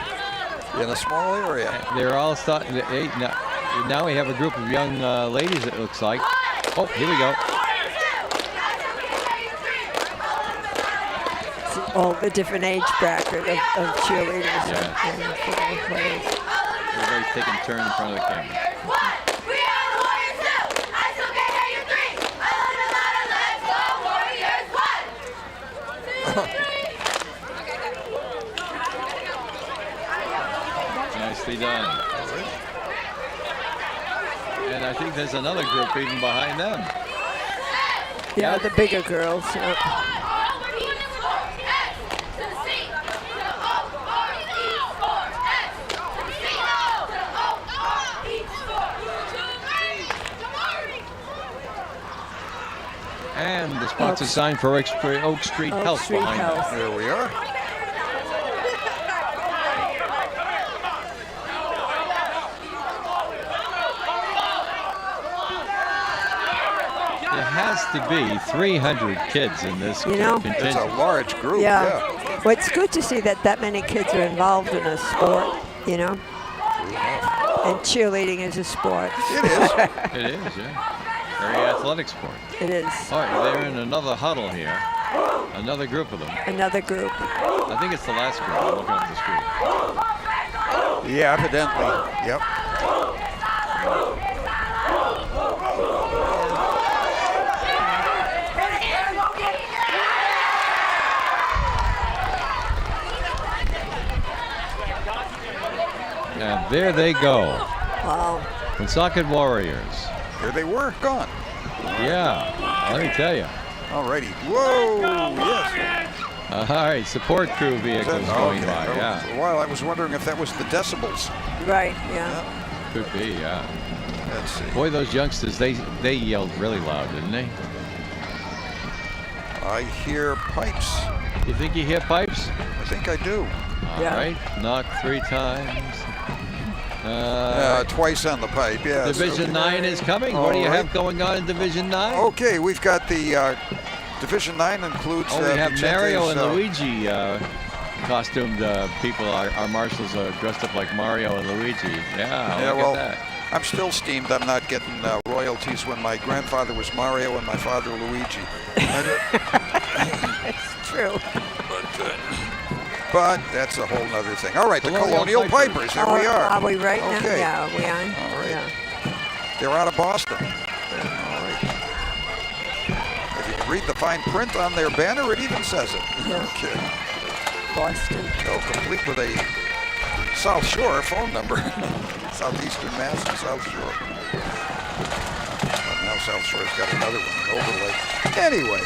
in a small area. They're all starting. Now we have a group of young ladies, it looks like. Oh, here we go. All the different age bracket of cheerleaders and football players. Everybody's taking a turn in front of the camera. Nicely done. And I think there's another group even behind them. Yeah, the bigger girls. Yeah. And the sponsor sign for Oak Street Health behind us. There we are. There has to be 300 kids in this contingent. It's a large group. Yeah. Well, it's good to see that many kids are involved in a sport, you know. And cheerleading is a sport. It is. It is, yeah. Very athletic sport. It is. All right, they're in another huddle here. Another group of them. Another group. I think it's the last group. I'm looking at the screen. Yeah, evidently. Yep. There they go. Wow. Woonsocket Warriors. Here they were, gone. Yeah, let me tell you. Alrighty. Whoa, yes. All right, support crew vehicles going by. Yeah, For a while I was wondering if that was the decibels. Right, yeah. could be. Yeah. Let's see. Boy, those youngsters, they yelled really loud, didn't they? I hear pipes. You think you hear pipes? I think I do. All right, knock 3 times. Twice on the pipe, yes. Division 9 is coming. What do you have going on in Division 9? Okay, we've got the Division 9 includes. We have Mario and Vicente's, Luigi costumed people. Our marshals are dressed up like Mario and Luigi. Yeah, look at that. I'm still steamed. I'm not getting royalties when my grandfather was Mario and my father Luigi. It's true. But that's a whole other thing. All right, the Colonial Pipers. Here we are. Are we right now? Okay. Yeah, are we on? All right. Yeah. They're out of Boston. All right. If you can read the fine print on their banner, it even says it. Yeah. Okay. Boston. So complete with a South Shore phone number. Southeastern Mass and South Shore. But now South Shore's got another one, an overlay. Anyway.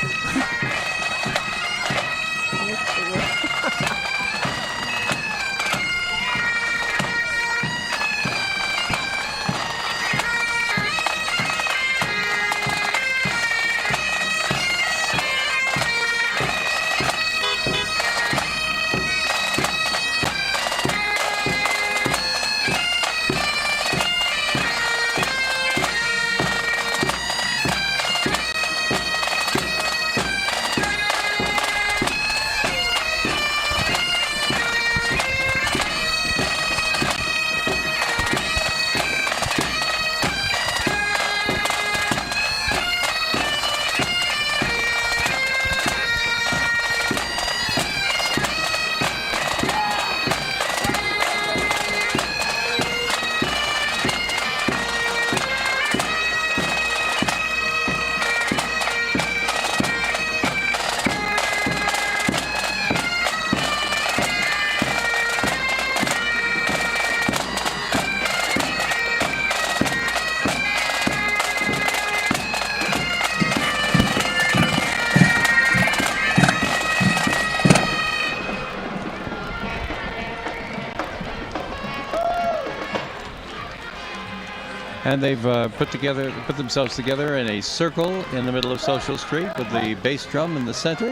And they've put themselves together in a circle in the middle of Social Street with the bass drum in the center.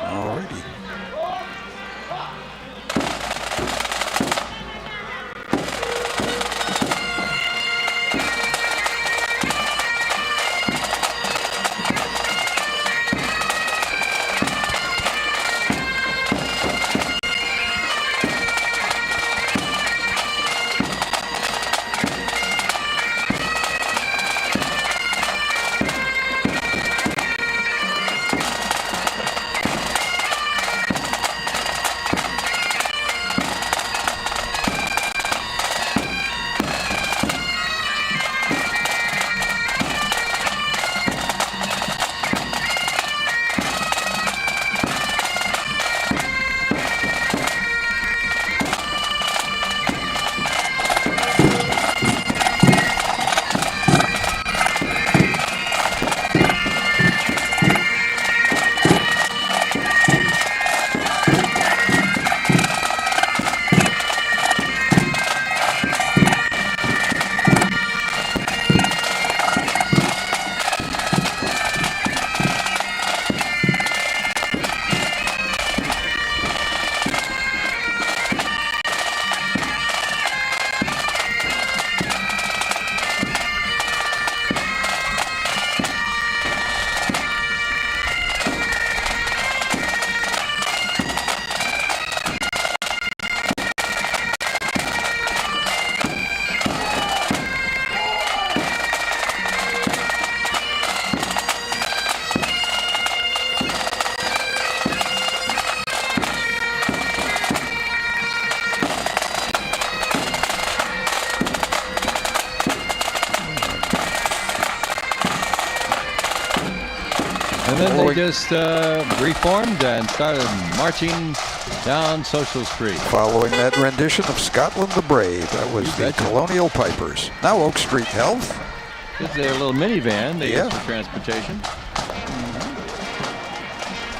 Alrighty. And then they just reformed and started marching down Social Street. Following that rendition of Scotland the Brave, that was the Colonial Pipers. Now Oak Street Health. This is their little minivan they use for transportation.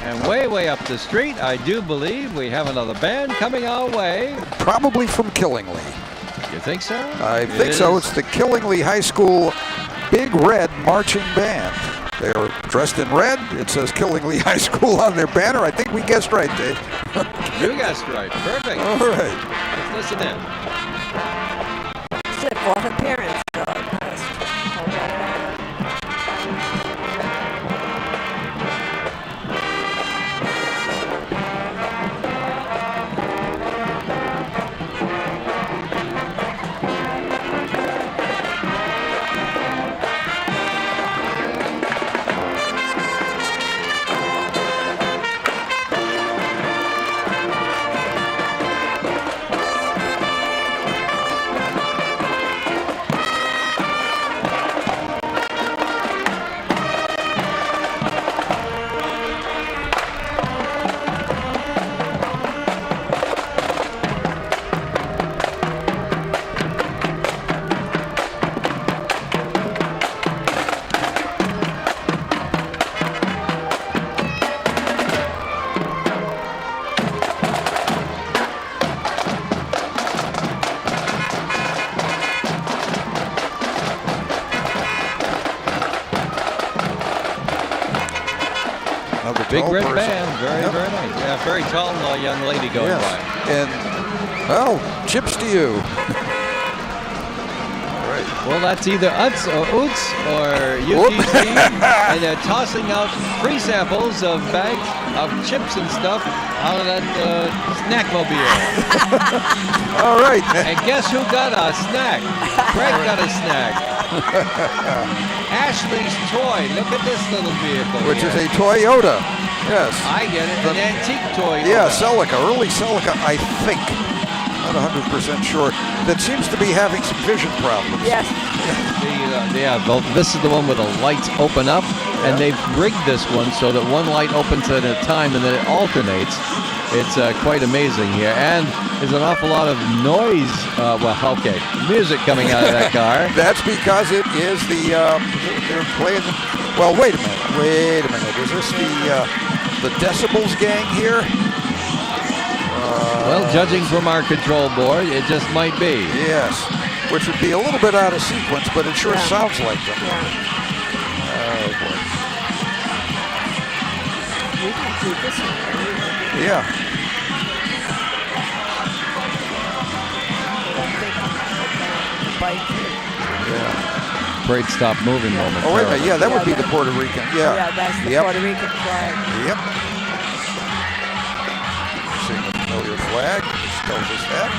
And way up the street, I do believe we have another band coming our way. Probably from Killingly. You think so? I think so. It's the Killingly High School Big Red Marching Band. They are dressed in red. It says Killingly High School on their banner. I think we guessed right, Dave. You guessed right. Perfect. All right. Let's listen in. It's their fourth appearance. Big red band, very nice. Yeah, very tall young lady going by. And, well, chips to you. Right. Well, that's either UTS or UTS or UTC, and they're tossing out free samples of bags of chips and stuff out of that snack-mobile. All right. And guess who got a snack? Greg got a snack. Ashley's toy. Look at this little vehicle. Which is a Toyota. Yes. I get it. An antique Toyota. Yeah, Celica. Early Celica, I think. Not 100% sure. That seems to be having some vision problems. Yes. This is the one where the lights open up, and they've rigged this one so that one light opens at a time and then it alternates. It's quite amazing here, and there's an awful lot of noise. Music coming out of that car. That's because it is they're playing. Well, wait a minute. Is this the decibels gang here? Well, judging from our control board, it just might be. Yes, which would be a little bit out of sequence, but it sure sounds like them. Oh, boy. We can do this one. Yeah. Parade stop moving moment. Oh, wait a minute. Yeah, that would be the Puerto Rican. Yeah, that's the Puerto Rican flag. Yep. Seeing a familiar flag, which tells us that.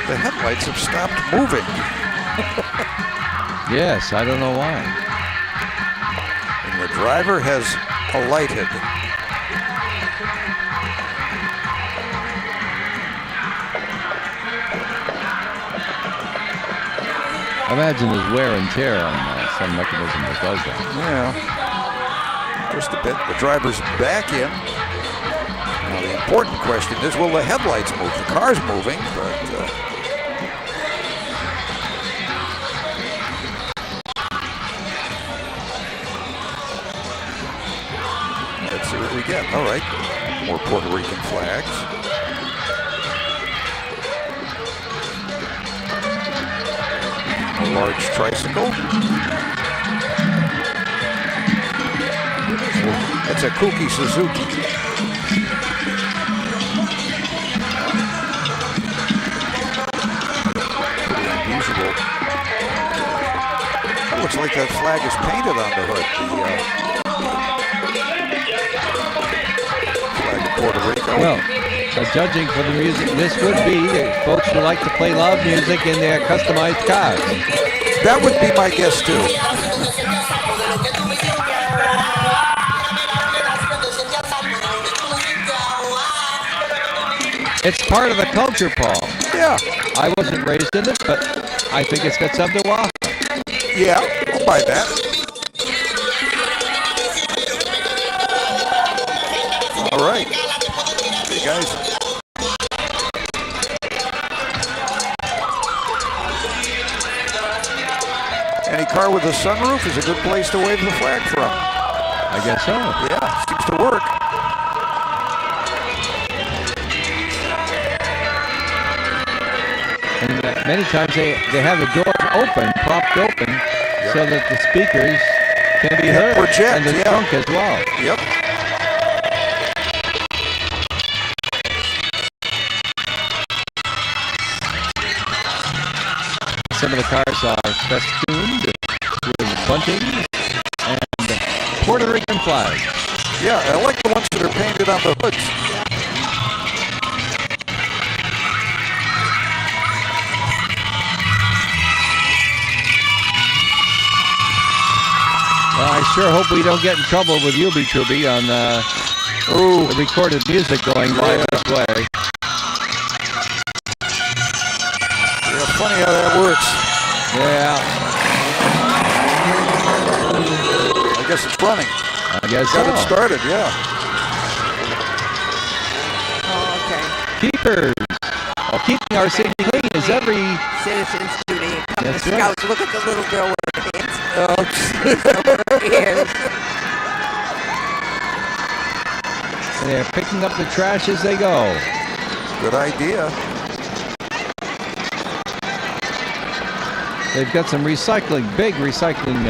The headlights have stopped moving. Yes, I don't know why. And the driver has alighted. I imagine there's wear and tear on some mechanism that does that. Yeah, just a bit. The driver's back in. Now the important question is, will the headlights move? The car's moving, but let's see what we get. All right, more Puerto Rican flags. A large tricycle. That's a Kuki Suzuki. Pretty unusual. That looks like that flag is painted on the hood. The flag of Puerto Rico. Well, judging for the music, this would be folks who like to play loud music in their customized cars. That would be my guess too. It's part of the culture, Paul. Yeah. I wasn't raised in it, but I think it's got something to offer. Yeah, I'll buy that. All right. Hey, guys. Any car with a sunroof is a good place to wave the flag from. I guess so. Yeah, seems to work. And many times they have the doors open, propped open, so that the speakers can be heard. Project, and the trunk as well. Yep. Some of the cars are festooned with bunting and Puerto Rican flags. Yeah, I like the ones that are painted on the hoods. Well, I sure hope we don't get in trouble with Ubi-Tubi on the recorded music going by this way. Yeah, funny how that works. Yeah. I guess it's running. I guess Got so. it started, yeah. Oh, okay. Keepers. Oh, keeping our city clean is every Citizen's duty. Come That's to right. Scouts. Look at the little girl with her hands. Ears. They're picking up the trash as they go. Good idea. They've got some big recycling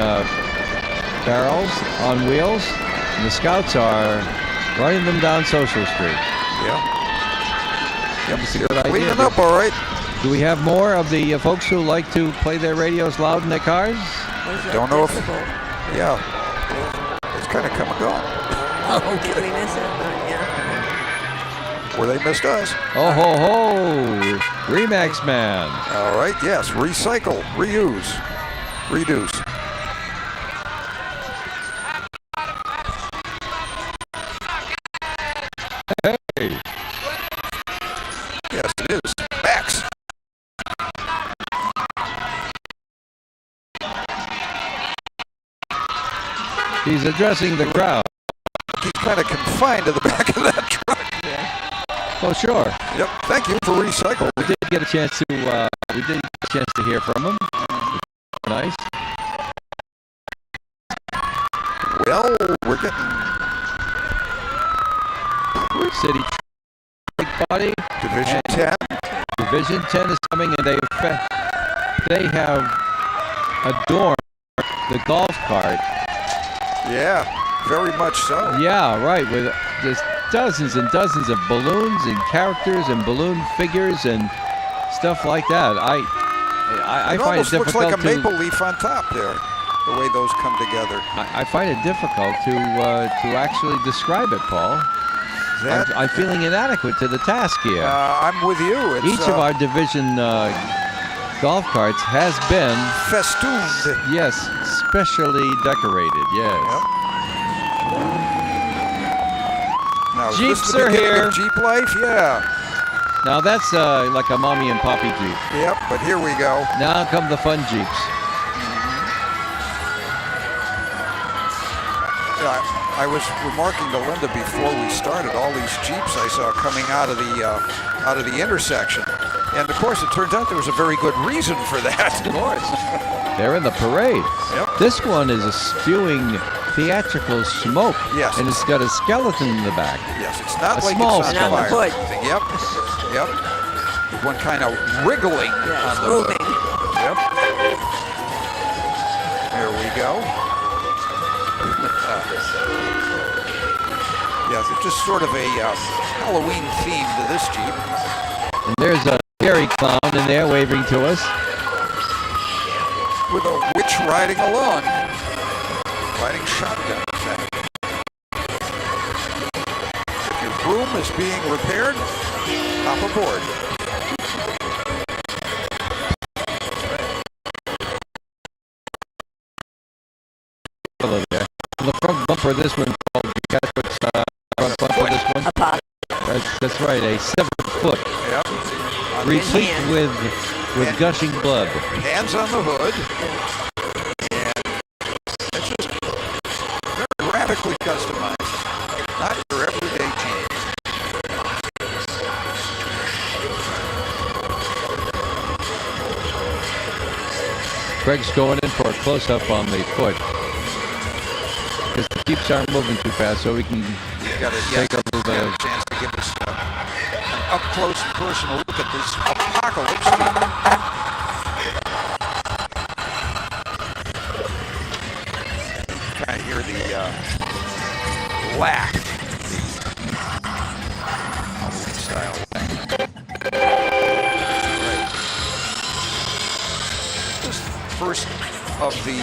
barrels on wheels, and the Scouts are running them down Social Street. Yeah. Yep, It's a good idea. cleaning up all right. Do we have more of the folks who like to play their radios loud in their cars? Don't know if... Yeah. It's kind of come and gone. Did we miss it? Yeah. Or they missed us. Oh ho ho! Remax Man. All right, yes. Recycle, reuse, reduce. Hey. Yes, it is. Max. He's addressing the crowd. He's kind of confined to the back of that truck. Oh sure. Yep. Thank you for recycle. We did get a chance to hear from him. Nice. Well, we're getting City Body. Division 10. Division 10 is coming, and they have adorned the golf cart. Yeah, very much so. Yeah, right. With just dozens and dozens of balloons and characters and balloon figures and stuff like that. I find it difficult. Looks like a maple leaf on top there. The way those come together. I find it difficult to actually describe it, Paul. I'm feeling inadequate to the task here. I'm with you. It's, Each of our division golf carts has been festooned. Yes, specially decorated. Yes. Yep. Now, is Jeeps this the are beginning here. of Jeep life? Yeah. Now that's like a mommy and poppy Jeep. Yep, but here we go. Now come the fun Jeeps. Yeah, I was remarking to Linda before we started all these Jeeps I saw coming out of the intersection, and of course it turns out there was a very good reason for that. Of course. They're in the parade. Yep. This one is spewing theatrical smoke. Yes. And it's got a skeleton in the back. Yes, it's not A like small it's on skeleton. fire. Hood. Yep. Yep. With one kind of wriggling on the hood. Moving. Yep. There we go. Yes, it's just sort of a Halloween theme to this Jeep. And there's a scary clown in there waving to us. With a witch riding along. Riding shotgun, in fact. If your broom is being repaired, Hop aboard. The front bumper, this one, Paul, you catch what's front bumper, this one? A pop. That's right, a 7-foot, Yep. replete with gushing blood. Hands on the hood. And it's just very radically customized. Not your everyday Jeep. Craig's going in for a close-up on the foot. Because the Jeeps aren't moving too fast, so we can take a little bit of... chance to give us an up-close and personal look at this apocalypse. Kind of hear the laugh, the style laugh. Right. This first of the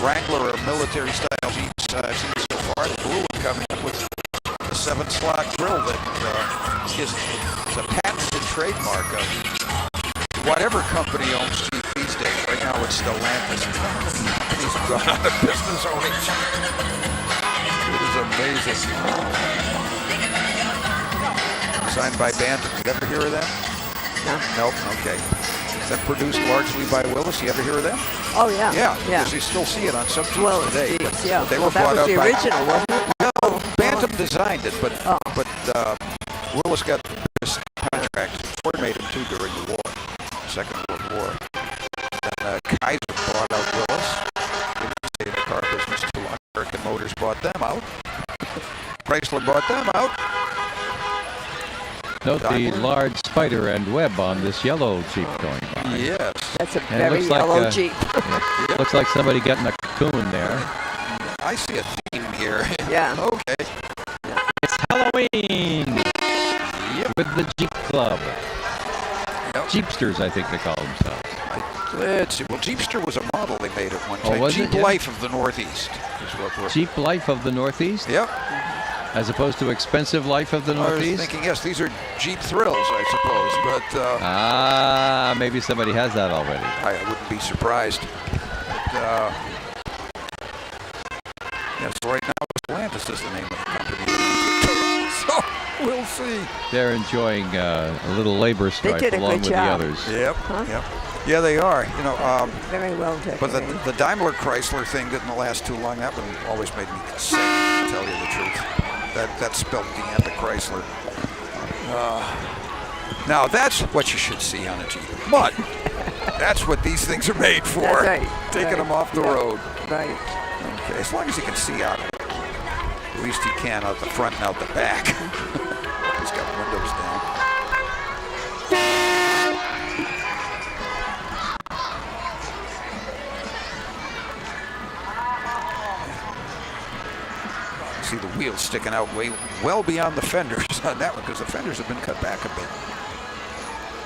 Wrangler or military-style Jeeps I've seen so far. The blue one coming up with the 7-slot grill that is a patented trademark of whatever company owns Jeep these days. Right now it's Stellantis. Companies have gone out of business owning Jeep. It is amazing. Signed by Bantam. You ever hear of them? No. Nope. Okay. Is that produced largely by Willis? You ever hear of them? Oh, yeah. Yeah. Because you still see it on some Jeeps today. Jeeps, yeah. They were that bought was out the by original, wasn't it? No, Bantam designed it, but Willis got this contract. Ford made him too during the war, Second World War. And Kaiser bought out Willis. They didn't stay in the car business too long. American Motors bought them out. Chrysler bought them out. Note the large spider and web on this yellow Jeep going by. Yes. That's a And it very looks like, yellow Jeep. Yeah, looks like somebody getting a cocoon there. I see a theme here. Yeah. Okay. It's Halloween with the Jeep Club. Yep. Jeepsters, I think they call themselves. Let's see. Well, Jeepster was a model they made at one time. was Jeep it? Yeah. Life of the Northeast is what we're... Jeep Life of the Northeast? Yep. As opposed to Expensive Life of the I was Northeast? thinking, yes, these are Jeep Thrills, I suppose, but... maybe somebody has that already. I wouldn't be surprised. But, yes, right now, Atlantis is the name of the company. So, we'll see. They're enjoying a little labor strife did a along good with job. the others. Yep, Huh? yep. Yeah, they are. You know, Very well decorated. but the Daimler Chrysler thing didn't last too long. That one always made me sick, to tell you the truth. That spelled the end of Chrysler. Now, that's what you should see on a Jeep. But that's what these things are made for. That's right. Taking them off the road. Right. Okay, as long as you can see out of it. At least you can out the front and out the back. He's got windows down. See the wheels sticking out well beyond the fenders on that one because the fenders have been cut back a bit,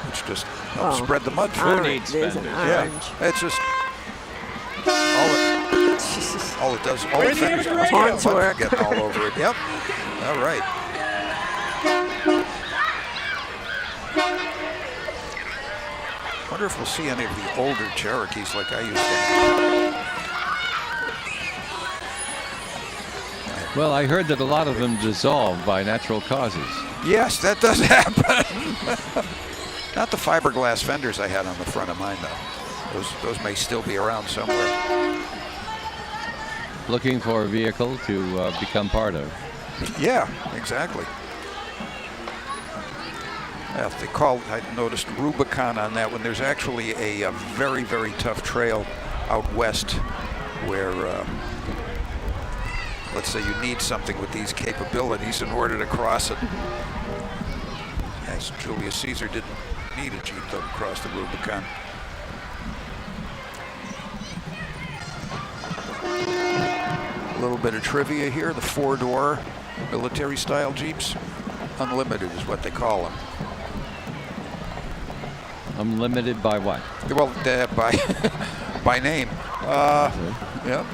which just helps spread the mud. Who needs There's an fenders? Yeah, orange. it's just all it does. All the fenders do is Horns get mud work. getting all over it. Yep. All right. Wonder if we'll see any of the older Cherokees like I used to. Well, I heard that a lot of them dissolve by natural causes. Yes, that does happen. Not the fiberglass fenders I had on the front of mine, though. Those may still be around somewhere. Looking for a vehicle to become part of. Yeah, exactly. Yeah, they call, I noticed Rubicon on that one. There's actually a very, very tough trail out west where, let's say you need something with these capabilities in order to cross it. As Julius Caesar didn't need a Jeep though to cross the Rubicon. A little bit of trivia here. The four-door military-style Jeeps, Unlimited is what they call them. Unlimited by what? Well, by name. Yep.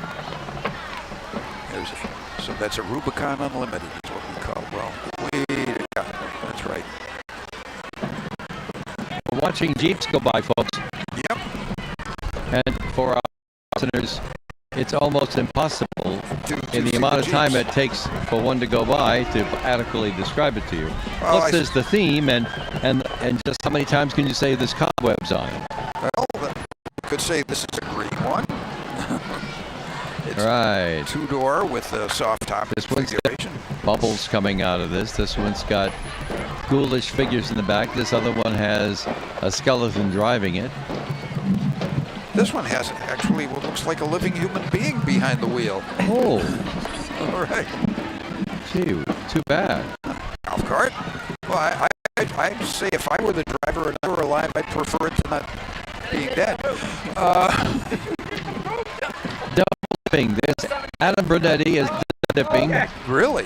So that's a Rubicon Unlimited is what we call it. Well, yeah, that's right. watching Jeeps go by, folks. Yep. And for our listeners, it's almost impossible To in the see amount of time Jeeps. it takes for one to go by to adequately describe it to you. Well, Plus, there's the theme, and just how many times can you say there's cobwebs on it? Well, you could say this is a green one. It's Right. two-door with a soft top This one's got configuration. bubbles coming out of this. This one's got ghoulish figures in the back. This other one has a skeleton driving it. This one has actually what looks like a living human being behind the wheel. Oh, All right. gee, too bad. Golf cart? Well, I'd say if I were the driver and I were alive, I'd prefer it to not being dead. Dipping. There's Adam Brunetti is dipping. Really?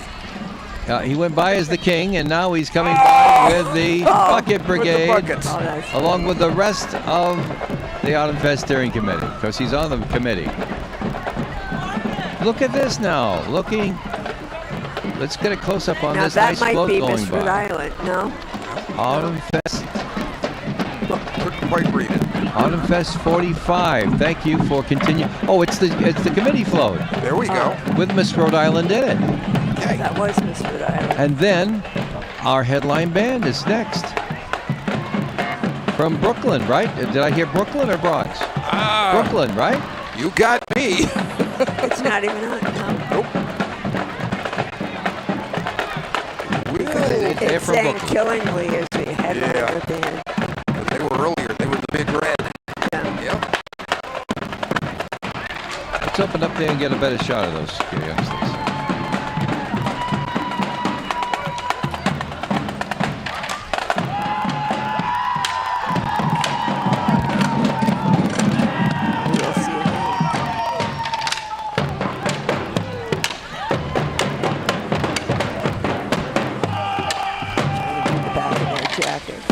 He went by as the king, and now he's coming by with the Bucket Brigade, buckets. Oh, that's along with the rest of the Autumn Fest Steering Committee, because he's on the committee. Look at this now. Let's get a close-up on now this that nice might float be going Miss Rhode by. Island, no? Autumn Fest. Couldn't quite read it. Autumn Fest 45. Thank you for continuing. Oh, it's the committee float There we go. with Miss Rhode Island in it. Okay. That was Miss Rhode Island. And then our headline band is next. From Brooklyn, right? Did I hear Brooklyn or Bronx? Brooklyn, right? You got me. It's not even on, no. Nope. They're It's from saying Brooklyn. Killingly is the headliner band. They were earlier. They were the Big Red. Yeah. Yep. Let's open up there and get a better shot of those youngsters. We'll see you later. Trying to read the back of their jackets.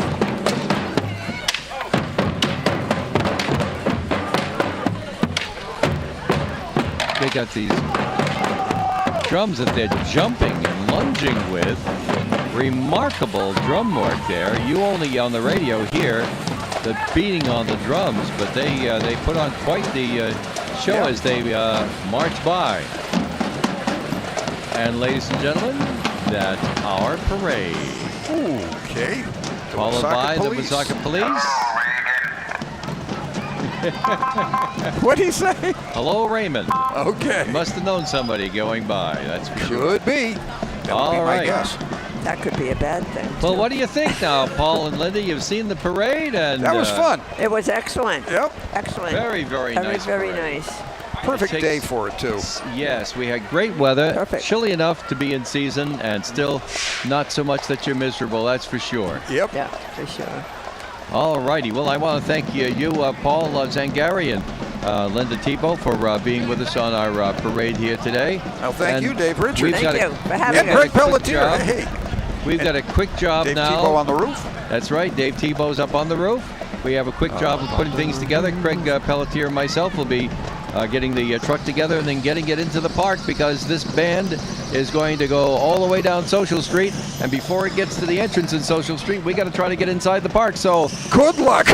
They got these drums that they're jumping and lunging with. Remarkable drum work there. You only on the radio hear the beating on the drums, but they put on quite the show as they march by. And ladies and gentlemen, that's our parade. Okay. The Followed Wasaka by Police. the Wasaka Police. What'd he say? Hello, Raymond. Okay. Must have known somebody going by, that's for sure. Could be. That All would be right. my guess. That could be a bad thing. Well, too. what do you think now, Paul and Linda? You've seen the parade, and That was fun. It was excellent. Yep. Excellent. Very, very nice. Very parade. nice. Perfect takes- day for it, too. Yes, we had great weather. Perfect. Chilly enough to be in season, and still not so much that you're miserable. That's for sure. Yep. Yeah, for sure. All righty. Well, I want to thank you, Paul Zangari, and Linda Tebow for being with us on our parade here today. Well, thank And you, Dave Richards. we've Thank got you for having And us. Greg quick Pelletier. job. Hey. We've got a quick job Dave now. Tebow on the roof. That's right. Dave Tebow's up on the roof. We have a quick job of putting things together. Craig Pelletier and myself will be getting the truck together and then getting it into the park, because this band is going to go all the way down Social Street. And before it gets to the entrance in Social Street, we got to try to get inside the park. So Good luck.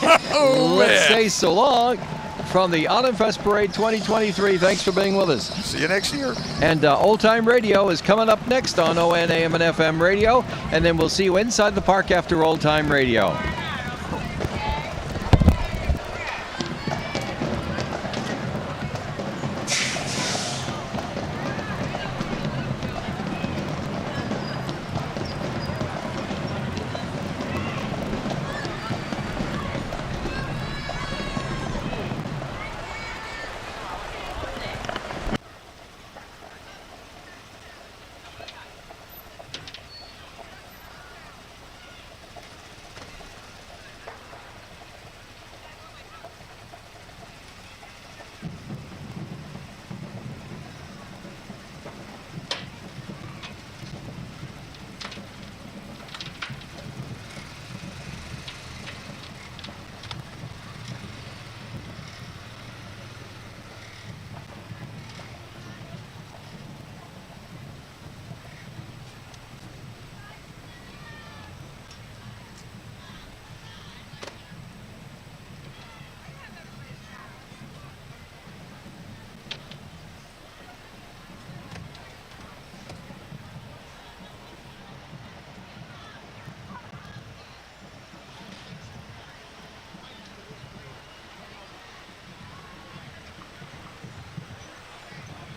let's say so long from the Autumn Fest Parade 2023. Thanks for being with us. See you next year. And Old Time Radio is coming up next on ON AM and FM radio. And then we'll see you inside the park after Old Time Radio.